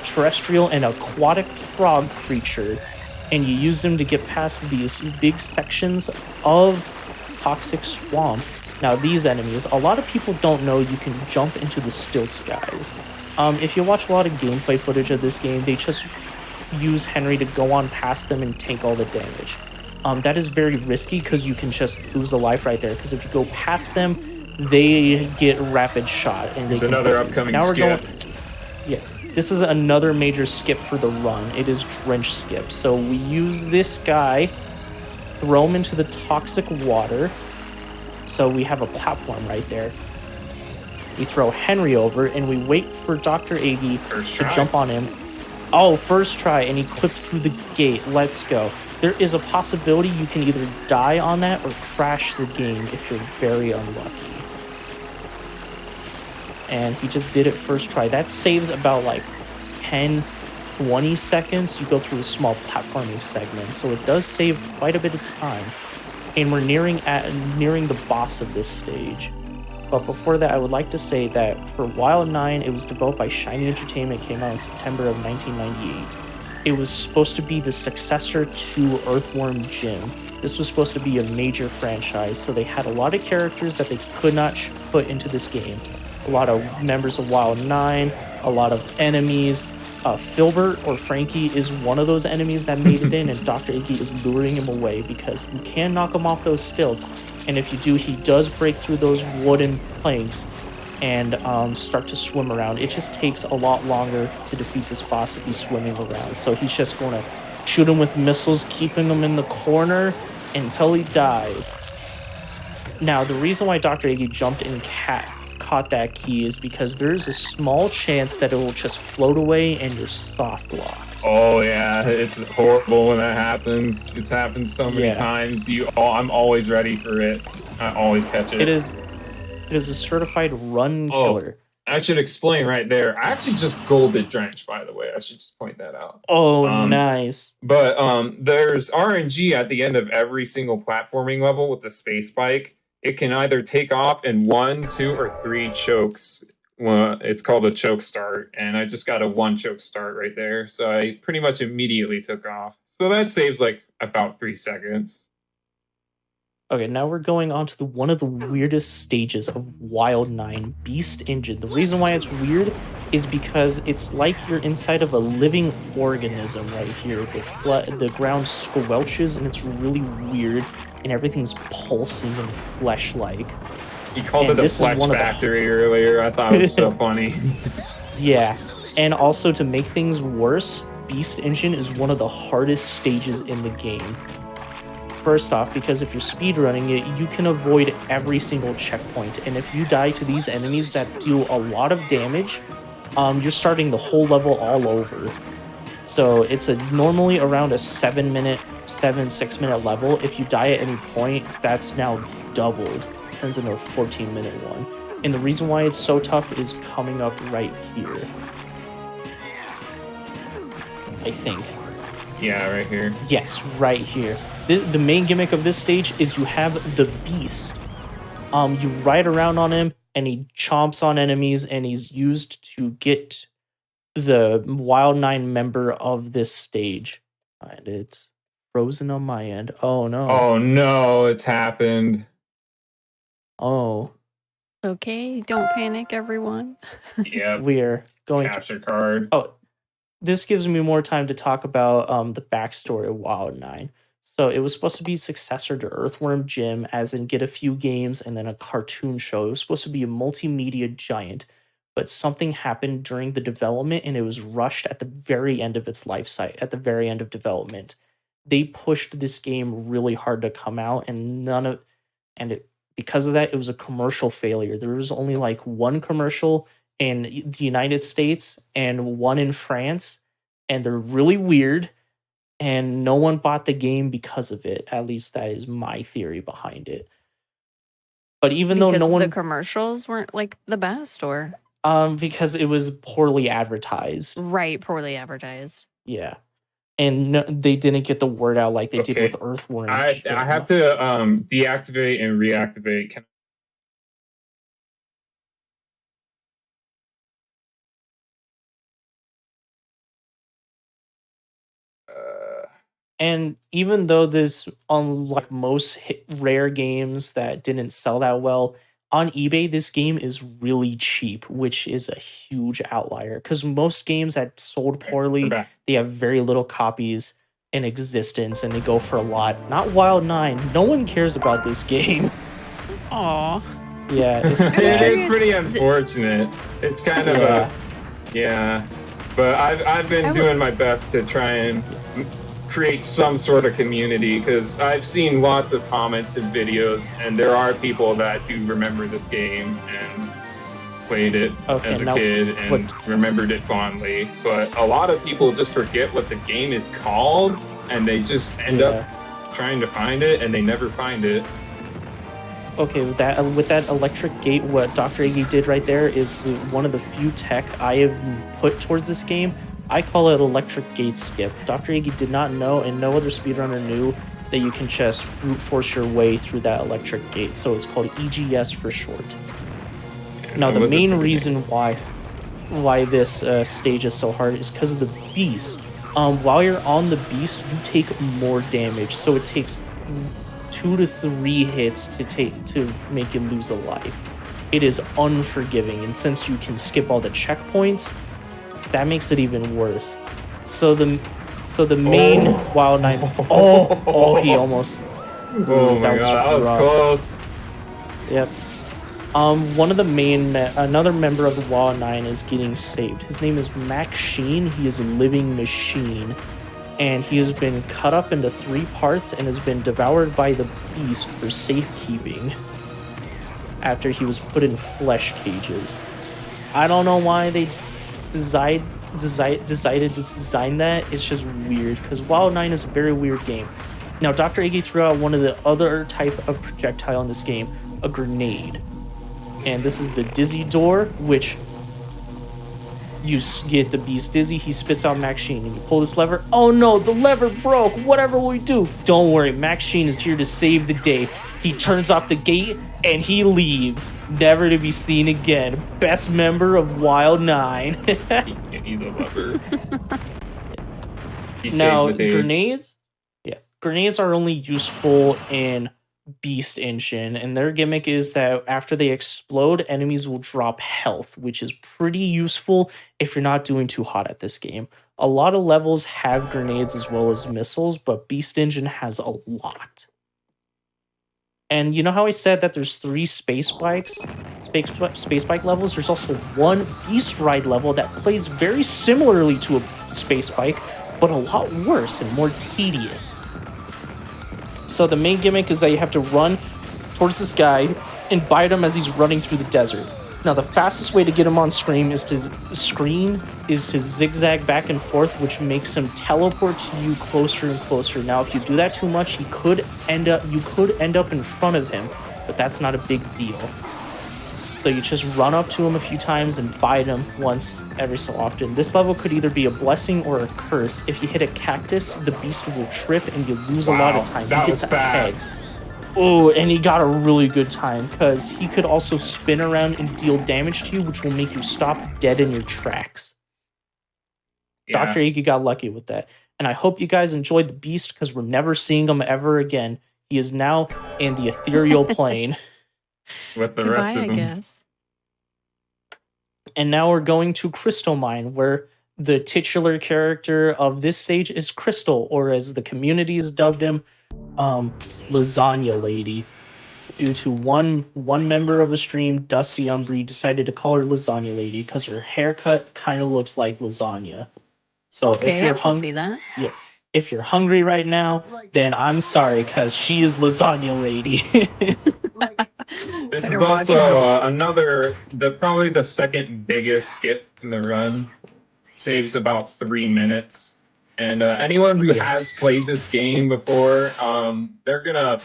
terrestrial and aquatic frog creature, and you use him to get past these big sections of toxic swamp. Now these enemies, a lot of people don't know you can jump into the stilts, guys. If you watch a lot of gameplay footage of this game, they just use Henry to go on past them and tank all the damage. That is very risky because you can just lose a life right there, because if you go past them, they get rapid shot. And there's another upcoming skip. This is another major skip for the run. It is Drench skip. So we use this guy, throw him into the toxic water. So we have a platform right there. We throw Henry over and we wait for Dr. Iggy to jump on him. Oh, first try, and he clipped through the gate. Let's go. There is a possibility you can either die on that or crash the game if you're very unlucky. And he just did it first try. That saves about like 10, 20 seconds. You go through a small platforming segment, so it does save quite a bit of time. And we're nearing the boss of this stage. But before that, I would like to say that for Wild 9, it was developed by Shiny Entertainment, came out in September of 1998. It was supposed to be the successor to Earthworm Jim. This was supposed to be a major franchise, so they had a lot of characters that they could not put into this game. A lot of members of Wild 9, a lot of enemies. Filbert or Frankie is one of those enemies that made it in, and Dr. Iggy is luring him away because you can knock him off those stilts, and if you do, he does break through those wooden planks and start to swim around. It just takes a lot longer to defeat this boss if he's swimming around, so he's just going to shoot him with missiles, keeping him in the corner until he dies. Now, the reason why Dr. Iggy jumped and caught that key is because there's a small chance that it will just float away and you're soft locked. Oh yeah, it's horrible when that happens. It's happened so many Yeah. times. I'm always ready for it. I always catch it. It is a certified run Oh. killer. I should explain right there. I actually just golded Drench, by the way. I should just point that out. Oh, nice. But there's RNG at the end of every single platforming level with the space spike. It can either take off in 1, 2, or 3 chokes. Well, it's called a choke start, and I just got a 1 choke start right there. So I pretty much immediately took off. So that saves like about 3 seconds. Okay, now we're going on to one of the weirdest stages of Wild 9, Beast Engine. The reason why it's weird is because it's like you're inside of a living organism right here. The ground squelches and it's really weird, and everything's pulsing and flesh-like. You called it a flesh factory earlier. I thought it was so funny. Yeah, and also to make things worse, Beast Engine is one of the hardest stages in the game. First off, because if you're speedrunning it, you can avoid every single checkpoint, and if you die to these enemies that deal a lot of damage, you're starting the whole level all over. So it's normally around a 6-minute level. If you die at any point, that's now doubled. Turns into a 14-minute one. And the reason why it's so tough is coming up right here. I think. Yeah, right here. Yes, right here. The main gimmick of this stage is you have the beast. You ride around on him, and he chomps on enemies, and he's used to get the Wild 9 member of this stage. And it's frozen on my end. Oh, no. Oh, no, it's happened. Oh. Okay, don't panic, everyone. Yeah, We're going capture card. Oh, this gives me more time to talk about the backstory of Wild 9. So it was supposed to be successor to Earthworm Jim, as in get a few games and then a cartoon show. It was supposed to be a multimedia giant, but something happened during the development and it was rushed at the very end of its life cycle, at the very end of development. They pushed this game really hard to come out, and because of that, it was a commercial failure. There was only like 1 commercial in the United States and 1 in France, and they're really weird. And no one bought the game because of it. At least that is my theory behind it. But even though no one, the commercials weren't like the best, or because it was poorly advertised. Right, poorly advertised. Yeah, and they didn't get the word out like they did with Earthworm. I have to deactivate and reactivate. And even though this, unlike most rare games that didn't sell that well, on eBay, this game is really cheap, which is a huge outlier. Because most games that sold poorly, they have very little copies in existence, and they go for a lot. Not Wild 9. No one cares about this game. Aw. Yeah, it's It is pretty unfortunate. It's kind of but I've been doing my best to try and create some sort of community, because I've seen lots of comments and videos, and there are people that do remember this game and played it as a kid and remembered it fondly. But a lot of people just forget what the game is called, and they just end up trying to find it, and they never find it. Okay, with that electric gate, what Dr. Iggy did right there is one of the few tech I have put towards this game. I call it electric gate skip. Dr. Iggy did not know, and no other speedrunner knew, that you can just brute force your way through that electric gate. So it's called EGS for short. Now, the main reason why this stage is so hard is because of the beast. While you're on the beast, you take more damage. So it takes 2 to 3 hits to make you lose a life. It is unforgiving, and since you can skip all the checkpoints, that makes it even worse. So the main Wild 9. He almost. Oh my god, that was close. Yep. Another member of the Wild 9 is getting saved. His name is Max Sheen. He is a living machine, and he has been cut up into 3 parts and has been devoured by the beast for safekeeping after he was put in flesh cages. I don't know why they decided to design that is just weird, because Wild 9 is a very weird game. Now, Dr. Iggy threw out one of the other type of projectile in this game, a grenade. And this is the Dizzy Door, which you get the beast dizzy, he spits out Max Sheen, and you pull this lever. Oh no, the lever broke. Whatever will we do? Don't worry, Max Sheen is here to save the day. He turns off the gate and he leaves, never to be seen again. Best member of Wild 9. He's a lover. He Now, saved the day. grenades are only useful in Beast Engine, and their gimmick is that after they explode, enemies will drop health, which is pretty useful if you're not doing too hot at this game. A lot of levels have grenades as well as missiles, but Beast Engine has a lot. And you know how I said that there's 3 space bike levels? There's also one Beast Ride level that plays very similarly to a space bike, but a lot worse and more tedious. So the main gimmick is that you have to run towards this guy and bite him as he's running through the desert. Now, the fastest way to get him on screen is to zigzag back and forth, which makes him teleport to you closer and closer. Now, if you do that too much, you could end up in front of him, but that's not a big deal. So you just run up to him a few times and bite him once every so often. This level could either be a blessing or a curse. If you hit a cactus, the beast will trip and you lose a lot of time. That He gets was fast. ahead. Oh, and he got a really good time because he could also spin around and deal damage to you, which will make you stop dead in your tracks. Yeah. Dr. Iggy got lucky with that. And I hope you guys enjoyed the beast, because we're never seeing him ever again. He is now in the ethereal plane. With the Goodbye, rest of I them. guess. And now we're going to Crystal Mine, where the titular character of this stage is Crystal, or as the community has dubbed him, Lasagna Lady. Due to one member of a stream, Dusty Umbry, decided to call her Lasagna Lady because her haircut kind of looks like lasagna. So Okay, if you're I can see that. if you're hungry right now, then I'm sorry, because she is Lasagna Lady. This is Better watch also probably the second biggest skip in the run. Saves about 3 minutes. And anyone who has played this game before, they're gonna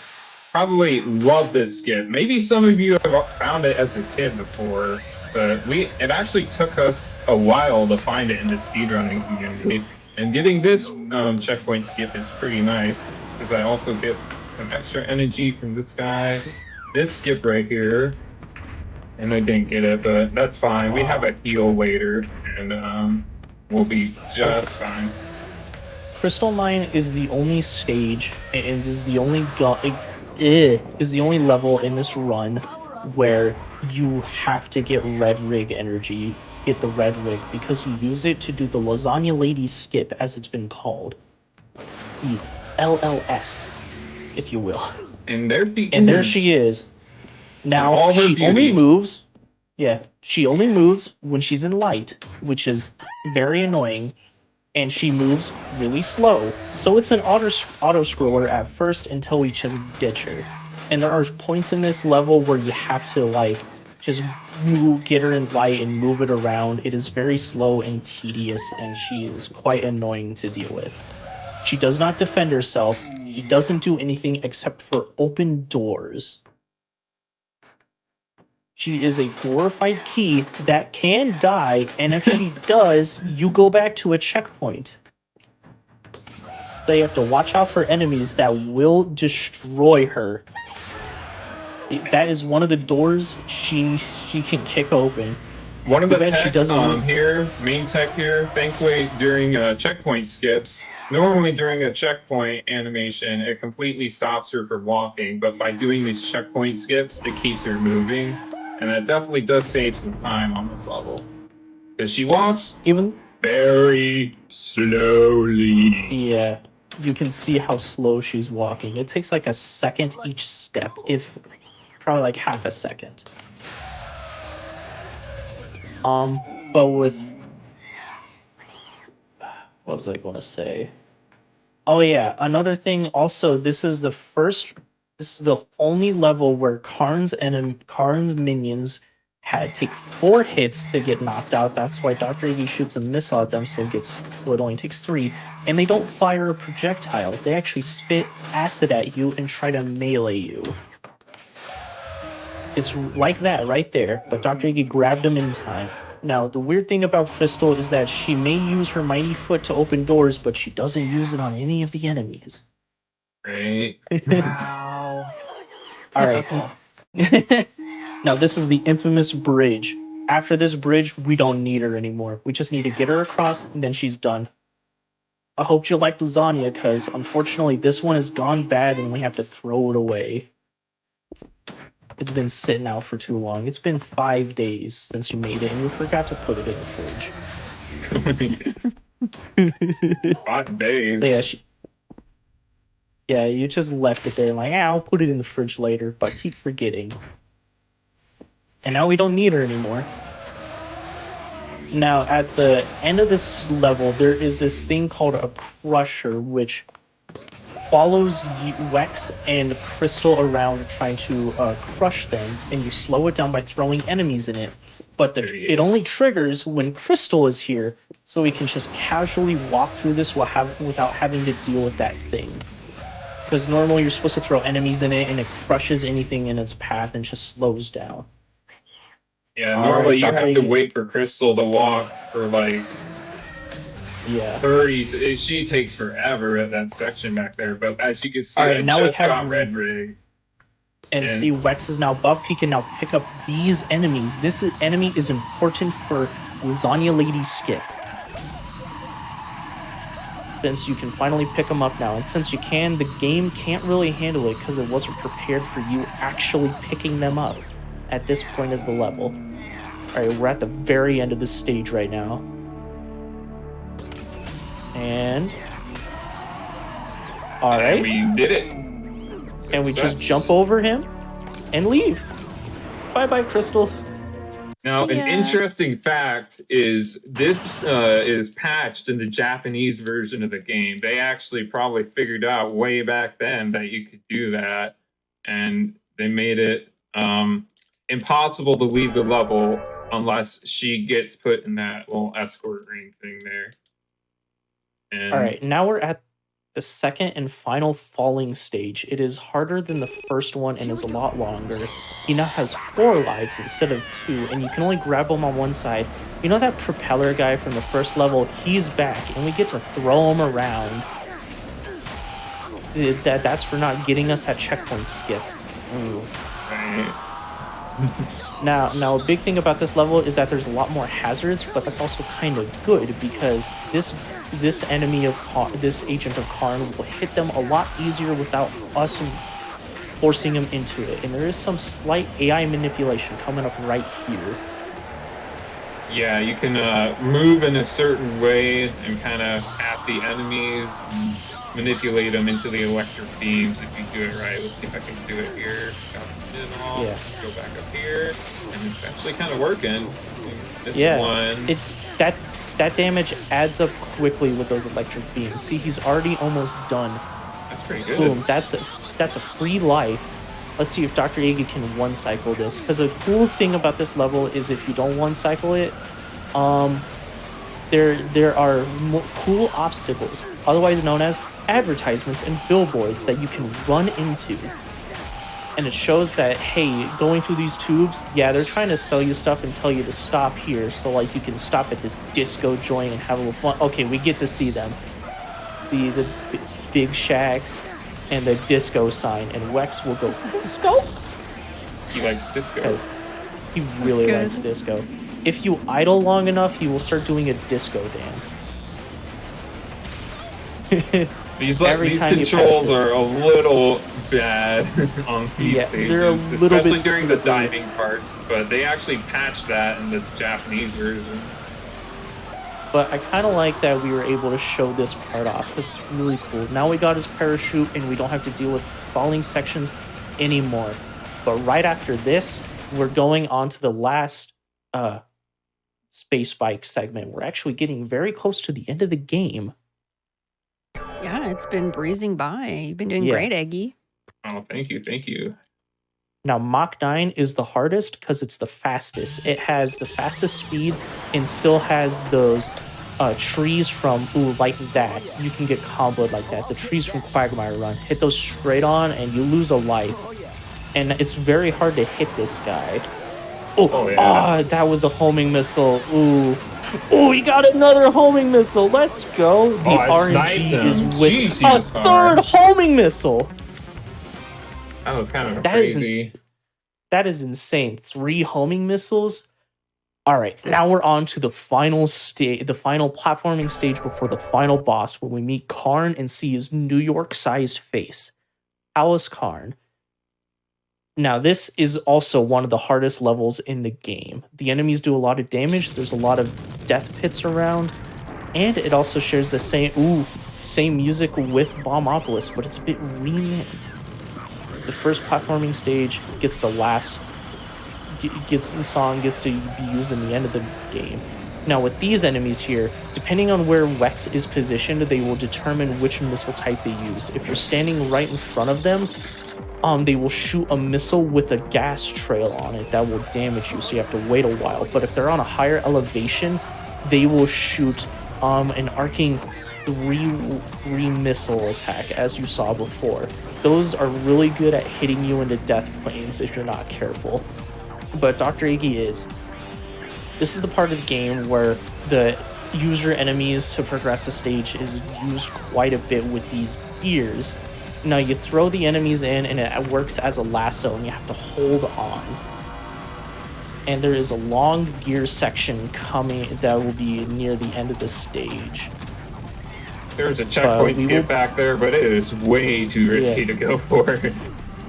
probably love this skip. Maybe some of you have found it as a kid before, but it actually took us a while to find it in the speedrunning community. And getting this checkpoint skip is pretty nice, because I also get some extra energy from this guy. This skip right here, and I didn't get it, but that's fine. We have a heal later, and we'll be just fine. Crystal Mine is the only stage, and is the only level in this run where you have to get red rig energy. Get the red rig because you use it to do the Lasagna Lady skip, as it's been called, the LLS, if you will. And there she is. Now all her she beauty. only moves. Yeah, she only moves when she's in light, which is very annoying. And she moves really slow. So it's an auto scroller at first until we just ditch her. And there are points in this level where you have to just get her in light and move it around. It is very slow and tedious, and she is quite annoying to deal with. She does not defend herself. She doesn't do anything except for open doors. She is a glorified key that can die, and if she does, you go back to a checkpoint. So you have to watch out for enemies that will destroy her. That is one of the doors she can kick open. One of the She tech doesn't use... main tech here, thankfully during checkpoint skips, normally during a checkpoint animation, it completely stops her from walking, but by doing these checkpoint skips, it keeps her moving. And that definitely does save some time on this level. Because she walks very slowly. Yeah, you can see how slow she's walking. It takes like a second each step, probably like half a second. But with... What was I going to say? Oh yeah, another thing also, this is the only level where Karn's minions take 4 hits to get knocked out. That's why Dr. Iggy shoots a missile at them, so it only takes 3. And they don't fire a projectile. They actually spit acid at you and try to melee you. It's like that right there, but Dr. Iggy grabbed him in time. Now, the weird thing about Crystal is that she may use her mighty foot to open doors, but she doesn't use it on any of the enemies. Right. Wow. All right. Now, this is the infamous bridge. After this bridge, we don't need her anymore. We just need to get her across, and then she's done. I hope you like lasagna, because unfortunately, this one has gone bad, and we have to throw it away. It's been sitting out for too long. It's been 5 days since you made it, and you forgot to put it in the fridge. 5 days. So yeah, you just left it there like, I'll put it in the fridge later, but keep forgetting. And now we don't need her anymore. Now, at the end of this level, there is this thing called a crusher, which follows Wex and Crystal around trying to crush them, and you slow it down by throwing enemies in it. But it only triggers when Crystal is here, so we can just casually walk through this without having to deal with that thing. Because normally you're supposed to throw enemies in it, and it crushes anything in its path and just slows down. Yeah, normally you Dr. have to Iggy's- wait for Crystal to walk for like Yeah. 30. She takes forever at that section back there. But as you can see, Alright, I now we just have- got Red Rig. And see, Wex is now buffed. He can now pick up these enemies. Enemy is important for Lasagna Lady Skip. Since you can finally pick them up now. And since you can, the game can't really handle it because it wasn't prepared for you actually picking them up at this point of the level. Alright, we're at the very end of this stage right now. And... Alright. We did it. And we just Success. jump over him and leave. Bye-bye, Crystal. Now, an Yeah. interesting fact is this is patched in the Japanese version of the game. They actually probably figured out way back then that you could do that, and they made it impossible to leave the level unless she gets put in that little escort ring thing there. And Alright, now we're at the second and final falling stage. It is harder than the first one and is a lot longer. He now has 4 lives instead of 2, and you can only grab him on one side. You know that propeller guy from the first level? He's back, and we get to throw him around. That's for not getting us that checkpoint skip. Ooh. right. Now, a big thing about this level is that there's a lot more hazards, but that's also kind of good because this agent of Karn will hit them a lot easier without us forcing them into it. And there is some slight AI manipulation coming up right here. Yeah, you can move in a certain way and kind of at the enemies and manipulate them into the electric beams if you do it right. Let's see if I can do it here. Got the middle. Yeah. Go back up here, and it's actually kind of working. This Yeah, one. that damage adds up quickly with those electric beams. See, he's already almost done. That's pretty good. Boom, that's a free life. Let's see if Dr. Iggy can one-cycle this. Because the cool thing about this level is if you don't one-cycle it, there are cool obstacles, otherwise known as advertisements and billboards that you can run into. And it shows that, hey, going through these tubes, yeah, they're trying to sell you stuff and tell you to stop here. So, like, you can stop at this disco joint and have a little fun. Okay, we get to see them. The big shacks and the disco sign. And Wex will go, disco? He likes disco. Because he really good. likes disco. If you idle long enough, he will start doing a disco dance. These every time you pass controls it. are a little bad on these Yeah, stages, they're a little especially bit during the slippery. diving parts. But they actually patched that in the Japanese version. But I kind of like that we were able to show this part off because it's really cool. Now we got his parachute and we don't have to deal with falling sections anymore. But right after this, we're going on to the last space bike segment. We're actually getting very close to the end of the game. Yeah, it's been breezing by. You've been doing Yeah. great, Eggy. Oh, thank you. Now, Mach 9 is the hardest because it's the fastest. It has the fastest speed and still has those trees from, like that. You can get comboed like that. The trees from Quagmire Run. Hit those straight on and you lose a life. And it's very hard to hit this guy. That was a homing missile. Ooh, he got another homing missile. Let's go. The RNG is with a third homing missile. That was kind of crazy. That is insane. 3 homing missiles. All right, now we're on to the final stage, the final platforming stage before the final boss, when we meet Karn and see his New York-sized face. Alice Karn. Now, this is also one of the hardest levels in the game. The enemies do a lot of damage. There's a lot of death pits around, and it also shares the same music with Bombopolis, but it's a bit remixed. The first platforming stage gets the song gets to be used in the end of the game. Now with these enemies here, depending on where Wex is positioned, they will determine which missile type they use. If you're standing right in front of them, they will shoot a missile with a gas trail on it that will damage you, so you have to wait a while. But if they're on a higher elevation, they will shoot an arcing three missile attack, as you saw before. Those are really good at hitting you into death planes if you're not careful. But Dr. Iggy this is the part of the game where the user enemies to progress a stage is used quite a bit with these gears. Now you throw the enemies in and it works as a lasso and you have to hold on. And there is a long gear section coming that will be near the end of the stage. There's a checkpoint skip back there, but it is way too risky to go for.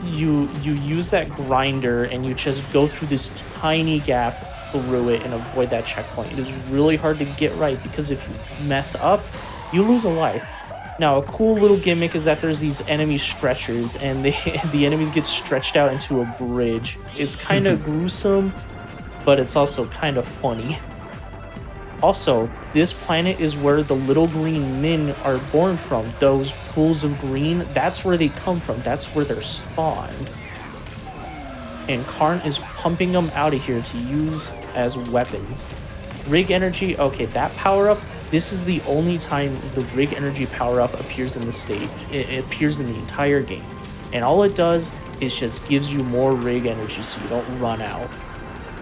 You use that grinder and you just go through this tiny gap through it and avoid that checkpoint. It is really hard to get right because if you mess up, you lose a life. Now, a cool little gimmick is that there's these enemy stretchers and the enemies get stretched out into a bridge. It's kind of gruesome, but it's also kind of funny. Also, this planet is where the little green men are born from. Those pools of green, that's where they come from. That's where they're spawned. And Karn is pumping them out of here to use as weapons. Rig energy, okay, that power-up, this is the only time the rig energy power-up appears in the stage. It appears in the entire game. And all it does is just gives you more rig energy so you don't run out.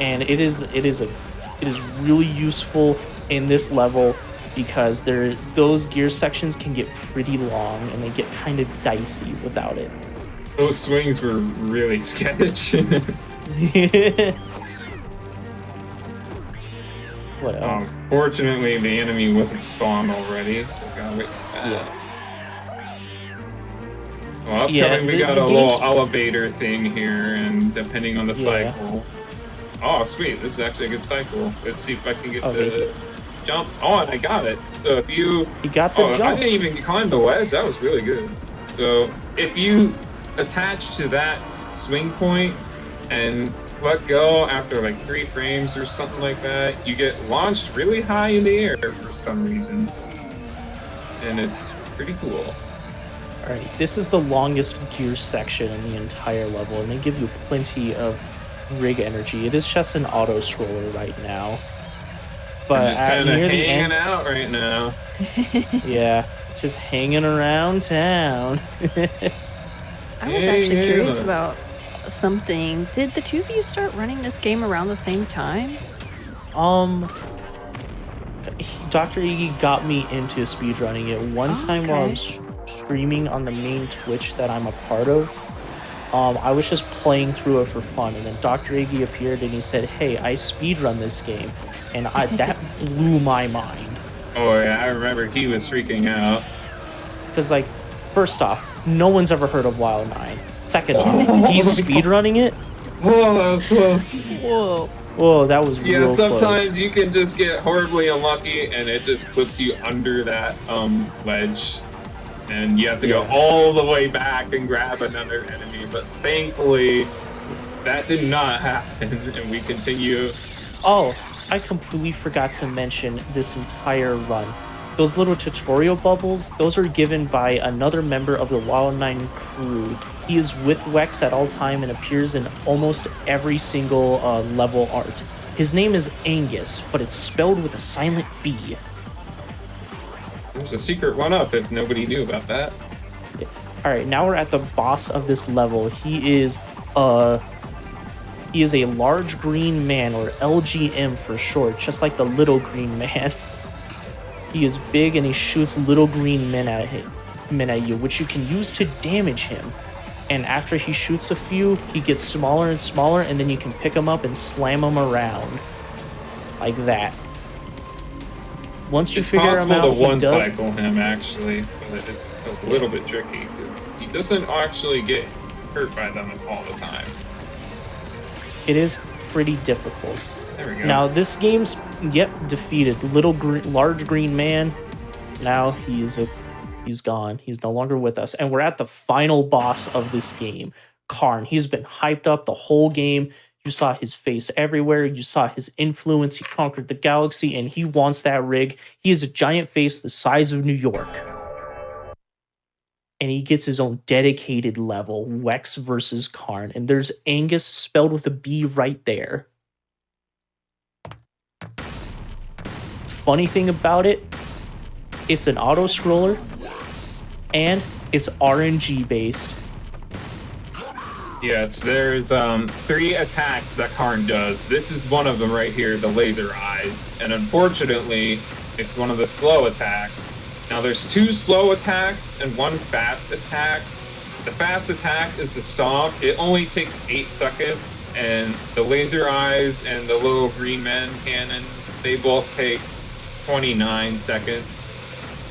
And it is really useful in this level because those gear sections can get pretty long and they get kind of dicey without it. Those swings were really sketch. What else? Fortunately, the enemy wasn't spawned already, so gotta wait for that. Well, upcoming, we got a little elevator thing here, and depending on the cycle. Oh, sweet. This is actually a good cycle. Let's see if I can get the jump. Oh, and I got it. So if you got the jump. I didn't even climb the ledge. That was really good. So if you attach to that swing point and let go after like 3 frames or something like that, you get launched really high in the air for some reason. And it's pretty cool. Alright, this is the longest gear section in the entire level, and they give you plenty of rig energy. It is just an auto scroller right now, but I'm just kind of near the hanging end, out right now. yeah, just hanging around town. I was actually curious about something. Did the two of you start running this game around the same time? Dr. Iggy got me into speedrunning it one time while I was streaming on the main Twitch that I'm a part of. I was just playing through it for fun, and then Dr. Iggy appeared and he said, "Hey, I speedrun this game," and that blew my mind. Oh yeah, I remember he was freaking out. Because, like, first off, no one's ever heard of Wild 9. Second off, he's speedrunning it. Whoa, that was close. Whoa, that was real close. Sometimes you can just get horribly unlucky and it just clips you under that ledge. And you have to go all the way back and grab another enemy. But thankfully, that did not happen, and we continue. Oh, I completely forgot to mention this entire run. those little tutorial bubbles, those are given by another member of the Wild 9 crew. He is with Wex at all time and appears in almost every single level art. His name is Angus, but it's spelled with a silent B. There's a secret one up if nobody knew about that. All right, now we're at the boss of this level. He is a large green man, or LGM for short, just like the little green man. He is big and he shoots little green men at you, which you can use to damage him. And after he shoots a few, he gets smaller and smaller, and then you can pick him up and slam him around like that. Once you figure him out, it's possible to one-cycle him, actually, but it's a little bit tricky because he doesn't actually get hurt by them all the time. It is pretty difficult. There we go. Now this game's defeated. Large green man. Now he's gone. He's no longer with us, and we're at the final boss of this game, Karn. He's been hyped up the whole game. You saw his face everywhere. You saw his influence. He conquered the galaxy, and he wants that rig. He has a giant face the size of New York. And he gets his own dedicated level, Wex versus Karn. And there's Angus spelled with a B right there. Funny thing about it, it's an auto-scroller, and it's RNG based. Yes, there's 3 attacks that Karn does. This is one of them right here, the laser eyes. And unfortunately, it's one of the slow attacks. Now there's 2 slow attacks and 1 fast attack. The fast attack is the stomp. It only takes 8 seconds, and the laser eyes and the little green men cannon, they both take 29 seconds.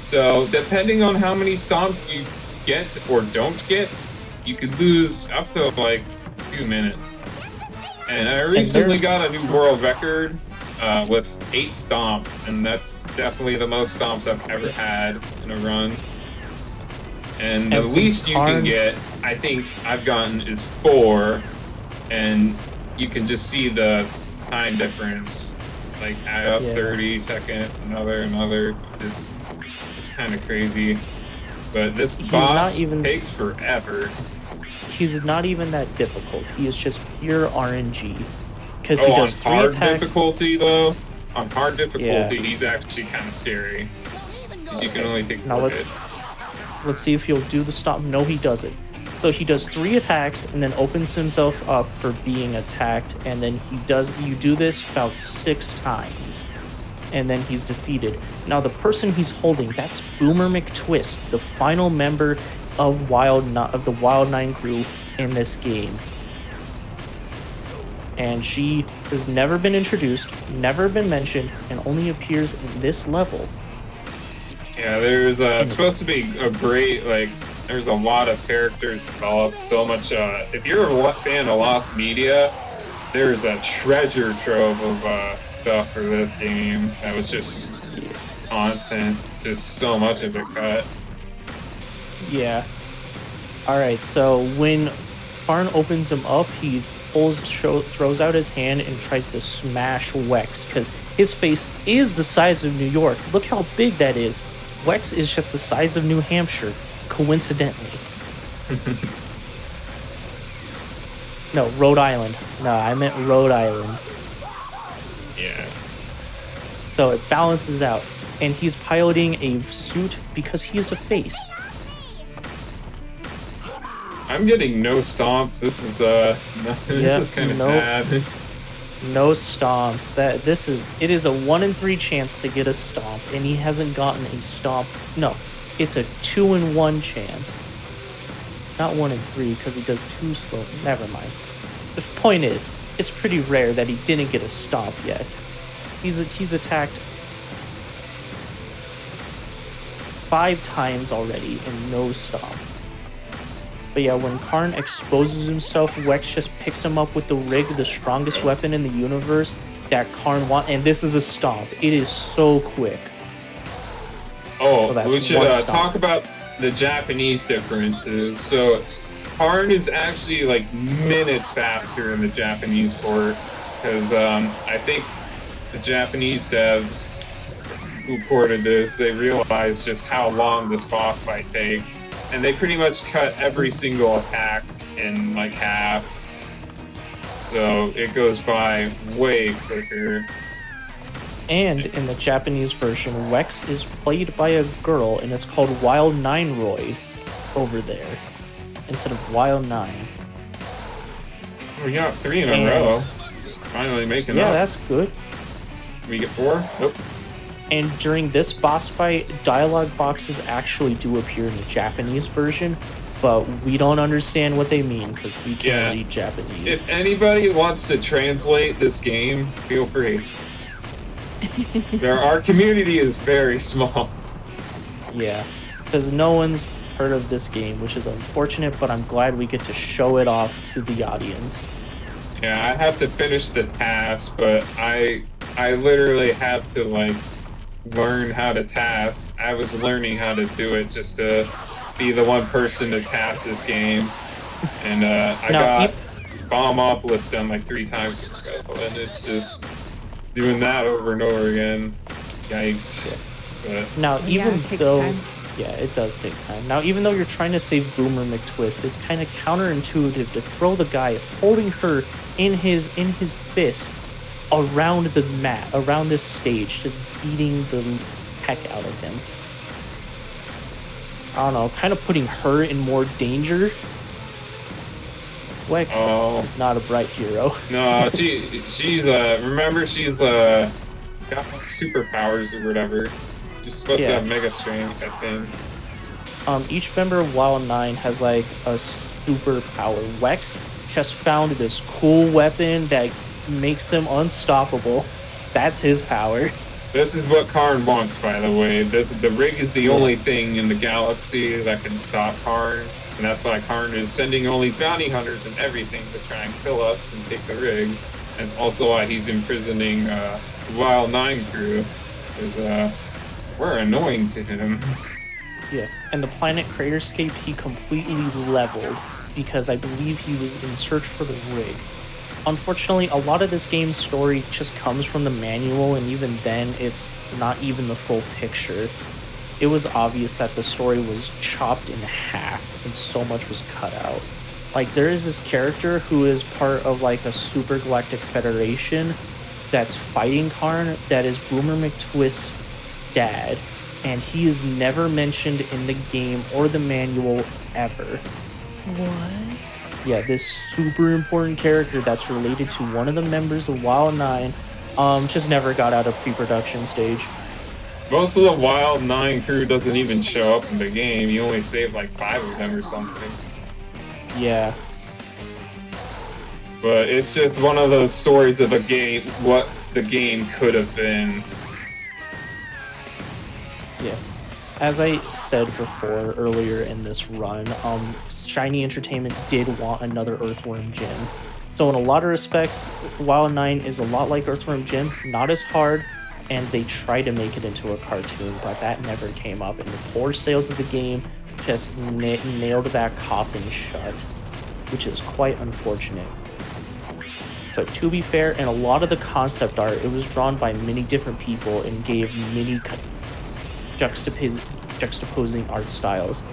So depending on how many stomps you get or don't get, you could lose up to like 2 minutes. And I recently got a new world record with 8 stomps, and that's definitely the most stomps I've ever had in a run. And the least you can get, I think I've gotten, is 4, and you can just see the time difference. Like add up 30 seconds, another. It's kind of crazy. But this boss takes forever. He's not even that difficult. He is just pure RNG. Because he does 3 attacks. On hard difficulty, he's actually kind of scary. Because you can only take 4 hits. Let's see if he'll do the stop. No, he doesn't. So he does 3 attacks and then opens himself up for being attacked. And then you do this about 6 times. And then he's defeated. Now the person he's holding, that's Boomer McTwist, the final member of the Wild 9 crew in this game. And she has never been introduced, never been mentioned, and only appears in this level. Yeah, there's supposed to be a great, there's a lot of characters developed, so much, if you're a fan of Lost Media, there's a treasure trove of stuff for this game that was just content, just so much of it cut. Yeah. Alright, so when Karn opens him up, he throws out his hand and tries to smash Wex, because his face is the size of New York. Look how big that is. Wex is just the size of New Hampshire, coincidentally. No, Rhode Island. No, I meant Rhode Island. Yeah. So it balances out. And he's piloting a suit because he is a face. I'm getting no stomps. This is kind of sad. No stomps. It is a 1 in 3 chance to get a stomp, and he hasn't gotten a stomp. No, it's a 2 in 1 chance. Not 1 in 3 because he does 2 slow. Never mind. The point is, it's pretty rare that he didn't get a stomp yet. He's attacked 5 times already and no stomp. But yeah, when Karn exposes himself, Wex just picks him up with the rig, the strongest weapon in the universe that Karn wants. And this is a stomp. It is so quick. We should talk about the Japanese differences. So Karn is actually like minutes faster in the Japanese port, because I think the Japanese devs who ported this, they realized just how long this boss fight takes, and they pretty much cut every single attack in like half. So it goes by way quicker. And in the Japanese version, Wex is played by a girl, and it's called Wild 9 Roy over there instead of Wild 9. We got 3 in a row. Finally making Yeah, up. that's good. Can we get 4? Nope. And during this boss fight, dialogue boxes actually do appear in the Japanese version, but we don't understand what they mean because we can't read Japanese. If anybody wants to translate this game, feel free. Our community is very small. Yeah, because no one's heard of this game, which is unfortunate, but I'm glad we get to show it off to the audience. Yeah, I have to finish the task, but I literally have to like learn how to task. I was learning how to do it just to be the one person to task this game, and I got Bombopolis done like 3 times ago, and it's just doing that over and over again. Yikes! But Now, even it takes though, time. yeah, it does take time. Now, even though you're trying to save Boomer McTwist, it's kind of counterintuitive to throw the guy holding her in his fist around the mat, around this stage, just beating the heck out of him. I don't know, kind of putting her in more danger. Wex is not a bright hero. no, she's remember she's got like superpowers or whatever. She's supposed to have mega strength, I think. Each member of Wild 9 has like a superpower. Wex just found this cool weapon that makes him unstoppable. That's his power. This is what Karn wants, by the way. The rig is the only thing in the galaxy that can stop Karn, and that's why Karn is sending all these bounty hunters and everything to try and kill us and take the rig. And it's also why he's imprisoning the Wild 9 crew, because we're annoying to him. Yeah, and the planet Craterscape he completely leveled because I believe he was in search for the rig. Unfortunately, a lot of this game's story just comes from the manual, and even then, it's not even the full picture. It was obvious that the story was chopped in half, and so much was cut out. Like, there is this character who is part of, like, a super galactic federation that's fighting Karn that is Boomer McTwist's dad, and he is never mentioned in the game or the manual ever. What? Yeah, this super important character that's related to one of the members of Wild 9 just never got out of pre-production stage. Most of the Wild 9 crew doesn't even show up in the game. You only save like 5 of them or something. Yeah. But it's just one of those stories of a game, what the game could have been. Yeah. As I said before earlier in this run, Shiny Entertainment did want another Earthworm Jim. So in a lot of respects, Wild 9 is a lot like Earthworm Jim, not as hard, and they tried to make it into a cartoon, but that never came up, and the poor sales of the game just nailed that coffin shut, which is quite unfortunate. But to be fair, in a lot of the concept art, it was drawn by many different people and gave many juxtaposing art styles.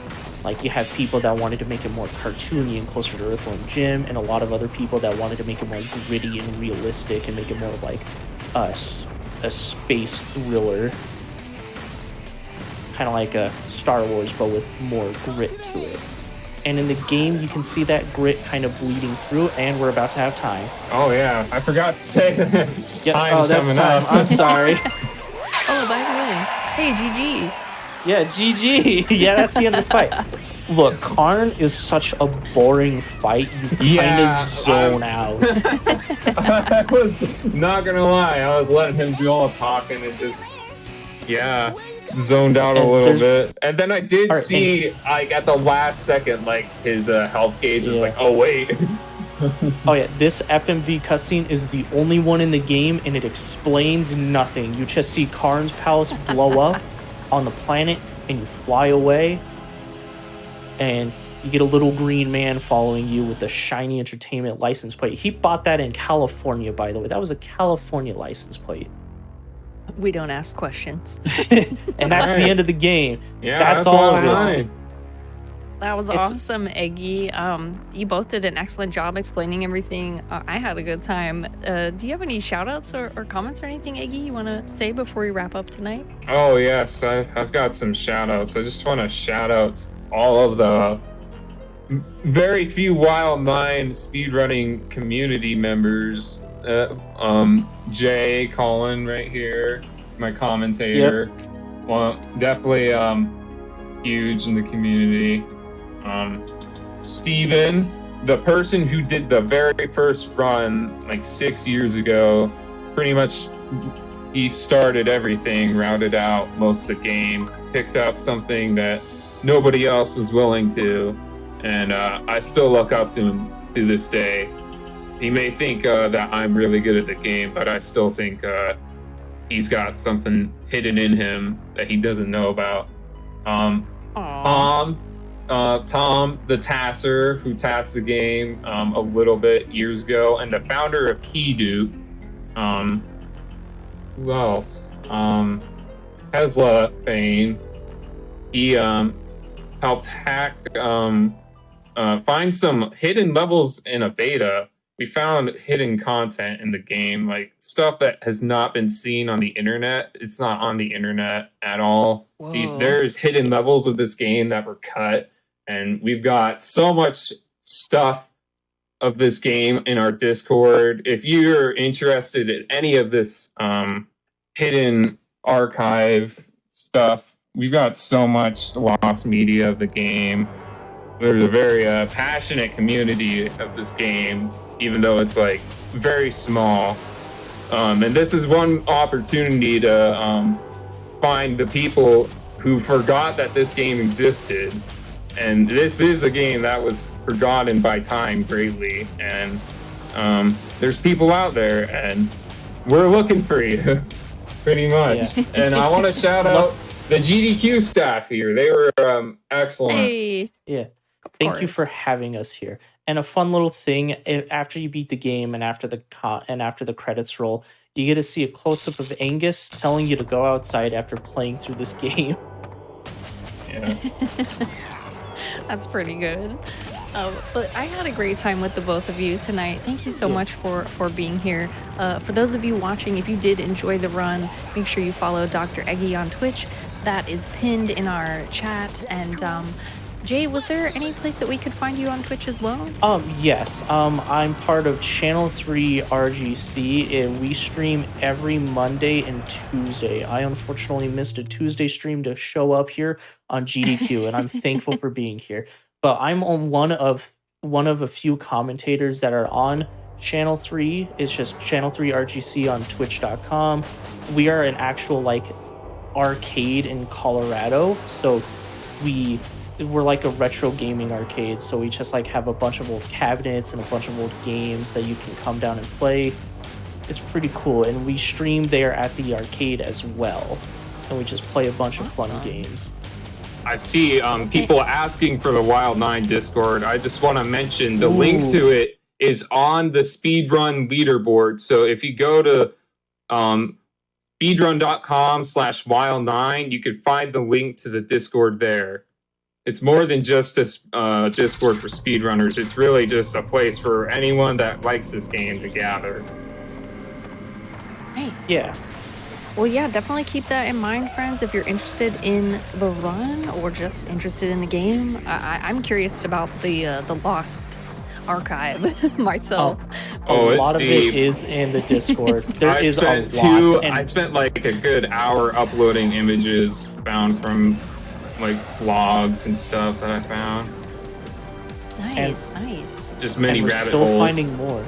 Like, you have people that wanted to make it more cartoony and closer to Earthworm Jim, and a lot of other people that wanted to make it more gritty and realistic and make it more of like a space thriller, kind of like a Star Wars but with more grit to it. And in the game you can see that grit kind of bleeding through, and we're about to have time. Oh yeah, I forgot to say that. Yeah, that's time. I'm sorry. Oh, by the way, hey, GG. Yeah, GG. Yeah, that's the end of the fight. Look, Karn is such a boring fight. You kind of zone out. I was not gonna lie. I was letting him do all the talking and just, zoned out a little bit. And then I did see, like, at the last second, like, his health gauge was like, oh, wait. Oh, yeah, this FMV cutscene is the only one in the game, and it explains nothing. You just see Karn's palace blow up on the planet, and you fly away, and you get a little green man following you with the Shiny Entertainment license plate. He bought that in California, by the way. That was a California license plate. We don't ask questions. And that's the Alright. end of the game. Yeah, That's all of it. Nine. That was It's- awesome, Eggy. You both did an excellent job explaining everything. I had a good time. Do you have any shout outs or comments or anything, Eggy, you want to say before we wrap up tonight? Oh yes, I've got some shout outs. I just want to shout out all of the very few Wild 9 speedrunning community members. Jay, Colin right here, my commentator. Well, definitely huge in the community. Steven, the person who did the very first run like 6 years ago, pretty much he started everything, routed out most of the game, picked up something that nobody else was willing to, and I still look up to him to this day. He may think that I'm really good at the game, but I still think he's got something hidden in him that he doesn't know about. Aw. Tom, the tasser, who tasked the game a little bit years ago, and the founder of Keyduke. Who else? Tesla Fane. He helped hack, find some hidden levels in a beta. We found hidden content in the game, like stuff that has not been seen on the internet. It's not on the internet at all. Whoa. There's hidden levels of this game that were cut, and we've got so much stuff of this game in our Discord. If you're interested in any of this hidden archive stuff, we've got so much lost media of the game. There's a very passionate community of this game, even though it's like very small. And this is one opportunity to find the people who forgot that this game existed. And this is a game that was forgotten by time greatly. And there's people out there, and we're looking for you, pretty much. Yeah. And I want to shout out the GDQ staff here. They were excellent. Hey. Yeah. Of Thank you for course. having us here. And a fun little thing: after you beat the game and after the credits roll, you get to see a close up of Angus telling you to go outside after playing through this game. Yeah. That's pretty good. But I had a great time with the both of you tonight. Thank you so Yeah. much for being here. For those of you watching, if you did enjoy the run, make sure you follow Dr. Eggy on Twitch. That is pinned in our chat. And Jay, was there any place that we could find you on Twitch as well? Yes. I'm part of Channel 3 RGC, and we stream every Monday and Tuesday. I unfortunately missed a Tuesday stream to show up here on GDQ, and I'm thankful for being here. But I'm on one of a few commentators that are on Channel 3. It's just Channel 3 RGC on Twitch.com. We are an actual like arcade in Colorado, so we're like a retro gaming arcade, so we just like have a bunch of old cabinets and a bunch of old games that you can come down and play. It's pretty cool, and we stream there at the arcade as well, and we just play a bunch of fun Awesome. games. I see people asking for the Wild 9 Discord. I just want to mention the link Ooh. to it is on the Speedrun leaderboard. So if you go to speedrun.com/wild9, you can find the link to the Discord there. It's more than just a Discord for speedrunners. It's really just a place for anyone that likes this game to gather. Nice. Yeah. Well, yeah, definitely keep that in mind, friends. If you're interested in the run or just interested in the game, I'm curious about the Lost archive myself. Oh, A it's lot of deep. it is in the Discord. There I is a spent lot. I spent like a good hour uploading images found from like blogs and stuff that I found. Nice. Just many and we're rabbit still holes. finding more.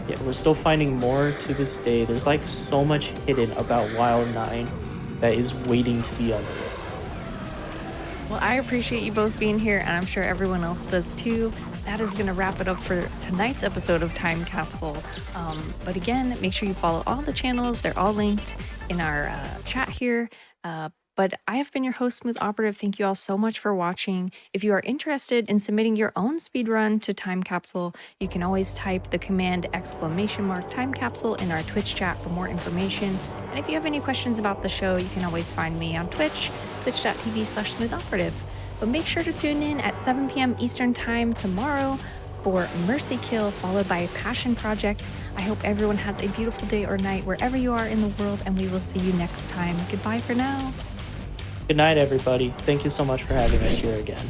Yeah, we're still finding more to this day. There's like so much hidden about Wild 9 that is waiting to be unearthed. Well, I appreciate you both being here, and I'm sure everyone else does too. That is going to wrap it up for tonight's episode of Time Capsule. But again, make sure you follow all the channels. They're all linked in our chat here. But I have been your host, Smooth Operative. Thank you all so much for watching. If you are interested in submitting your own speedrun to Time Capsule, you can always type the command !time capsule in our Twitch chat for more information. And if you have any questions about the show, you can always find me on Twitch, twitch.tv/smoothoperative. But make sure to tune in at 7 p.m. Eastern Time tomorrow for Mercy Kill, followed by Passion Project. I hope everyone has a beautiful day or night wherever you are in the world, and we will see you next time. Goodbye for now. Good night, everybody. Thank you so much for having us here again.